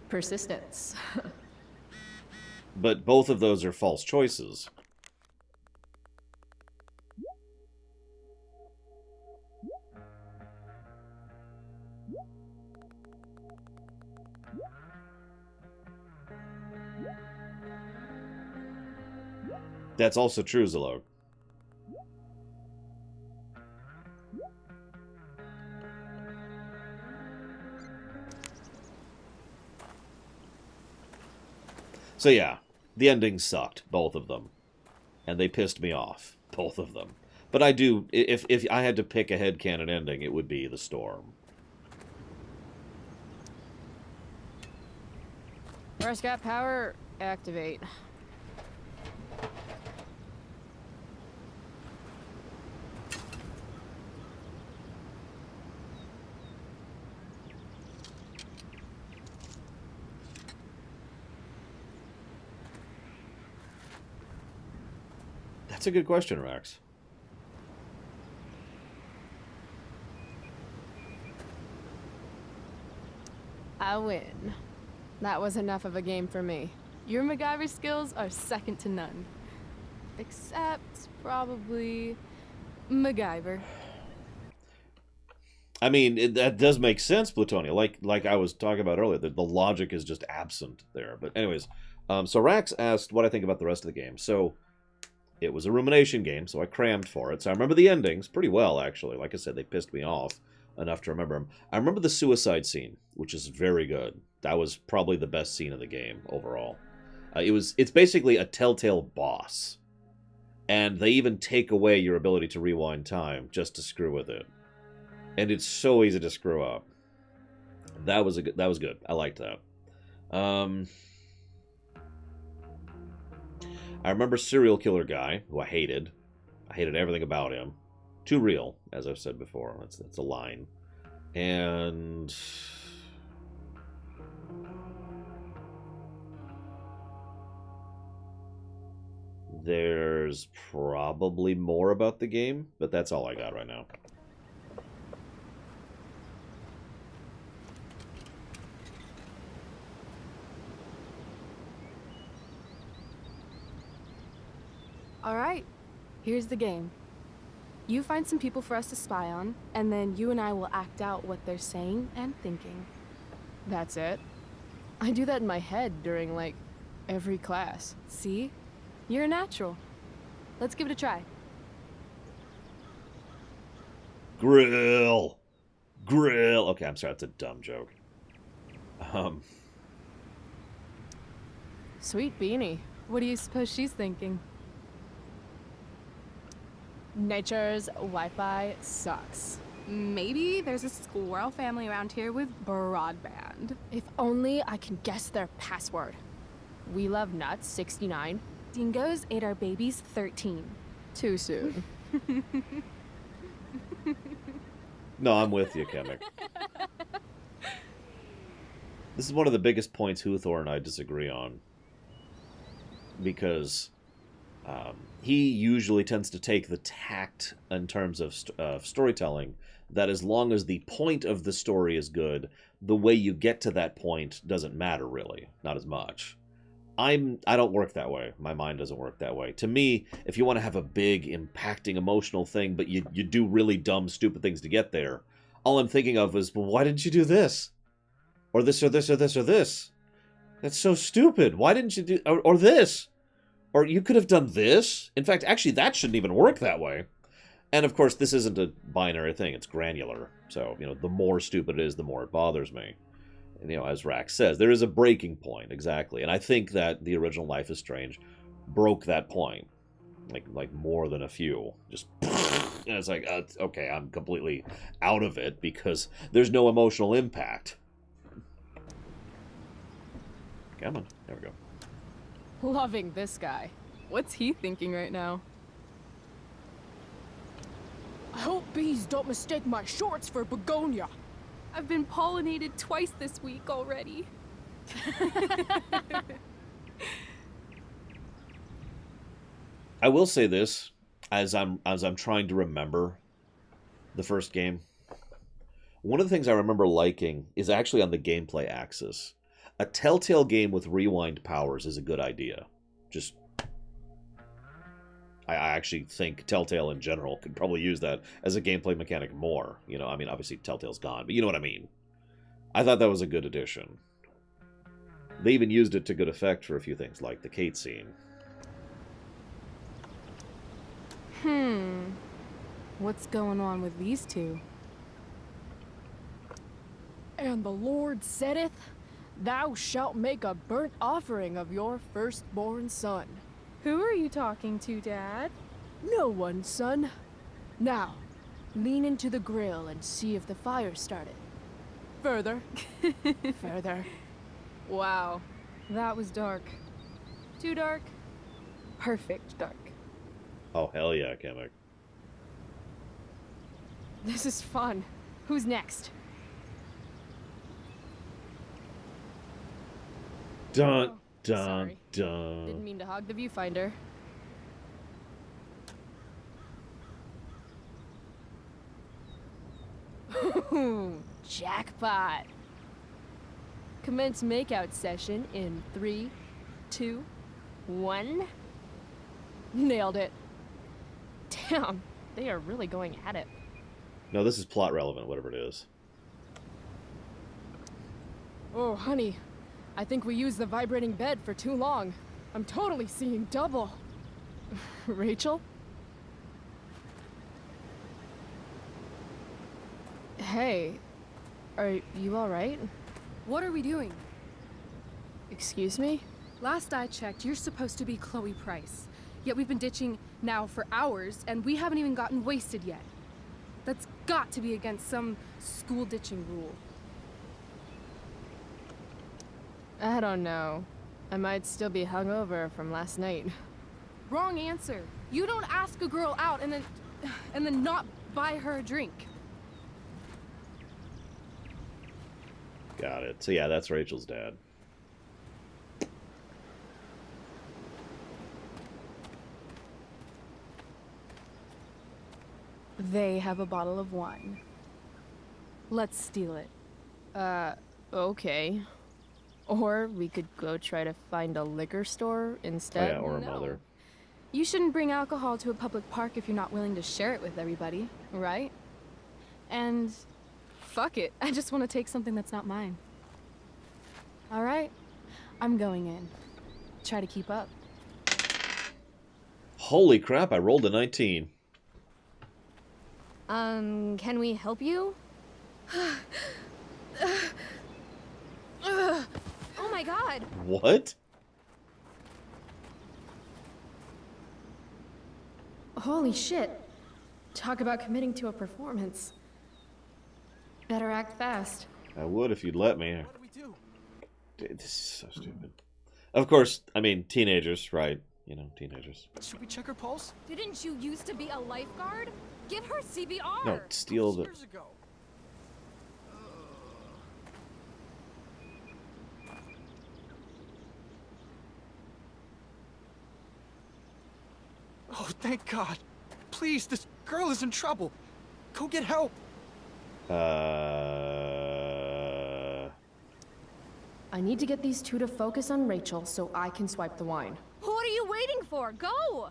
persistence. But both of those are false choices. That's also true, Zilog. So yeah, the endings sucked, both of them. And they pissed me off, both of them. But I do, if I had to pick a headcanon ending, it would be The Storm. First got power, activate. That's a good question, Rex. I win. That was enough of a game for me. Your MacGyver skills are second to none. Except, probably, MacGyver. I mean, that does make sense, Plutonia. Like I was talking about earlier, the logic is just absent there. But anyways, so Rax asked what I think about the rest of the game. So it was a rumination game, so I crammed for it. So I remember the endings pretty well, actually. Like I said, they pissed me off enough to remember them. I remember the suicide scene, which is very good. That was probably the best scene of the game overall. It's basically a telltale boss, and they even take away your ability to rewind time just to screw with it, and it's so easy to screw up. That was good. I liked that. I remember Serial Killer Guy, who I hated. I hated everything about him. Too real, as I've said before. That's a line. And there's probably more about the game, but that's all I got right now. Alright, here's the game. You find some people for us to spy on, and then you and I will act out what they're saying and thinking. That's it? I do that in my head during, like, every class. See? You're a natural. Let's give it a try. Grill! Grill! Okay, I'm sorry, that's a dumb joke. Sweet beanie. What do you suppose she's thinking? Nature's Wi-Fi sucks. Maybe there's a squirrel family around here with broadband. If only I can guess their password. We love nuts, 69. Dingoes ate our babies, 13. Too soon. No, I'm with you, Chemic. This is one of the biggest points Huthor and I disagree on. Because He usually tends to take the tact in terms of storytelling that as long as the point of the story is good, the way you get to that point doesn't matter really, not as much. I don't work that way. My mind doesn't work that way. To me, if you want to have a big, impacting, emotional thing, but you do really dumb, stupid things to get there, all I'm thinking of is, well, why didn't you do this? Or this, or this, or this, or this? That's so stupid. Why didn't you do... Or this? Or you could have done this? In fact, actually, that shouldn't even work that way. And, of course, this isn't a binary thing. It's granular. So, the more stupid it is, the more it bothers me. And, as Rax says, there is a breaking point, exactly. And I think that the original Life is Strange broke that point. Like more than a few. Just... And it's like, okay, I'm completely out of it because there's no emotional impact. Come on. There we go. Loving this guy. What's he thinking right now? I hope bees don't mistake my shorts for begonia. I've been pollinated twice this week already. I will say this, as I'm trying to remember the first game. One of the things I remember liking is actually on the gameplay axis. A Telltale game with rewind powers is a good idea. Just, I actually think Telltale in general could probably use that as a gameplay mechanic more. I mean, obviously Telltale's gone, but you know what I mean. I thought that was a good addition. They even used it to good effect for a few things, like the Kate scene. What's going on with these two? And the Lord saith, Thou shalt make a burnt offering of your firstborn son. Who are you talking to, Dad? No one, son. Now, lean into the grill and see if the fire started. Further. Further. Wow, that was dark. Too dark? Perfect dark. Oh, hell yeah, Kamek. This is fun. Who's next? Dun, dun, sorry. dun. Didn't mean to hog the viewfinder. Jackpot. Commence makeout session in 3, 2, 1. Nailed it. Damn, they are really going at it. No, this is plot relevant, whatever it is. Oh, honey. I think we used the vibrating bed for too long. I'm totally seeing double. Rachel? Hey, are you alright? What are we doing? Excuse me? Last I checked, you're supposed to be Chloe Price. Yet we've been ditching now for hours, and we haven't even gotten wasted yet. That's got to be against some school ditching rule. I don't know. I might still be hungover from last night. Wrong answer. You don't ask a girl out and then not buy her a drink. Got it. So yeah, that's Rachel's dad. They have a bottle of wine. Let's steal it. Okay. Or we could go try to find a liquor store instead. Oh yeah, or a mother. You shouldn't bring alcohol to a public park if you're not willing to share it with everybody, right? And fuck it, I just want to take something that's not mine. All right, I'm going in. Try to keep up. Holy crap, I rolled a 19. Can we help you? Oh my god! What? Holy shit. Talk about committing to a performance. Better act fast. I would if you'd let me. What do we do? Dude, this is so stupid. Of course, I mean, teenagers, right? You know, teenagers. Should we check her pulse? Didn't you used to be a lifeguard? Give her CPR! No, steal the... Years ago. Oh, thank God. Please, this girl is in trouble. Go get help. I need to get these two to focus on Rachel so I can swipe the wine. What are you waiting for? Go!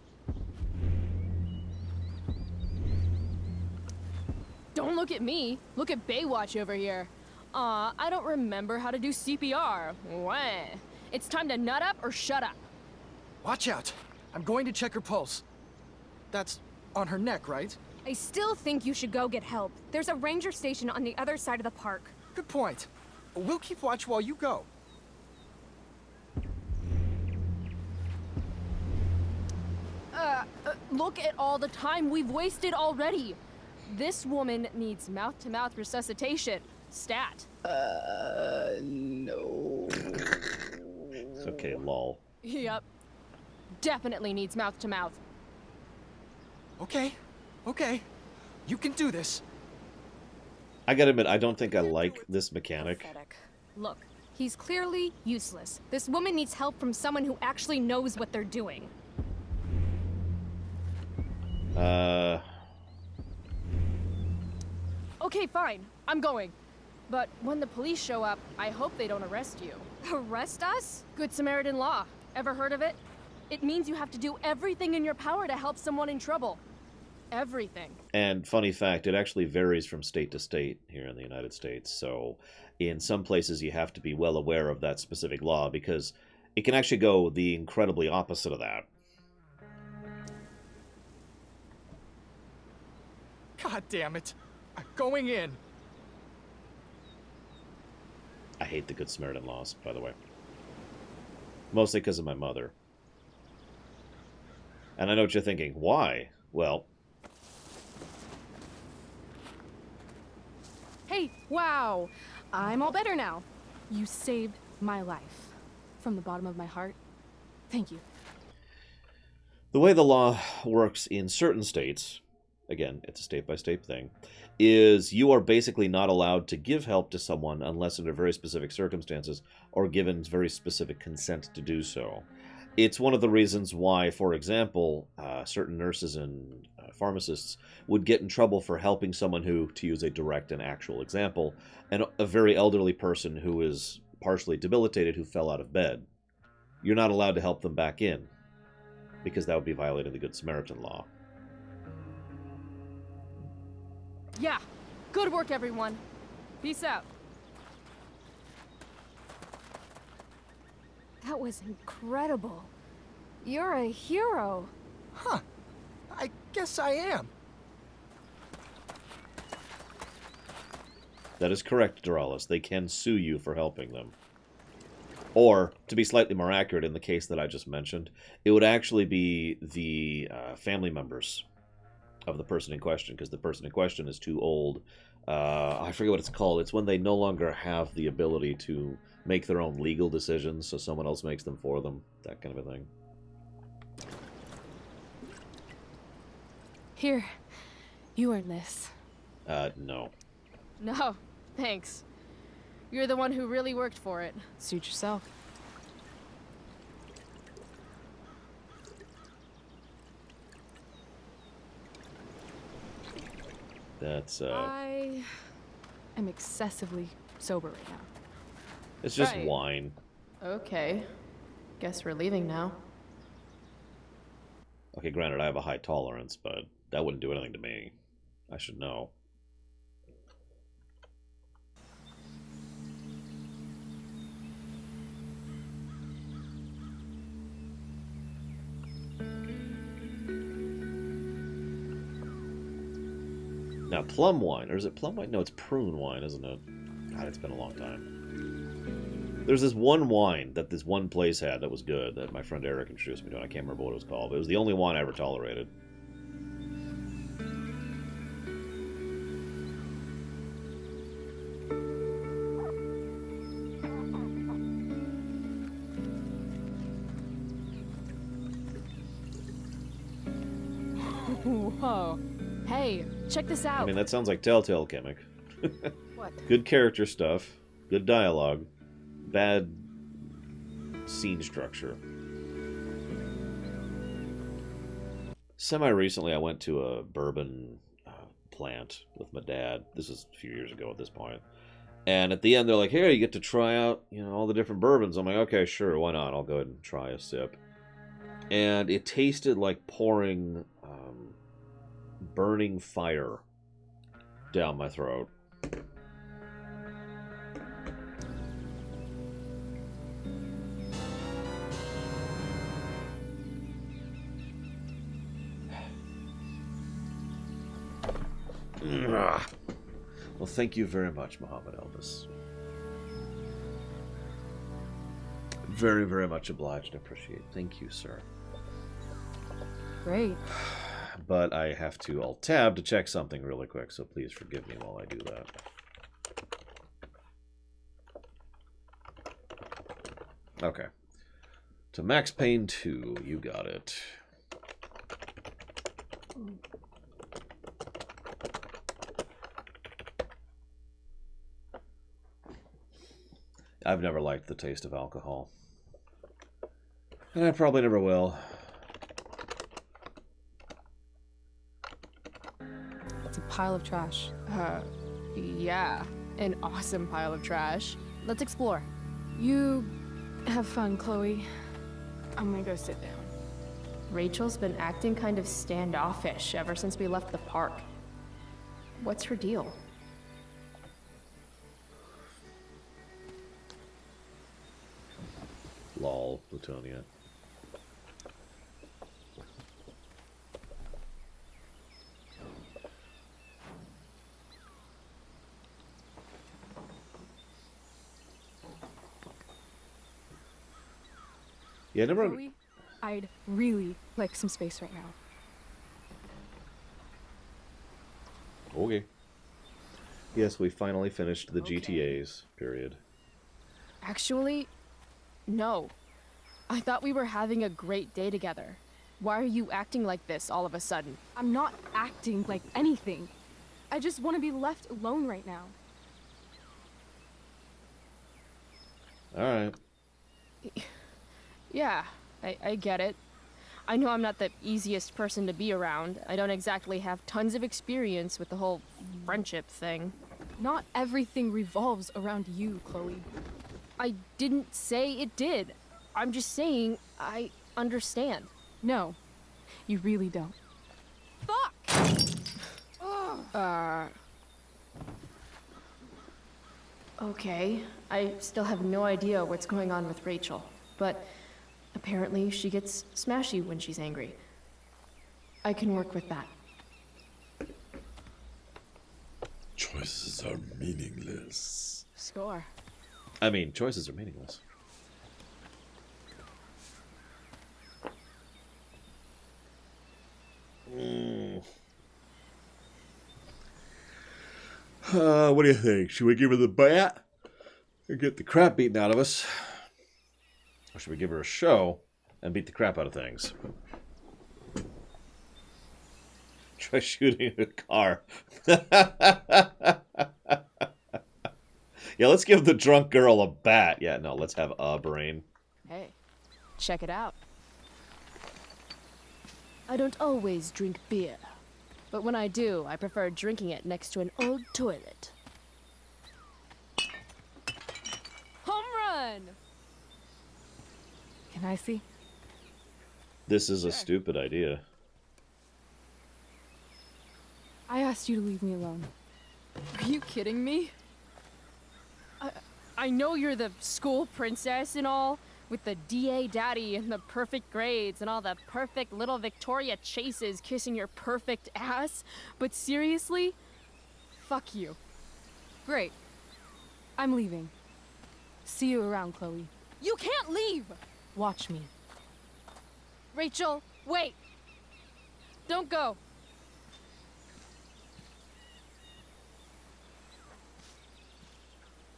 Don't look at me. Look at Baywatch over here. I don't remember how to do CPR. Wah. It's time to nut up or shut up. Watch out. I'm going to check her pulse. That's on her neck, right? I still think you should go get help. There's a ranger station on the other side of the park. Good point. We'll keep watch while you go. Look at all the time we've wasted already. This woman needs mouth-to-mouth resuscitation. Stat. No. Okay, lol. Yep. Definitely needs mouth-to-mouth. Okay. You can do this. I gotta admit, I don't think I like this mechanic. Look, he's clearly useless. This woman needs help from someone who actually knows what they're doing. Okay, fine. I'm going. But when the police show up, I hope they don't arrest you. Arrest us? Good Samaritan law. Ever heard of it? It means you have to do everything in your power to help someone in trouble. Everything. And funny fact, it actually varies from state to state here in the United States. So in some places you have to be well aware of that specific law because it can actually go the incredibly opposite of that. God damn it. I'm going in. I hate the Good Samaritan laws, by the way. Mostly because of my mother. And I know what you're thinking. Why? Well... Hey, wow. I'm all better now. You saved my life. From the bottom of my heart. Thank you. The way the law works in certain states, again, it's a state-by-state thing, is you are basically not allowed to give help to someone unless under very specific circumstances or given very specific consent to do so. It's one of the reasons why, for example, certain nurses and pharmacists would get in trouble for helping someone who, to use a direct and actual example, a very elderly person who is partially debilitated who fell out of bed. You're not allowed to help them back in because that would be violating the Good Samaritan law. Yeah. Good work, everyone. Peace out. That was incredible. You're a hero. Huh. I guess I am. That is correct, Doralis. They can sue you for helping them. Or, to be slightly more accurate in the case that I just mentioned, it would actually be the family members of the person in question, because the person in question is too old. I forget what it's called. It's when they no longer have the ability to make their own legal decisions, so someone else makes them for them. That kind of a thing. Here. You earned this. No. No, thanks. You're the one who really worked for it. Suit yourself. That's, I am excessively sober right now. It's just Right. wine. Okay. Guess we're leaving now. Okay, granted, I have a high tolerance, but that wouldn't do anything to me. I should know. Now, plum wine, or is it plum wine? No, it's prune wine, isn't it? God, it's been a long time. There's this one wine that this one place had that was good, that my friend Eric introduced me to, and I can't remember what it was called, but it was the only wine I ever tolerated. Whoa. Hey, check this out. I mean, that sounds like Telltale Chemic. What? Good character stuff, good dialogue, bad scene structure. Semi-recently, I went to a bourbon plant with my dad. This is a few years ago at this point. And at the end, they're like, "Here, you get to try out, all the different bourbons." I'm like, "Okay, sure, why not? I'll go ahead and try a sip." And it tasted like pouring burning fire down my throat. Well, thank you very much, Muhammad Elvis. Very, very much obliged and appreciate. Thank you, sir. Great. But I have to alt-tab to check something really quick, so please forgive me while I do that. Okay. To Max Payne 2, you got it. I've never liked the taste of alcohol. And I probably never will. It's a pile of trash. Yeah. An awesome pile of trash. Let's explore. You have fun, Chloe. I'm gonna go sit down. Rachel's been acting kind of standoffish ever since we left the park. What's her deal? Lol, Plutonia. Yeah, never. Chloe, I'd really like some space right now. Okay. Yes, we finally finished the GTAs, period. Actually, no. I thought we were having a great day together. Why are you acting like this all of a sudden? I'm not acting like anything. I just want to be left alone right now. Alright. Yeah, I get it. I know I'm not the easiest person to be around. I don't exactly have tons of experience with the whole friendship thing. Not everything revolves around you, Chloe. I didn't say it did. I'm just saying I understand. No, you really don't. Okay, I still have no idea what's going on with Rachel, but apparently she gets smashy when she's angry. I can work with that. Choices are meaningless. Score. I mean, choices are meaningless. What do you think? Should we give her the bat and get the crap beaten out of us? Or should we give her a show and beat the crap out of things? Try shooting a car. Yeah, let's give the drunk girl a bat. Yeah, no, let's have a brain. Hey, check it out. I don't always drink beer, but when I do, I prefer drinking it next to an old toilet. Home run! Can I see? This is a stupid idea. I asked you to leave me alone. Are you kidding me? I know you're the school princess and all, with the DA daddy and the perfect grades and all the perfect little Victoria chases kissing your perfect ass, but seriously? Fuck you. Great. I'm leaving. See you around, Chloe. You can't leave! Watch me. Rachel, wait! Don't go.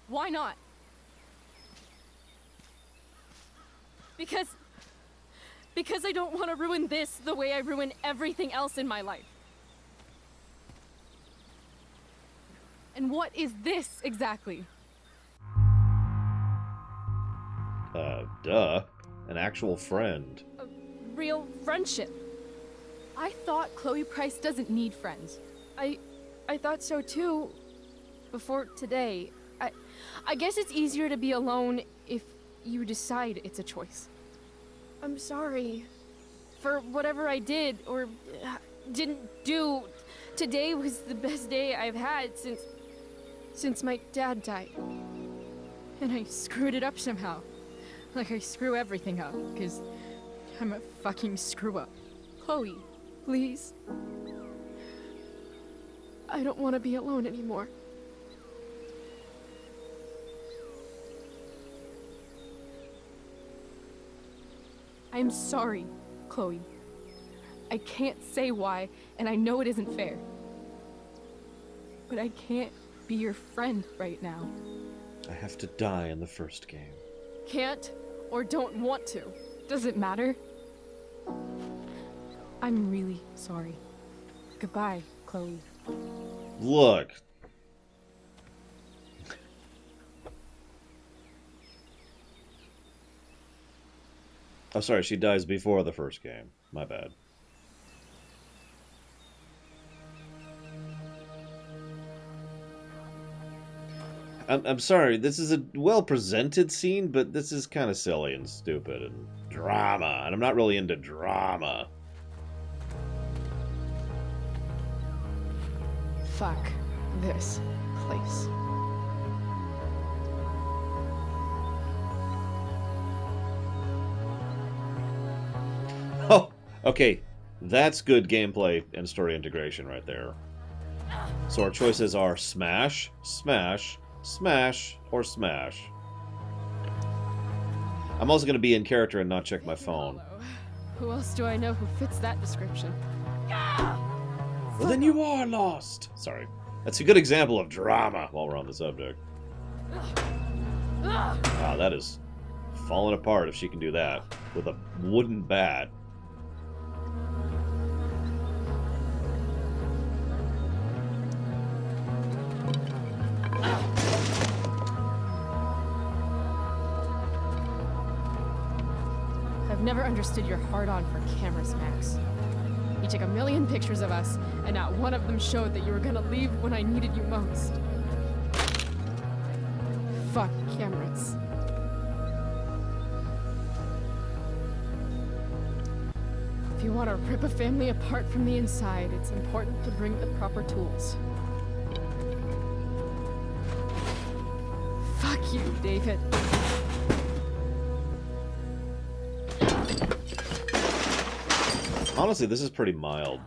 Why not? Because I don't want to ruin this the way I ruin everything else in my life. And what is this exactly? Duh. An actual friend. A real friendship. I thought Chloe Price doesn't need friends. I thought so too. Before today. I guess it's easier to be alone if you decide it's a choice. I'm sorry for whatever I did or didn't do. Today was the best day I've had since my dad died. And I screwed it up somehow. Like I screw everything up, because I'm a fucking screw up. Chloe, please. I don't want to be alone anymore. I'm sorry, Chloe. I can't say why, and I know it isn't fair. But I can't be your friend right now. I have to die in the first game. Can't or don't want to. Does it matter? I'm really sorry. Goodbye, Chloe. Look. Oh, sorry, she dies before the first game. My bad. I'm sorry, this is a well-presented scene, but this is kind of silly and stupid and drama, and I'm not really into drama. Fuck this place. Oh, okay. That's good gameplay and story integration right there. So our choices are smash, smash, smash, or smash. I'm also going to be in character and not check my phone. Who else do I know who fits that description? Well, then you are lost. Sorry. That's a good example of drama while we're on the subject. Wow, that is falling apart if she can do that with a wooden bat. I've never understood your hard-on for cameras, Max. You took a million pictures of us, and not one of them showed that you were gonna leave when I needed you most. Fuck cameras. If you want to rip a family apart from the inside, it's important to bring the proper tools. Fuck you, David. Honestly, this is pretty mild.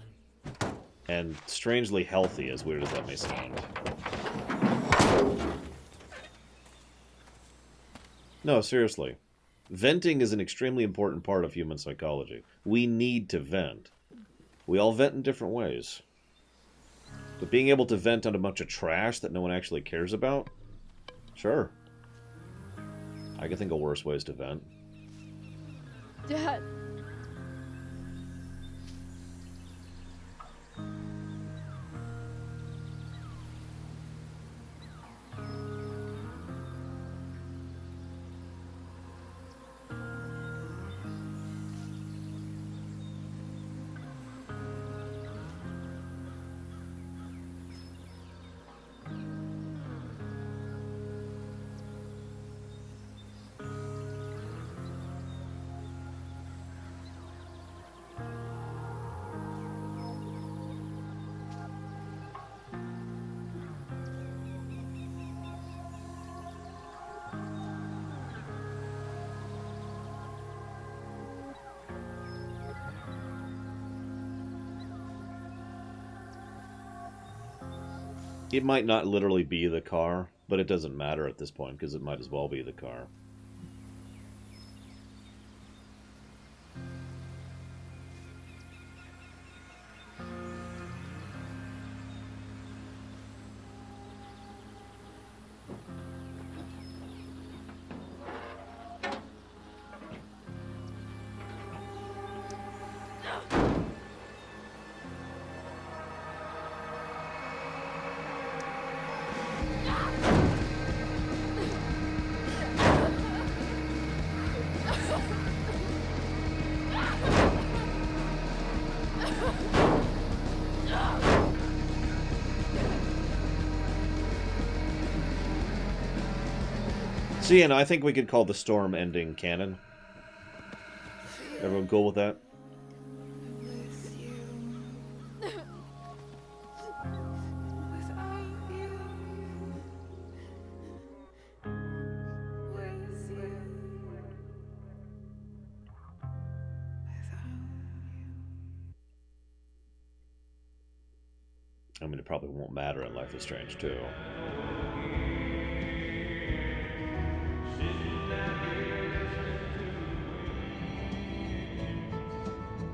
And strangely healthy, as weird as that may sound. No, seriously. Venting is an extremely important part of human psychology. We need to vent. We all vent in different ways. But being able to vent on a bunch of trash that no one actually cares about? Sure. I can think of worse ways to vent. Dad. It might not literally be the car, but it doesn't matter at this point, because it might as well be the car. So yeah, no, I think we could call the storm ending canon. Everyone cool with that? I mean, it probably won't matter in Life is Strange too.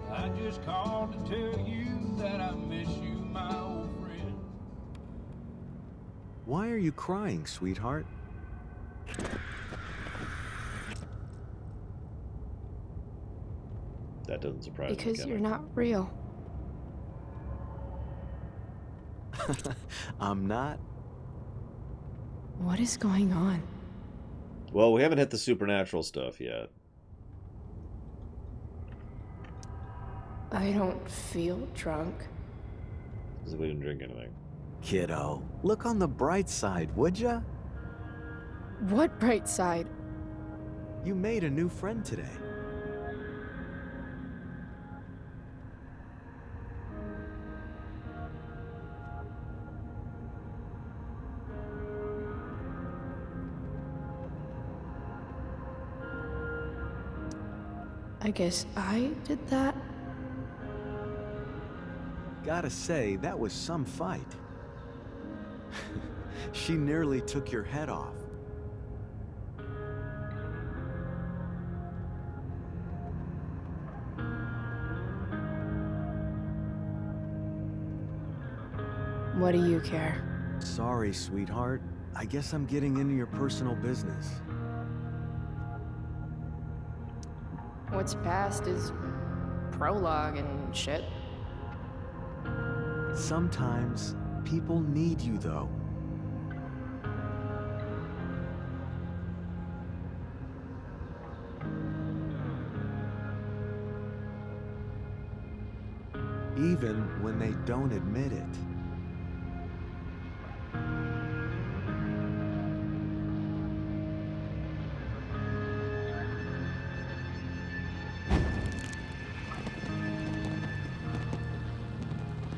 I just called to tell you that I miss you, my old friend. Why are you crying, sweetheart? That doesn't surprise me. Because you're not real. I'm not. What is going on? Well, we haven't hit the supernatural stuff yet. I don't feel drunk. Because we didn't drink anything. Kiddo, look on the bright side, would ya? What bright side? You made a new friend today. I guess I did that? Gotta say, that was some fight. She nearly took your head off. What do you care? Sorry, sweetheart. I guess I'm getting into your personal business. What's past is prologue and shit. Sometimes people need you, though. Even when they don't admit it.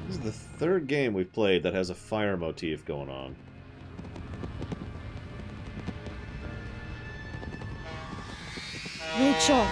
This is the third game we've played that has a fire motif going on. Rachel!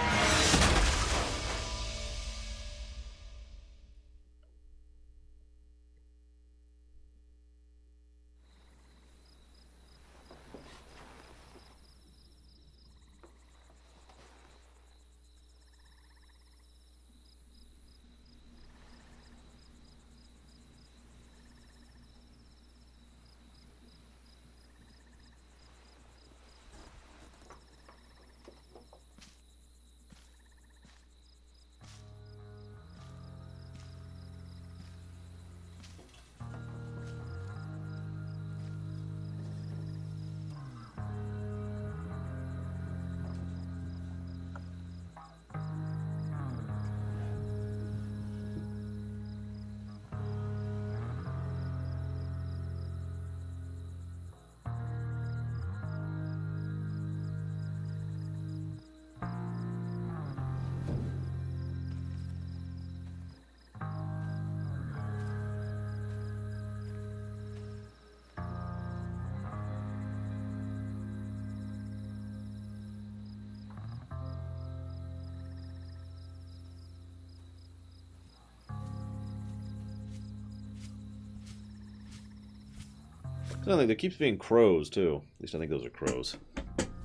I think there keeps being crows, too. At least I think those are crows.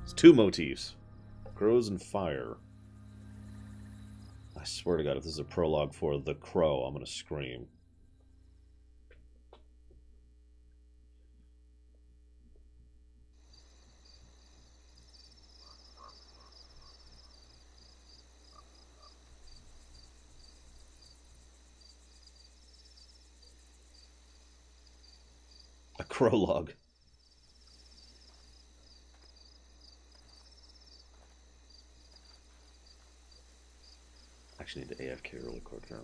It's two motifs. Crows and fire. I swear to God, if this is a prologue for The Crow, I'm going to scream. A crowlog. Actually need to AFK really quick now.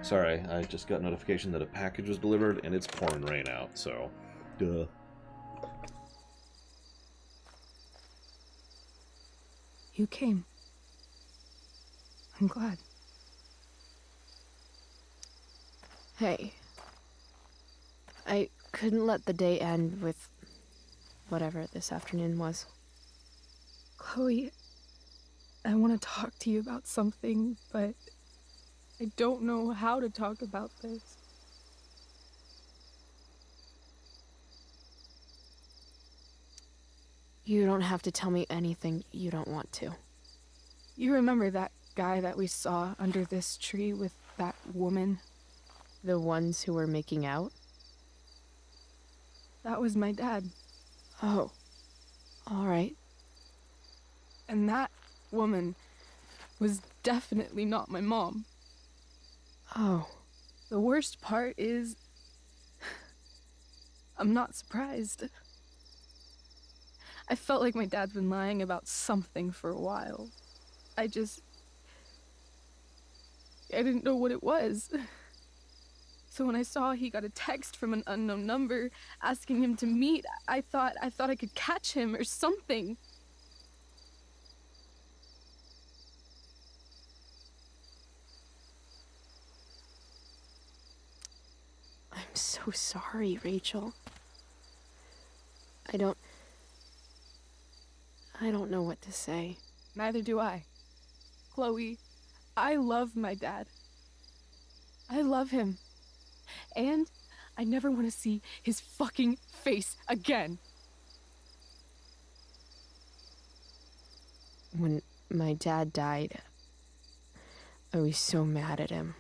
Sorry, I just got notification that a package was delivered, and it's pouring rain out, so... Duh. You came. I'm glad. Hey. I couldn't let the day end with whatever this afternoon was. Chloe, I want to talk to you about something, but I don't know how to talk about this. You don't have to tell me anything you don't want to. You remember that guy that we saw under this tree with that woman? The ones who were making out? That was my dad. Oh. All right. And that woman was definitely not my mom. Oh. The worst part is, I'm not surprised. I felt like my dad's been lying about something for a while. I didn't know what it was. So when I saw he got a text from an unknown number asking him to meet, I thought I could catch him or something. I'm so sorry, Rachel. I don't know what to say. Neither do I. Chloe, I love my dad. I love him. And I never want to see his fucking face again. When my dad died, I was so mad at him.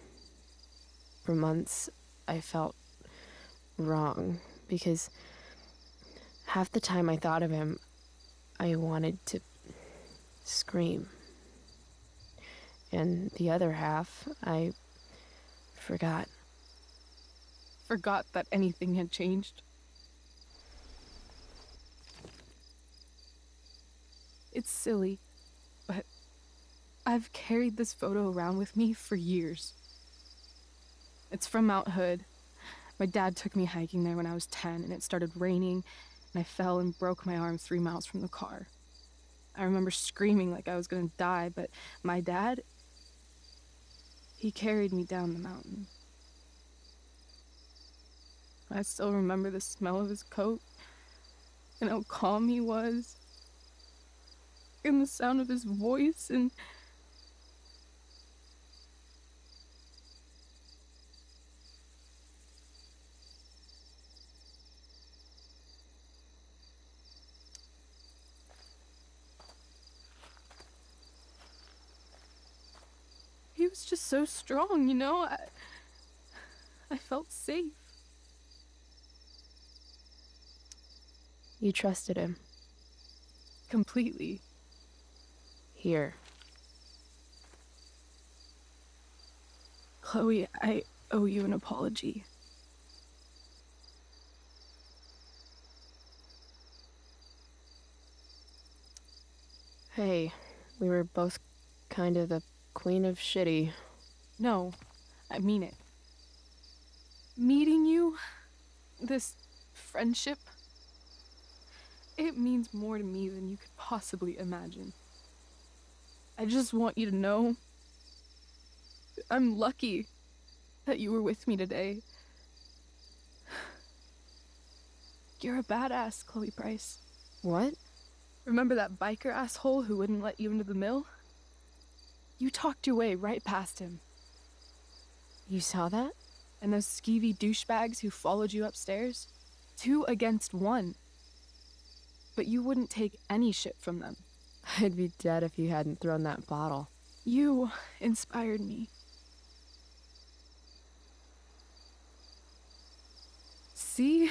For months, I felt wrong because half the time I thought of him, I wanted to scream. And the other half, I forgot. Forgot that anything had changed. It's silly, but I've carried this photo around with me for years. It's from Mount Hood. My dad took me hiking there when I was 10, and it started raining, and I fell and broke my arm 3 miles from the car. I remember screaming like I was gonna die, but my dad, he carried me down the mountain. I still remember the smell of his coat, and how calm he was, and the sound of his voice, and he was just so strong, you know? I felt safe. You trusted him. Completely. Here. Chloe, I owe you an apology. Hey, we were both kind of the queen of shitty. No, I mean it. Meeting you, this friendship, it means more to me than you could possibly imagine. I just want you to know I'm lucky that you were with me today. You're a badass, Chloe Price. What? Remember that biker asshole who wouldn't let you into the mill? You talked your way right past him. You saw that? And those skeevy douchebags who followed you upstairs? 2 against 1. But you wouldn't take any shit from them. I'd be dead if you hadn't thrown that bottle. You inspired me. See?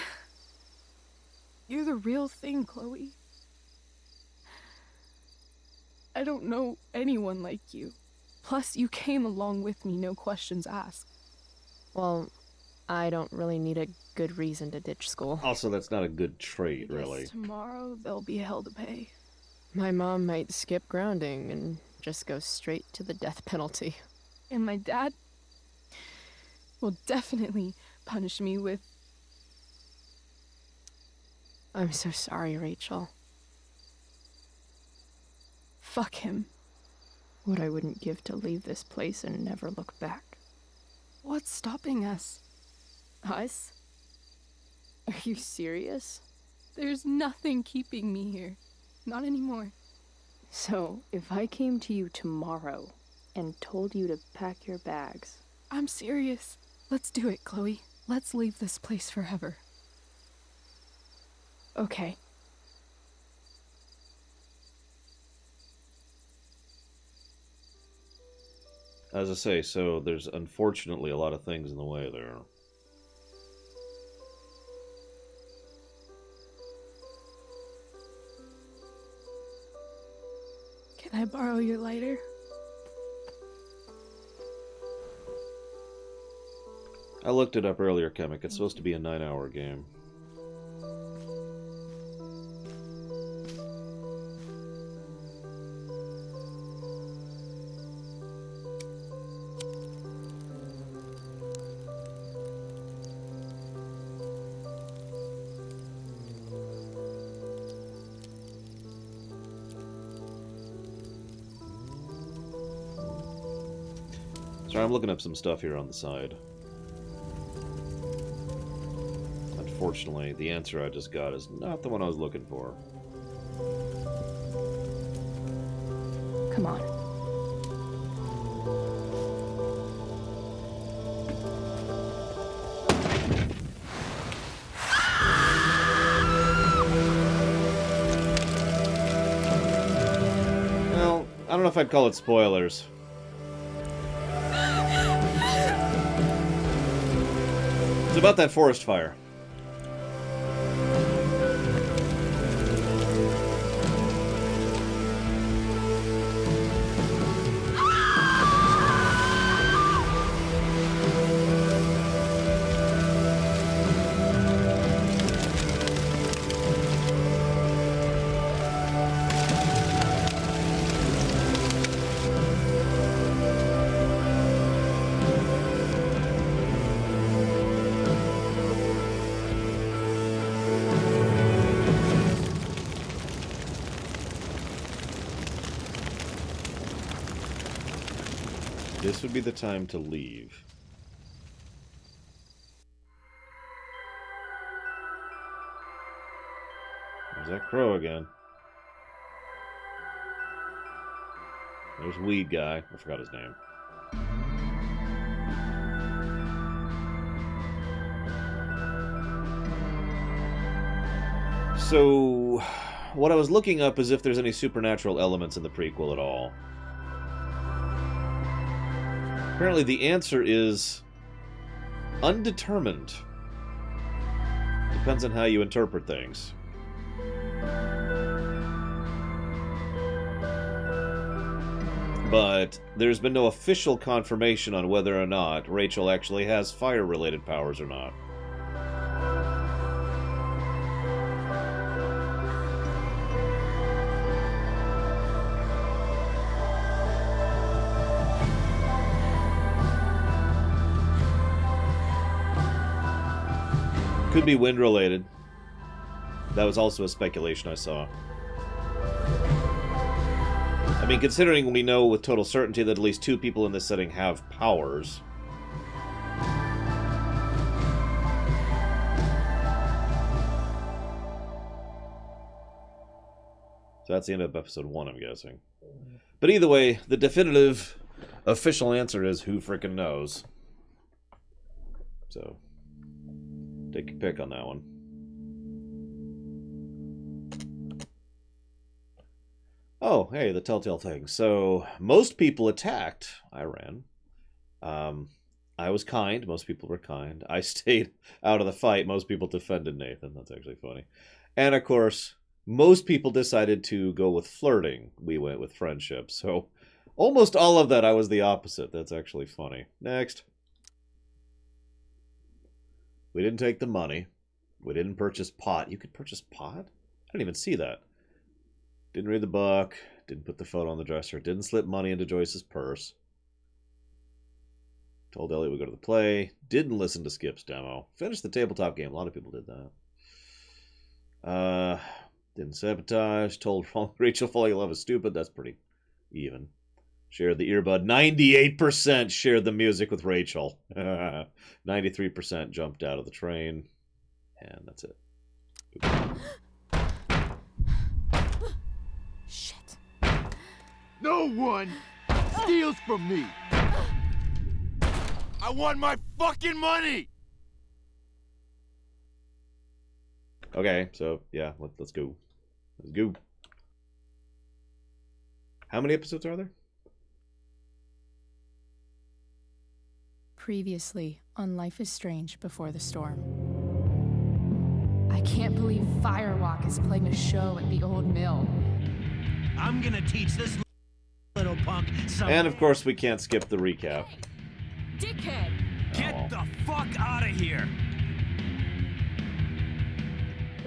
You're the real thing, Chloe. I don't know anyone like you. Plus, you came along with me, no questions asked. Well, I don't really need a good reason to ditch school. Also, that's not a good trait, really. Tomorrow, there'll be hell to pay. My mom might skip grounding and just go straight to the death penalty. And my dad? will definitely punish me with... I'm so sorry, Rachel. Fuck him. What I wouldn't give to leave this place and never look back. What's stopping us? Us? Are you serious? There's nothing keeping me here. Not anymore. So, if I came to you tomorrow and told you to pack your bags... I'm serious. Let's do it, Chloe. Let's leave this place forever. Okay. As I say, so there's unfortunately a lot of things in the way there. Can I borrow your lighter? I looked it up earlier, Chemic. It's supposed to be a 9-hour game. Sorry, I'm looking up some stuff here on the side. Unfortunately, the answer I just got is not the one I was looking for. Come on. Well, I don't know if I'd call it spoilers. It's about that forest fire. This would be the time to leave. There's that crow again. There's Weed Guy. I forgot his name. So, what I was looking up is if there's any supernatural elements in the prequel at all. Apparently the answer is undetermined. Depends on how you interpret things. But there's been no official confirmation on whether or not Rachel actually has fire-related powers or not. Could be wind-related. That was also a speculation I saw. I mean, considering we know with total certainty that at least 2 people in this setting have powers. So that's the end of episode 1, I'm guessing. But either way, the definitive official answer is who frickin' knows. So, take your pick on that one. Oh, hey, the telltale thing. So, most people attacked. I ran. I was kind. Most people were kind. I stayed out of the fight. Most people defended Nathan. That's actually funny. And, of course, most people decided to go with flirting. We went with friendship. So, almost all of that, I was the opposite. That's actually funny. Next. We didn't take the money. We didn't purchase pot. You could purchase pot? I didn't even see that. Didn't read the book. Didn't put the photo on the dresser. Didn't slip money into Joyce's purse. Told Elliot we go to the play. Didn't listen to Skip's demo. Finished the tabletop game. A lot of people did that. Didn't sabotage. Told Rachel falling in love is stupid. That's pretty even. Shared the earbud. 98% shared the music with Rachel. 93% jumped out of the train. And that's it. Shit. No one steals from me. I want my fucking money. Okay, so yeah, let's go. Let's go. How many episodes are there? Previously on Life is Strange Before the Storm. I can't believe Firewalk is playing a show at the old mill. I'm gonna teach this little punk some... And of course, we can't skip the recap. Dickhead! Get the fuck out of here!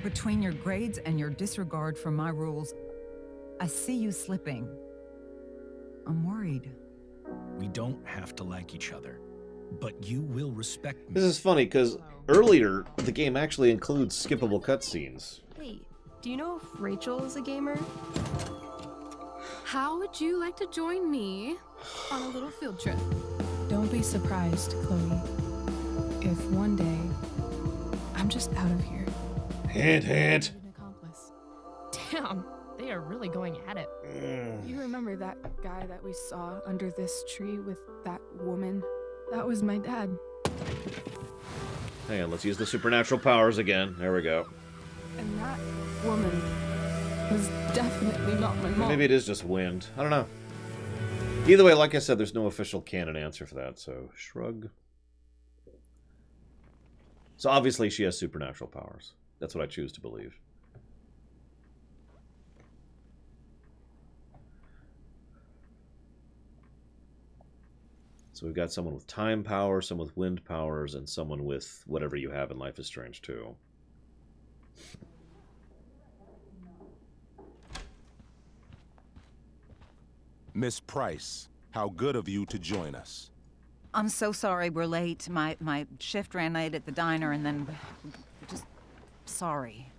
Between your grades and your disregard for my rules, I see you slipping. I'm worried. We don't have to like each other, but you will respect me. This is funny, because earlier, the game actually includes skippable cutscenes. Hey, do you know if Rachel is a gamer? How would you like to join me on a little field trip? Don't be surprised, Chloe, if one day I'm just out of here. Hint, hint. Damn, they are really going at it. You remember that guy that we saw under this tree with that woman? That was my dad. Hang on, let's use the supernatural powers again. There we go. And that woman was definitely not my mom. Maybe it is just wind. I don't know. Either way, like I said, there's no official canon answer for that, so shrug. So obviously she has supernatural powers. That's what I choose to believe. So we've got someone with time power, someone with wind powers, and someone with whatever you have in Life is Strange 2. Miss Price, how good of you to join us. I'm so sorry we're late. My shift ran late at the diner and then... just... sorry.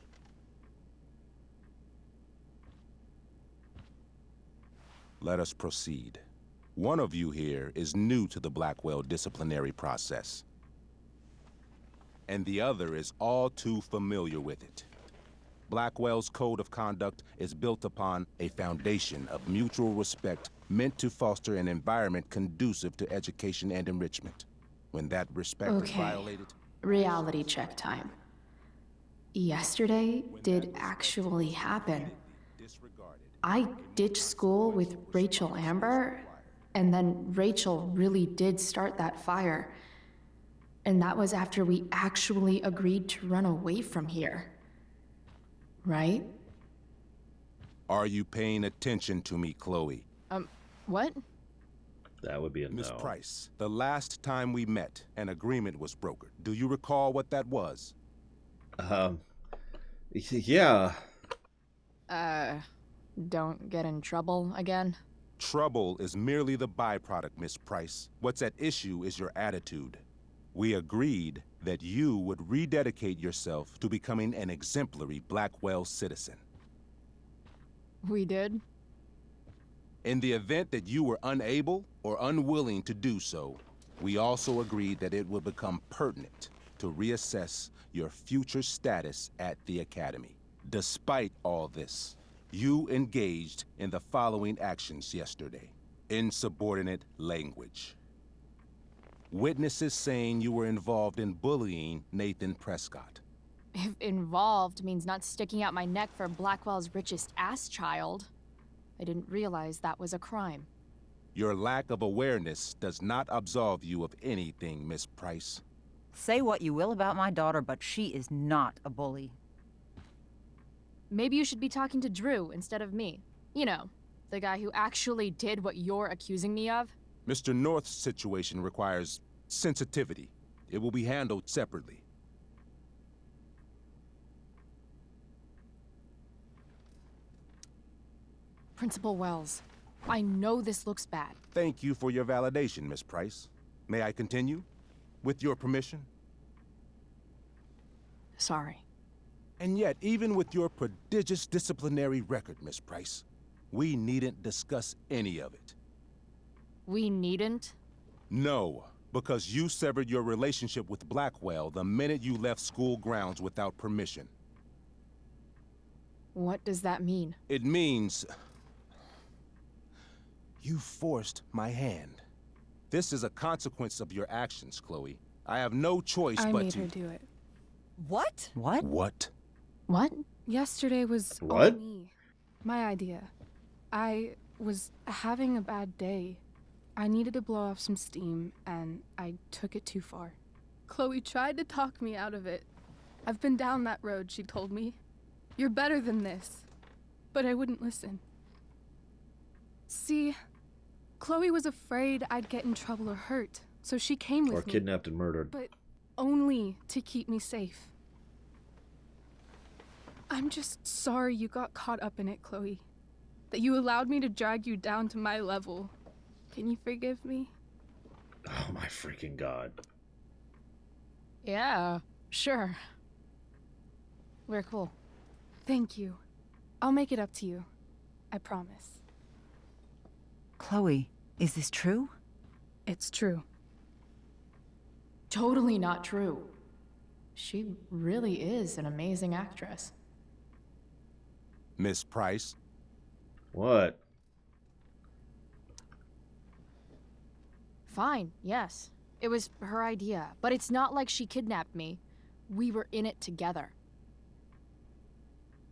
Let us proceed. One of you here is new to the Blackwell disciplinary process, and the other is all too familiar with it. Blackwell's code of conduct is built upon a foundation of mutual respect meant to foster an environment conducive to education and enrichment. When that respect is violated... Reality check time. Yesterday did actually happen. I ditched school with Rachel Amber, and then Rachel really did start that fire. And that was after we actually agreed to run away from here. Right? Are you paying attention to me, Chloe? What? That would be a no. Miss Price, the last time we met, an agreement was brokered. Do you recall what that was? Yeah. Don't get in trouble again? Trouble is merely the byproduct, Miss Price. What's at issue is your attitude. We agreed that you would rededicate yourself to becoming an exemplary Blackwell citizen. We did? In the event that you were unable or unwilling to do so, we also agreed that it would become pertinent to reassess your future status at the Academy. Despite all this, you engaged in the following actions yesterday. Insubordinate language. Witnesses saying you were involved in bullying Nathan Prescott. If involved means not sticking out my neck for Blackwell's richest ass child, I didn't realize that was a crime. Your lack of awareness does not absolve you of anything, Miss Price. Say what you will about my daughter, but she is not a bully. Maybe you should be talking to Drew instead of me. You know, the guy who actually did what you're accusing me of. Mr. North's situation requires sensitivity. It will be handled separately. Principal Wells, I know this looks bad. Thank you for your validation, Miss Price. May I continue? With your permission? Sorry. And yet, even with your prodigious disciplinary record, Miss Price, we needn't discuss any of it. We needn't? No, because you severed your relationship with Blackwell the minute you left school grounds without permission. What does that mean? It means you forced my hand. This is a consequence of your actions, Chloe. I have no choice I but made to... her do it. What? What? What? Yesterday was What? all me. My idea. I was having a bad day. I needed to blow off some steam, and I took it too far. Chloe tried to talk me out of it. I've been down that road, she told me. You're better than this. But I wouldn't listen. See, Chloe was afraid I'd get in trouble or hurt, so she came with me. Or kidnapped and murdered. But only to keep me safe. I'm just sorry you got caught up in it, Chloe. That you allowed me to drag you down to my level. Can you forgive me? Oh my freaking god. Yeah, sure. We're cool. Thank you. I'll make it up to you. I promise. Chloe, is this true? It's true. Totally not true. She really is an amazing actress. Miss Price? What? Fine, yes. It was her idea, but it's not like she kidnapped me. We were in it together.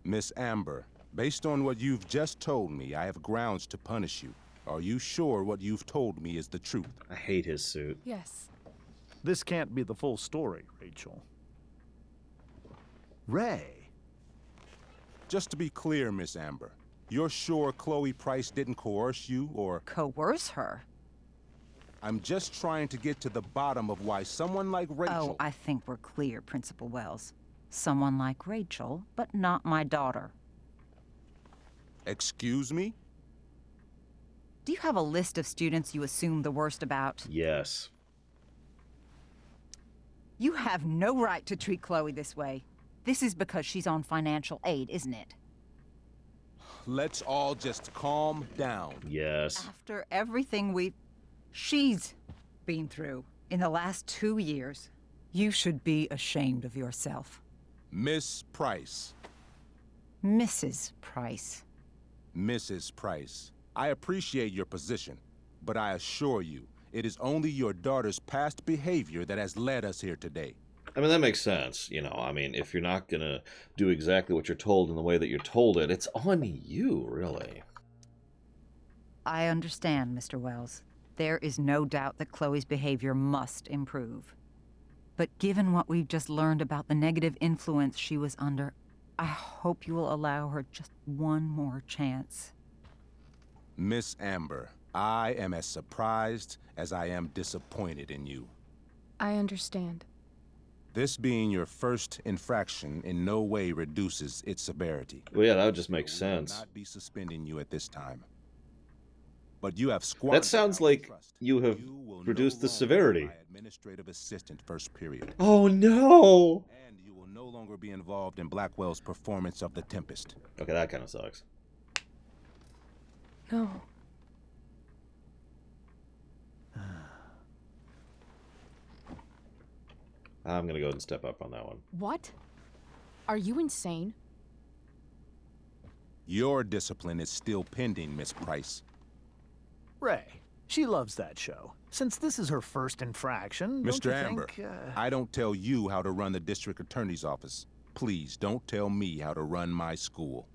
Miss Amber, based on what you've just told me, I have grounds to punish you. Are you sure what you've told me is the truth? I hate his suit. Yes. This can't be the full story, Rachel. Ray. Just to be clear, Miss Amber, you're sure Chloe Price didn't coerce you or... Coerce her? I'm just trying to get to the bottom of why someone like Rachel... Oh, I think we're clear, Principal Wells. Someone like Rachel, but not my daughter. Excuse me? Do you have a list of students you assume the worst about? Yes. You have no right to treat Chloe this way. This is because she's on financial aid, isn't it? Let's all just calm down. Yes. After everything she's been through in the last 2 years, you should be ashamed of yourself. Miss Price. Mrs. Price. Mrs. Price. I appreciate your position, but I assure you, it is only your daughter's past behavior that has led us here today. I mean, that makes sense. You know, I mean, if you're not going to do exactly what you're told in the way that you're told it, it's on you, really. I understand, Mr. Wells. There is no doubt that Chloe's behavior must improve. But given what we've just learned about the negative influence she was under, I hope you will allow her just one more chance. Miss Amber, I am as surprised as I am disappointed in you. I understand. This being your first infraction in no way reduces its severity. Well, yeah, that would just make sense. I will not be suspending you at this time. But you have squandered. That sounds like you have reduced the severity. Administrative assistant first period. Oh no! And you will no longer be involved in Blackwell's performance of The Tempest. Okay, that kind of sucks. No. I'm gonna go ahead and step up on that one. What? Are you insane? Your discipline is still pending, Miss Price. Ray, she loves that show. Since this is her first infraction, don't Mr. you Amber, think, I don't tell you how to run the district attorney's office. Please don't tell me how to run my school.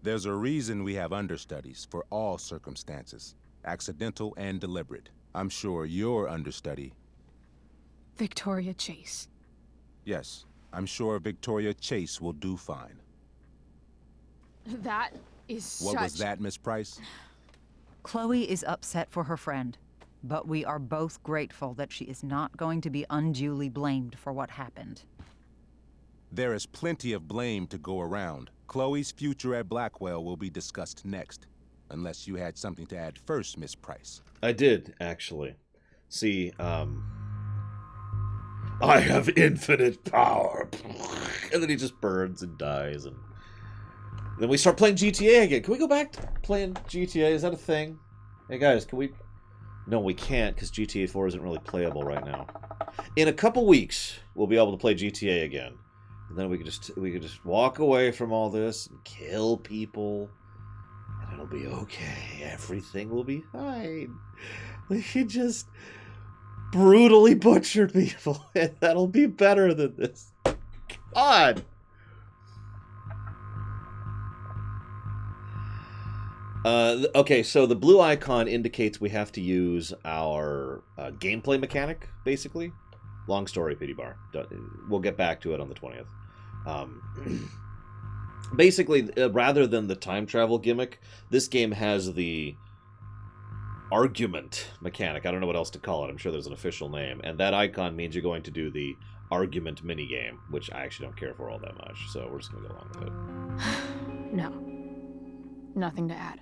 There's a reason we have understudies for all circumstances, accidental and deliberate. I'm sure your understudy... Victoria Chase. Yes, I'm sure Victoria Chase will do fine. That is What was that, Miss Price? Chloe is upset for her friend, but we are both grateful that she is not going to be unduly blamed for what happened. There is plenty of blame to go around. Chloe's future at Blackwell will be discussed next. Unless you had something to add first, Miss Price. I did, actually. See, I have infinite power. And then he just burns and dies, and then we start playing GTA again. Can we go back to playing GTA? Is that a thing? Hey guys, can we... No, we can't, because GTA 4 isn't really playable right now. In a couple weeks, we'll be able to play GTA again. And then we could just walk away from all this and kill people. And it'll be okay. Everything will be fine. We could just brutally butcher people. And that'll be better than this. God! Okay, so the blue icon indicates we have to use our gameplay mechanic, basically. Long story, Pity Bar. We'll get back to it on the 20th. Basically, rather than the time travel gimmick, this game has the argument mechanic. I don't know what else to call it. I'm sure there's an official name. And that icon means you're going to do the argument minigame, which I actually don't care for all that much. So we're just going to go along with it. No. Nothing to add.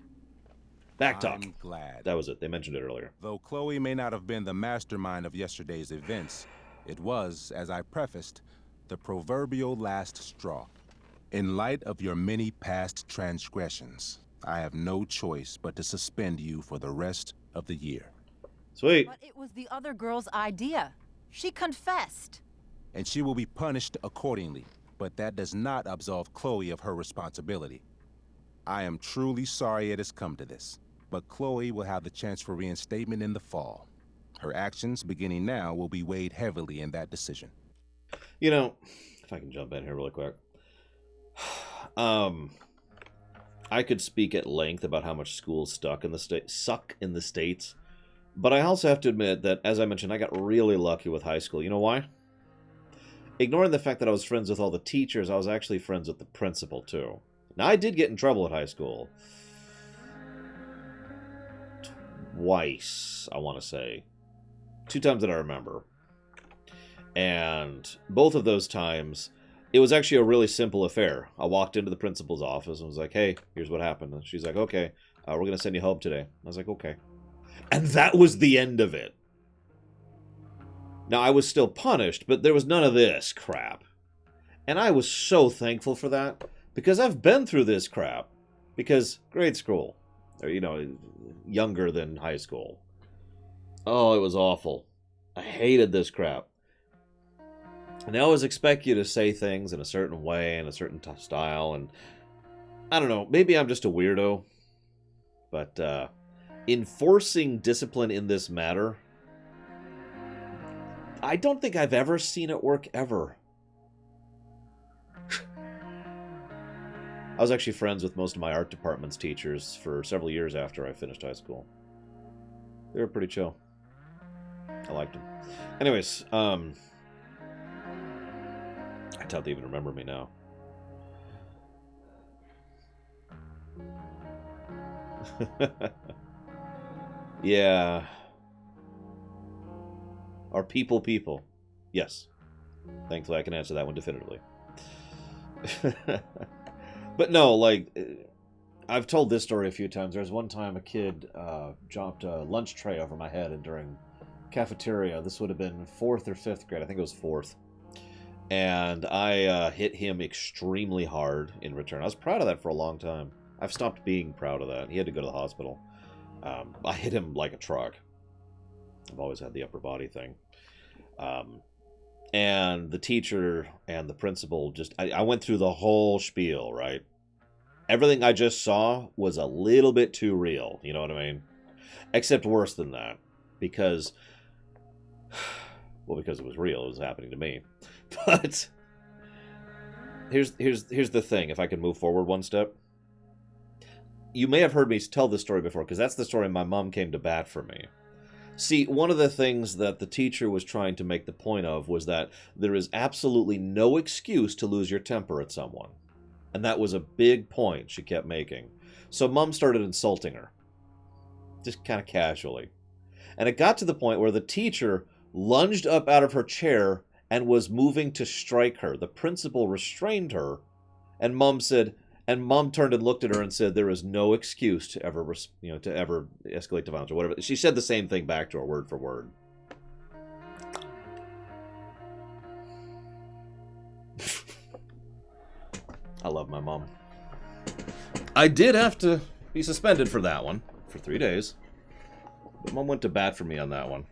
Backtalk. I'm glad. That was it. They mentioned it earlier. Though Chloe may not have been the mastermind of yesterday's events, it was, as I prefaced, the proverbial last straw. In light of your many past transgressions, I have no choice but to suspend you for the rest of the year. Sweet. But it was the other girl's idea. She confessed. And she will be punished accordingly, but that does not absolve Chloe of her responsibility. I am truly sorry it has come to this, but Chloe will have the chance for reinstatement in the fall. Her actions, beginning now, will be weighed heavily in that decision. You know, if I can jump in here really quick. I could speak at length about how much schools suck in the States, but I also have to admit that, as I mentioned, I got really lucky with high school. You know why? Ignoring the fact that I was friends with all the teachers, I was actually friends with the principal, too. Now, I did get in trouble at high school. Twice, I want to say. 2 times that I remember. And both of those times, it was actually a really simple affair. I walked into the principal's office and was like, hey, here's what happened. And she's like, okay, we're going to send you home today. I was like, okay. And that was the end of it. Now, I was still punished, but there was none of this crap. And I was so thankful for that, because I've been through this crap. Because grade school, or, you know, younger than high school. Oh, it was awful. I hated this crap. And they always expect you to say things in a certain way, in a certain style, and I don't know, maybe I'm just a weirdo, but enforcing discipline in this matter, I don't think I've ever seen it work, ever. I was actually friends with most of my art department's teachers for several years after I finished high school. They were pretty chill. I liked them. Anyways, I doubt they even remember me now. Yeah. Are people? Yes. Thankfully, I can answer that one definitively. But no, like, I've told this story a few times. There was one time a kid dropped a lunch tray over my head and during cafeteria. This would have been 4th or 5th grade. I think it was 4th. And I hit him extremely hard in return. I was proud of that for a long time. I've stopped being proud of that. He had to go to the hospital. I hit him like a truck. I've always had the upper body thing. And the teacher and the principal just... I went through the whole spiel, right? Everything I just saw was a little bit too real. You know what I mean? Except worse than that. Because... Well, because it was real. It was happening to me. But... Here's the thing. If I can move forward one step. You may have heard me tell this story before, because that's the story my mom came to bat for me. See, one of the things that the teacher was trying to make the point of was that there is absolutely no excuse to lose your temper at someone. And that was a big point she kept making. So Mom started insulting her. Just kind of casually. And it got to the point where the teacher lunged up out of her chair and was moving to strike her. The principal restrained her, and Mom said, And Mom turned and looked at her and said, "There is no excuse to ever, to ever escalate to violence or whatever." She said the same thing back to her, word for word. I love my mom. I did have to be suspended for that one for 3 days. But Mom went to bat for me on that one.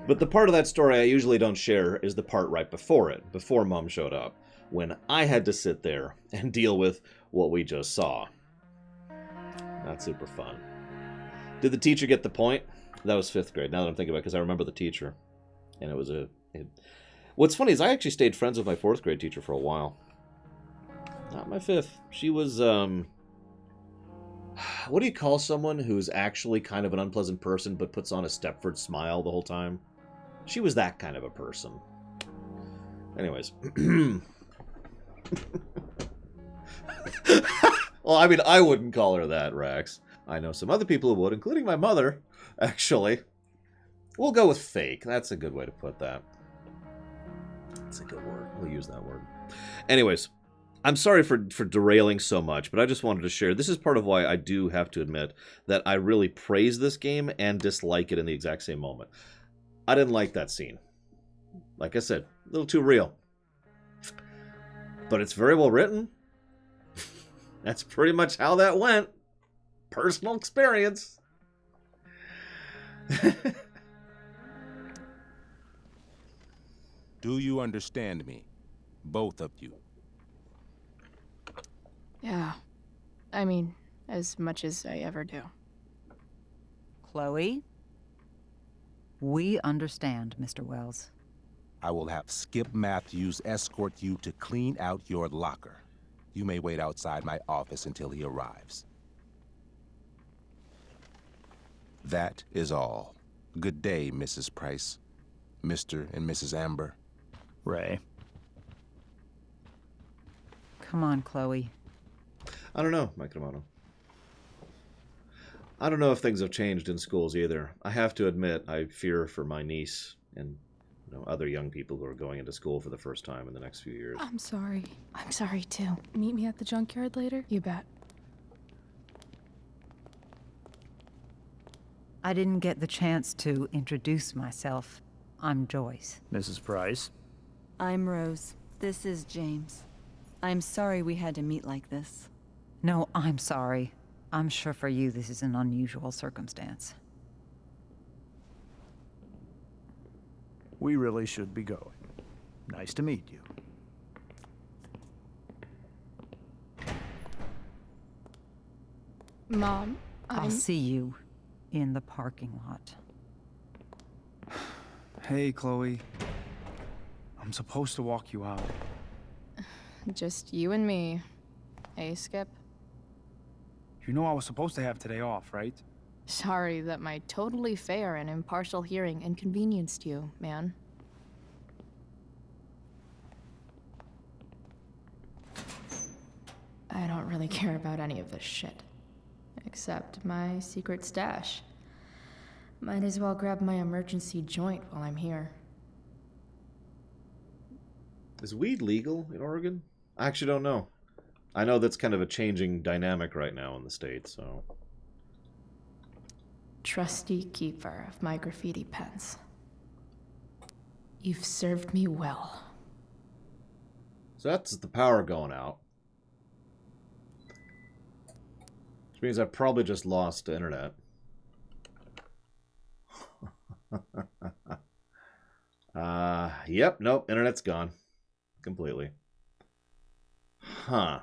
But the part of that story I usually don't share is the part right before it, before Mom showed up, when I had to sit there and deal with what we just saw. Not super fun. Did the teacher get the point? That was 5th grade, now that I'm thinking about it, because I remember the teacher. And it was what's funny is I actually stayed friends with my 4th grade teacher for a while. Not my 5th. She was, what do you call someone who's actually kind of an unpleasant person but puts on a Stepford smile the whole time? She was that kind of a person. Anyways. Well, I mean, I wouldn't call her that, Rex. I know some other people who would, including my mother, actually. We'll go with fake. That's a good way to put that. That's a good word. We'll use that word. Anyways. I'm sorry for derailing so much, but I just wanted to share. This is part of why I do have to admit that I really praise this game and dislike it in the exact same moment. I didn't like that scene. Like I said, a little too real. But it's very well written. That's pretty much how that went. Personal experience. Do you understand me? Both of you. Yeah. I mean, as much as I ever do. Chloe? We understand, Mr. Wells. I will have Skip Matthews escort you to clean out your locker. You may wait outside my office until he arrives. That is all. Good day, Mrs. Price. Mr. and Mrs. Amber. Ray. Come on, Chloe. I don't know, Mike Romano. I don't know if things have changed in schools either. I have to admit, I fear for my niece and other young people who are going into school for the first time in the next few years. I'm sorry. I'm sorry, too. Meet me at the junkyard later? You bet. I didn't get the chance to introduce myself. I'm Joyce. Mrs. Price. I'm Rose. This is James. I'm sorry we had to meet like this. No, I'm sorry. I'm sure for you this is an unusual circumstance. We really should be going. Nice to meet you. Mom, I'll see you in the parking lot. Hey, Chloe. I'm supposed to walk you out. Just you and me. Hey, Skip? You know I was supposed to have today off, right? Sorry that my totally fair and impartial hearing inconvenienced you, man. I don't really care about any of this shit. Except my secret stash. Might as well grab my emergency joint while I'm here. Is weed legal in Oregon? I actually don't know. I know that's kind of a changing dynamic right now in the state, so... Trusty keeper of my graffiti pens. You've served me well. So that's the power going out. Which means I probably just lost the internet. Yep, nope, internet's gone. Completely. Huh.